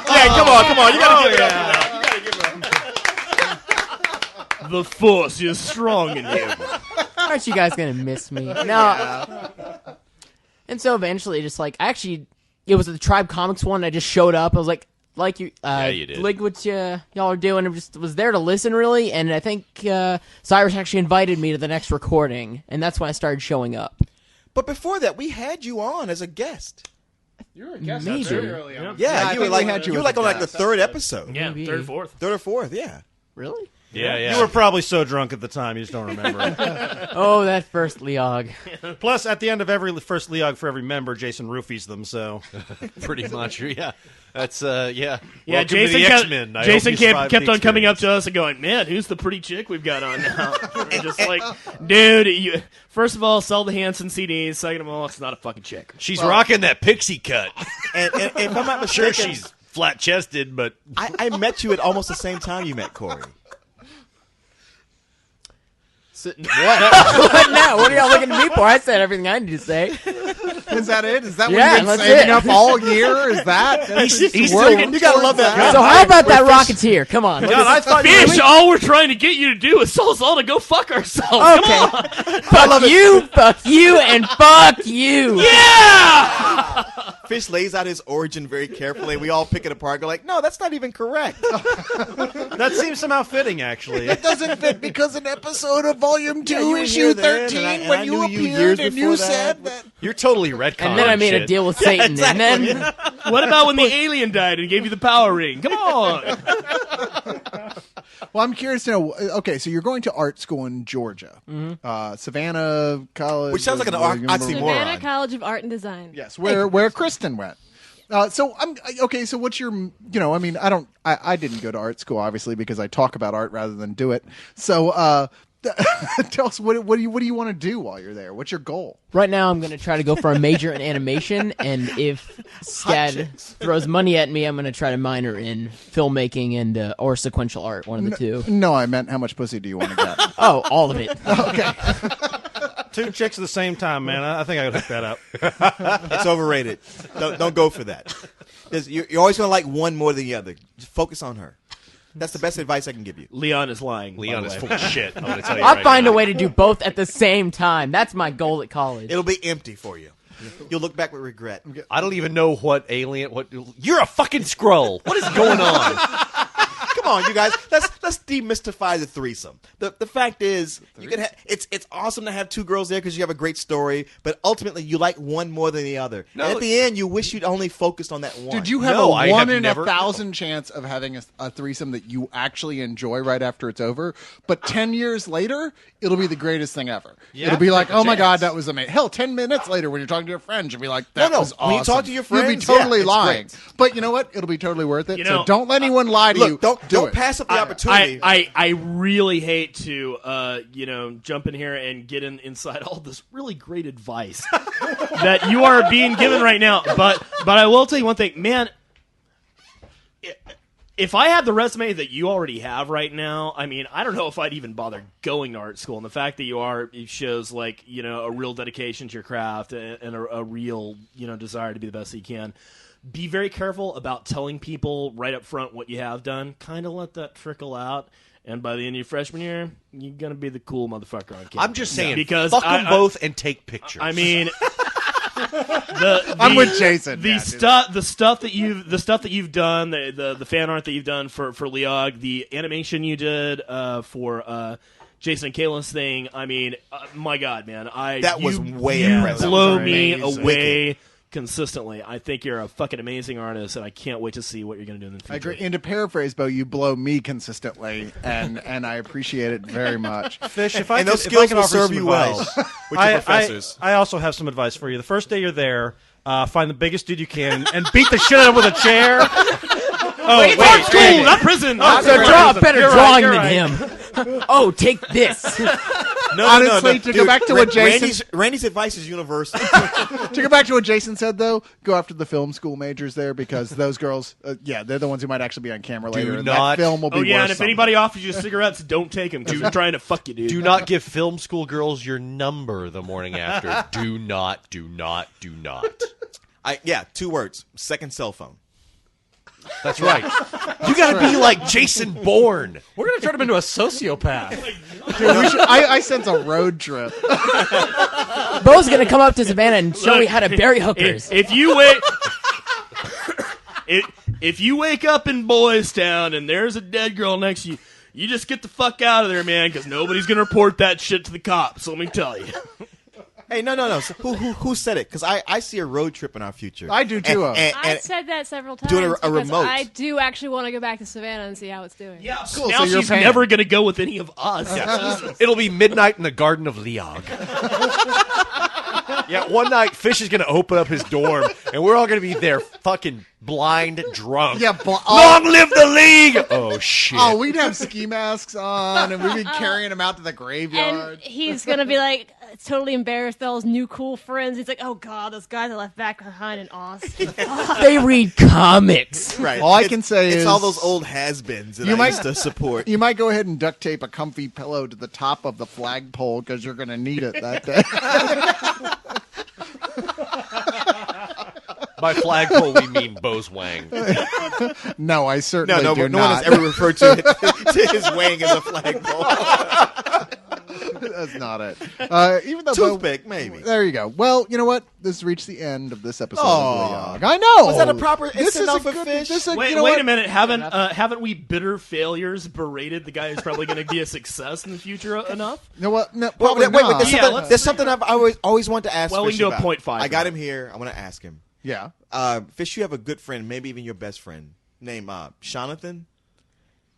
Yeah, come on. You gotta give it up. The force is strong in you. Aren't you guys gonna miss me? No. And so eventually, just like actually, it was the Tribe Comics one. I just showed up. I was like you, you did. like what y'all are doing. I just was there to listen, really. And I think Cyrus actually invited me to the next recording, and that's when I started showing up. But before that, we had you on as a guest. You were a guest Maybe. very early on. Yeah, I you were think like we had you you were as like a on like the guest. third episode. Yeah, Maybe. third, fourth. Third or fourth, yeah. Really? yeah. You were probably so drunk at the time, you just don't remember. Oh, that first Leog. Plus, at the end of every first Leog for every member, Jason roofies them, so... pretty much, yeah. That's, yeah. Yeah, Welcome Jason, to the X-Men. I Jason hope you survive kept the on coming up experience. to us and going, "Man, who's the pretty chick we've got on now?" We're just like, dude, you, first of all, sell the Hanson CDs. Second of all, it's not a fucking chick. She's rocking that pixie cut. And if I'm not Sure, mistaken, she's flat-chested, but... I met you at almost the same time you met Corey. What? What now? What are y'all looking at me for? I said everything I need to say. Is that it? Is that Yeah, what you've been that's saving it. up all year? Is that? He's still working getting- You gotta love that. So how about that Rocketeer? Come on. God, I thought Bitch, all we're trying to get you to do is tell us all to go fuck ourselves. Okay. Fuck you, and fuck you. Yeah! Fish lays out his origin very carefully, and we all pick it apart. Go like, no, that's not even correct. that seems somehow fitting, actually. It doesn't fit because in episode of Volume 2, you were Issue here then, 13, and I when you knew you appeared years and before you that. said that. You're totally retconning And then I made a shit. deal with Satan, and then What about when the alien died and gave you the power ring? Come on. Well, I'm curious to know. Okay, so you're going to art school in Georgia, Savannah College, Which sounds like an oxymoron. Savannah College of Art and Design. Yes, where Kristen went. So I'm okay. So what's your, I mean, I didn't go to art school obviously because I talk about art rather than do it. So tell us what do you want to do while you're there? What's your goal? right now I'm going to try to go for a major in animation, and if SCAD throws money at me, I'm going to try to minor in filmmaking and or sequential art, one of the two. No, I meant how much pussy do you want to get? Oh, all of it. Two chicks at the same time, man. I think I could hook that up. It's overrated. Don't go for that. You're always going to like one more than the other. Just focus on her. That's the best advice I can give you. Leon is lying. Leon is full of shit. I'm going to tell you I'll right find now. a way to do both at the same time. That's my goal at college. It'll be empty for you. You'll look back with regret. I don't even know what alien. You're a fucking Skrull. What is going on? Come on, you guys. Let's demystify the threesome. The fact is, you can it's awesome to have two girls there because you have a great story, but ultimately you like one more than the other. No. And at the end, you wish you'd only focused on that one. Did you have No, a I 1 have in never- 1,000 chance of having a threesome that you actually enjoy right after it's over? But 10 years later, it'll be the greatest thing ever. It'll be like, oh my God, that was amazing. Hell, 10 minutes later when you're talking to your friends, you'll be like, that No, was awesome. when you talk to your you'll be friends, totally yeah, it's lying. great. But you know what? It'll be totally worth it. You know, so don't let anyone lie to you. Look, Do don't it. pass up the opportunity. I really hate to jump in here and get inside all this really great advice that you are being given right now. But I will tell you one thing, man. If I had the resume that you already have right now, I mean, I don't know if I'd even bother going to art school. And the fact that you are, it shows like, a real dedication to your craft and a real, desire to be the best that you can. Be very careful about telling people right up front what you have done. Kind of let that trickle out. And by the end of your freshman year, you're going to be the cool motherfucker on campus. I'm just saying, because fuck them I- both and take pictures. I mean, I'm with Jason. the stuff that you've done, the fan art that you've done for Leog, the animation you did for Jason and Kayla's thing. I mean, my God, man, That was way you impressive. blow That was me amazing. away consistently. I think you're a fucking amazing artist, and I can't wait to see what you're going to do in the future. I agree. And to paraphrase, Bo, you blow me consistently, and I appreciate it very much. Fish, if I And could, those if I skills could will offer serve some you well advice, with your professors. I also have some advice for you. The first day you're there, find the biggest dude you can and beat the shit out of him with a chair. Wait, school, not prison. So draw a better You're right, drawing you're than right. him. Oh, take this. Honestly, to go back to what Jason- Randy's advice is universal. To go back to what Jason said, though, go after the film school majors there because those girls, they're the ones who might actually be on camera later. And not- that film will be Oh, yeah, worth and if something. anybody offers you cigarettes, don't take them because they're trying to fuck you, dude. Do not give film school girls your number the morning after. Do not, do not, do not. 2 words. Second cell phone. That's right. You got to be like Jason Bourne. We're going to turn him into a sociopath. Dude, we should, I sense a road trip. Bo's gonna come up to Savannah and show me how to bury hookers. If you wait, if you wake up in Boys Town and there's a dead girl next to you, you just get the fuck out of there, man, because nobody's gonna report that shit to the cops. Let me tell you. Hey, no. So who said it? Because I see a road trip in our future. I do, too. I said that several times doing a because remote. I do actually want to go back to Savannah and see how it's doing. Yeah, Cool, now so you're a she's fan. never gonna go with any of us. Jesus. It'll be midnight in the Garden of Leog. Yeah, one night Fish is going to open up his dorm, and we're all going to be there fucking blind drunk. Yeah, Long live the league! Oh, shit. Oh, we'd have ski masks on, and we'd be carrying them out to the And graveyard. he's gonna be like totally embarrassed with all his new cool friends. He's like, "Oh God, those guys I left back behind in Austin." They read comics. Right. All I can say it's is- all those old has-beens that You I might- used to support. You might go ahead and duct tape a comfy pillow to the top of the flagpole because you're going to need it that day. By flagpole, we mean Bo's Wang. No, I certainly no do one has not. ever referred to his wang as a flagpole. That's not it. Even though Toothpick, maybe. There you go. Well, you know what? This has reached the end of this episode Aw. of Leog. I know. Was that a proper This instant is a off of good- Fish? this is a- Wait, you know wait what? a minute. Haven't we bitter failures berated the guy who's probably going to be a success in the future enough? You know what? No, Well, probably wait, not. there's Yeah, something, let's- there's something I've always wanted to ask Well, we Fish can do a about. 0.5 I got for him here. I want to ask him. Yeah. Fish, you have a good friend, maybe even your best friend, named Jonathan.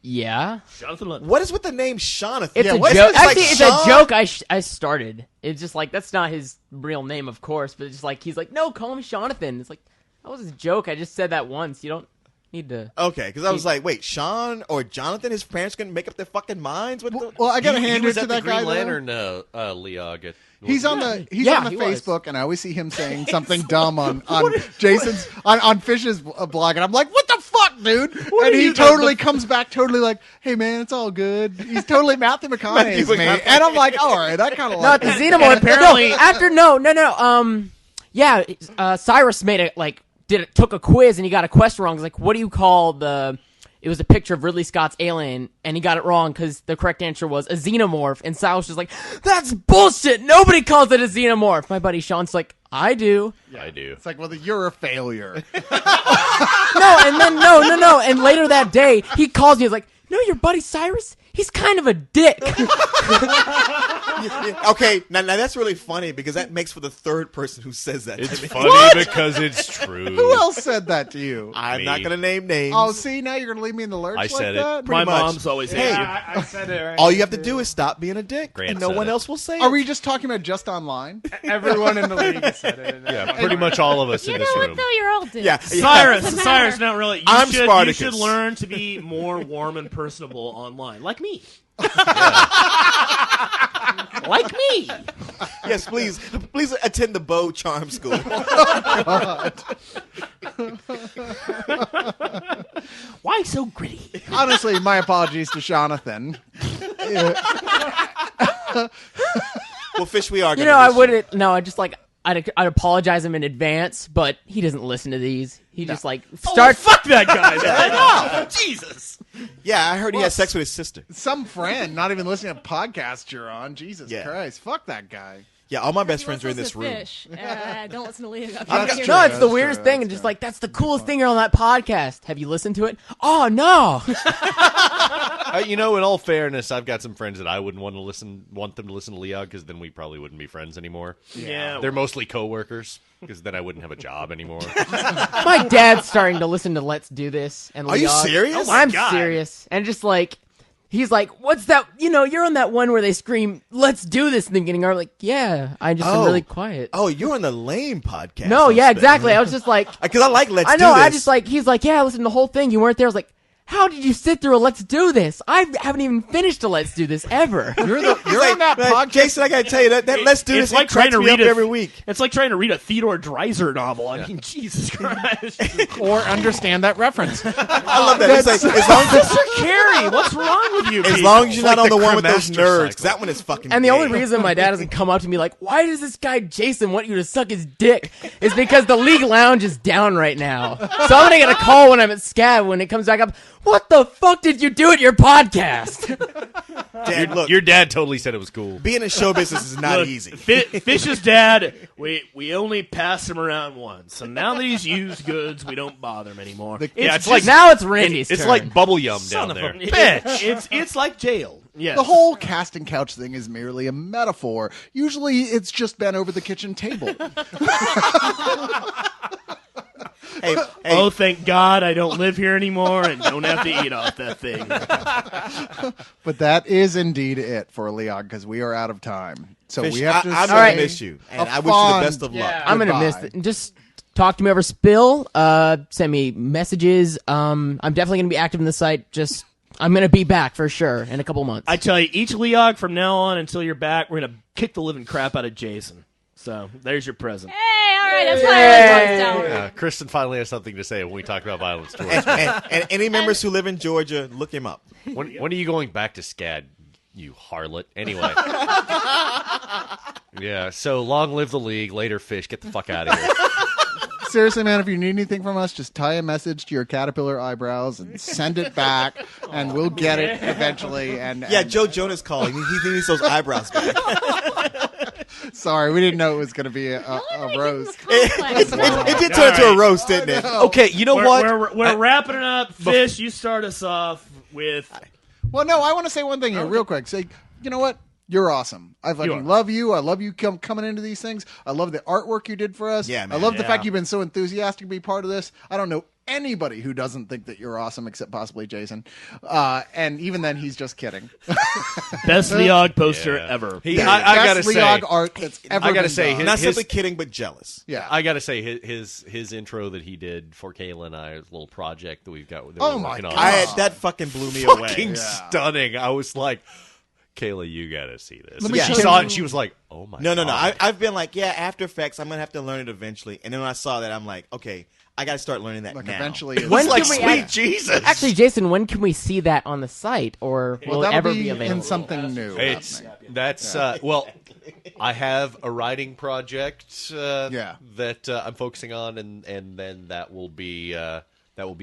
Yeah, Jonathan Lund. What is with the name Jonathan? it's a what is joke. this, like Actually, it's Sean? a joke. I started. It's just like that's not his real name, of course. But it's just like he's like, no, call him Jonathan. It's like that was a joke. I just said that once. You don't need to. Okay, because I was like, wait, Sean or Jonathan? His parents can make up their fucking minds. What the? Well, I got to He hand it was to at the that Green guy. though. Lantern Leog. He's on the Yeah, on the he was. Facebook, and I always see him saying something dumb on Jason's on Fish's blog, and I'm like, "What the fuck, dude?" And he totally comes back, totally like, "Hey, man, it's all good." He's totally Matthew McConaughey's me, and I'm like, "All right, I kind of Not like." the Xenomorph. apparently- no, after Cyrus made it like took a quiz and he got a question wrong. It's like, what do you call the? It was a picture of Ridley Scott's Alien, and he got it wrong because the correct answer was a xenomorph. And Cyrus was like, "That's bullshit. Nobody calls it a xenomorph." My buddy Sean's like, "I do." I do. It's like, well, you're a failure. No, and then no. And later that day, he calls me. He's like, "No, your buddy Cyrus, he's kind of a dick." Okay, now that's really funny because that makes for the third person who says that. It's to me. funny because it's true. Who else said that to you? I'm Me. not going to name names. Oh, see, now you're gonna leave me in the lurch I like said it. that. My Pretty much. mom's always Hey, hated you. I said it right. all you have to do is stop being a dick, Grant and no said one it. else will say Are it. we just talking about just online? Everyone in the league said it. Yeah, pretty much all of us You in know this what room. though? You're all dudes. Yeah. Cyrus, not really. I'm You Spartacus. should learn to be more warm and personable online, like me. Like me. Yes, please attend the Bow Charm School. Why so gritty? Honestly, my apologies to Jonathan. Well, Fish, we are. You gonna know, I miss you. wouldn't. No, I just like I'd apologize him in advance, but he doesn't listen to these. He just like starts. Fuck that guy. Man. Jesus. Yeah, I heard he had sex with his sister. Some friend, not even listening to podcasts you're on. Jesus Yeah. Christ, fuck that guy. Yeah, all my best He friends are in listens this to room. Fish. Don't listen to Leo. No, it's the weirdest thing, and just like that's the coolest thing on that podcast. Have you listened to it? Oh no! In all fairness, I've got some friends that I wouldn't want them to listen to Leog, because then we probably wouldn't be friends anymore. Yeah. They're mostly coworkers, because then I wouldn't have a job anymore. My dad's starting to listen to Let's Do This. And Are you Leog. serious? I'm serious, and just like. He's like, what's that? You're on that one where they scream, let's do this in the beginning. I'm like, yeah, I just am really quiet. Oh, you're on the Lame podcast. No, yeah, exactly. I was just like, because I like Let's I know, Do This. I just like, he's like, yeah, listen to the whole thing. You weren't there. I was like, how did you sit through a Let's Do This? I haven't even finished a Let's Do This ever. You're on that podcast. Jason, I gotta tell you that Let's Do This. It's like it cracks trying to me up read every week. It's like trying to read a Theodore Dreiser novel. I mean, Jesus Christ. Or understand that reference. I love that. It's like, as long as Mr. Carey, what's wrong with you? As long as you're not like on the the one with those Cremaster nerds, cycle. 'cause that one is fucking. And the only gay. reason my dad doesn't come up to me like, why does this guy Jason want you to suck his dick? Is because the League Lounge is down right now. So I'm gonna get a call when I'm at SCAD when it comes back up. What the fuck did you do at your podcast? Dad, look, Your dad totally said it was cool. being in show business is not Look, easy. Fish's dad, we only passed him around once, and now that he's used goods, we don't bother him anymore. It's like Now it's Randy's it's turn. like bubble yum Son down of a there. It's like jail. Yes. The whole casting couch thing is merely a metaphor. Usually it's just been over the kitchen table. Hey, Oh, thank God I don't live here anymore and don't have to eat off that thing. But that is indeed it for Leog, because we are out of time. So Fish, we have to I'm say gonna miss you, and a I wish you the fond- best of luck. I'm gonna miss Goodbye. it. Just talk to me over Spill. Send me messages. I'm definitely gonna be active in the site. Just I'm gonna be back for sure in a couple months. I tell you, each Leog from now on until you're back, we're going to kick the living crap out of Jason. So there's your present. Hey, all right, that's fine. Let's down. Kristen finally has something to say when we talk about violence towards and any members who live in Georgia, look him up. when are you going back to SCAD, you harlot? Anyway. Yeah, so long live the League. Later, Fish. Get the fuck out of here. Seriously, man, if you need anything from us, just tie a message to your caterpillar eyebrows and send it back, and we'll get it eventually. And Joe Jonas calling. He needs those eyebrows back. Sorry, we didn't know it was going to be a roast. It did turn into a roast, didn't it? Okay, you know what? We're wrapping it up. Fish, you start us off with... Well, no, I want to say one thing here real quick. Say, you know what? You're awesome. I fucking love you. I love you coming into these things. I love the artwork you did for us. Yeah, man. I love the fact you've been so enthusiastic to be part of this. I don't know anybody who doesn't think that you're awesome except possibly Jason. And even then, he's just kidding. Best Leog poster ever. I gotta Best say, Leog art that's ever I gotta been say, done. Not his- simply kidding, but jealous. Yeah. I gotta say, his intro that he did for Kayla and I, his little project that we've got. That Oh we're my working on. God. That fucking blew me Fucking away. stunning. I was like, Kayla, you gotta see this. Let And me she show saw you- it and she was like, oh my No. God. I've been like, After Effects, I'm going to have to learn it eventually. And then when I saw that, I'm like, okay, I got to start learning that Like now. eventually. it's- When like, can we sweet act- Jesus. Actually, Jason, when can we see that on the site, or will Well, it that'll ever be be in available? something new. It's happening. that's well, I have a writing project that I'm focusing on, and then that will be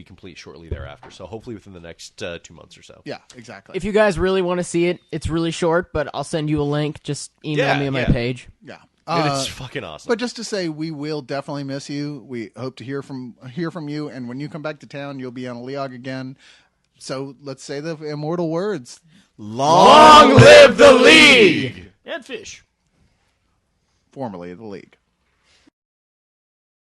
complete shortly thereafter. So hopefully within the next 2 months or so. Yeah, exactly. If you guys really want to see it, it's really short, but I'll send you a link. Just email me on my page. yeah. And it's fucking awesome. But just to say, we will definitely miss you. We hope to hear from you, and when you come back to town, you'll be on Leog again. So let's say the immortal words. Long live the League! And Fish. Formerly of the League.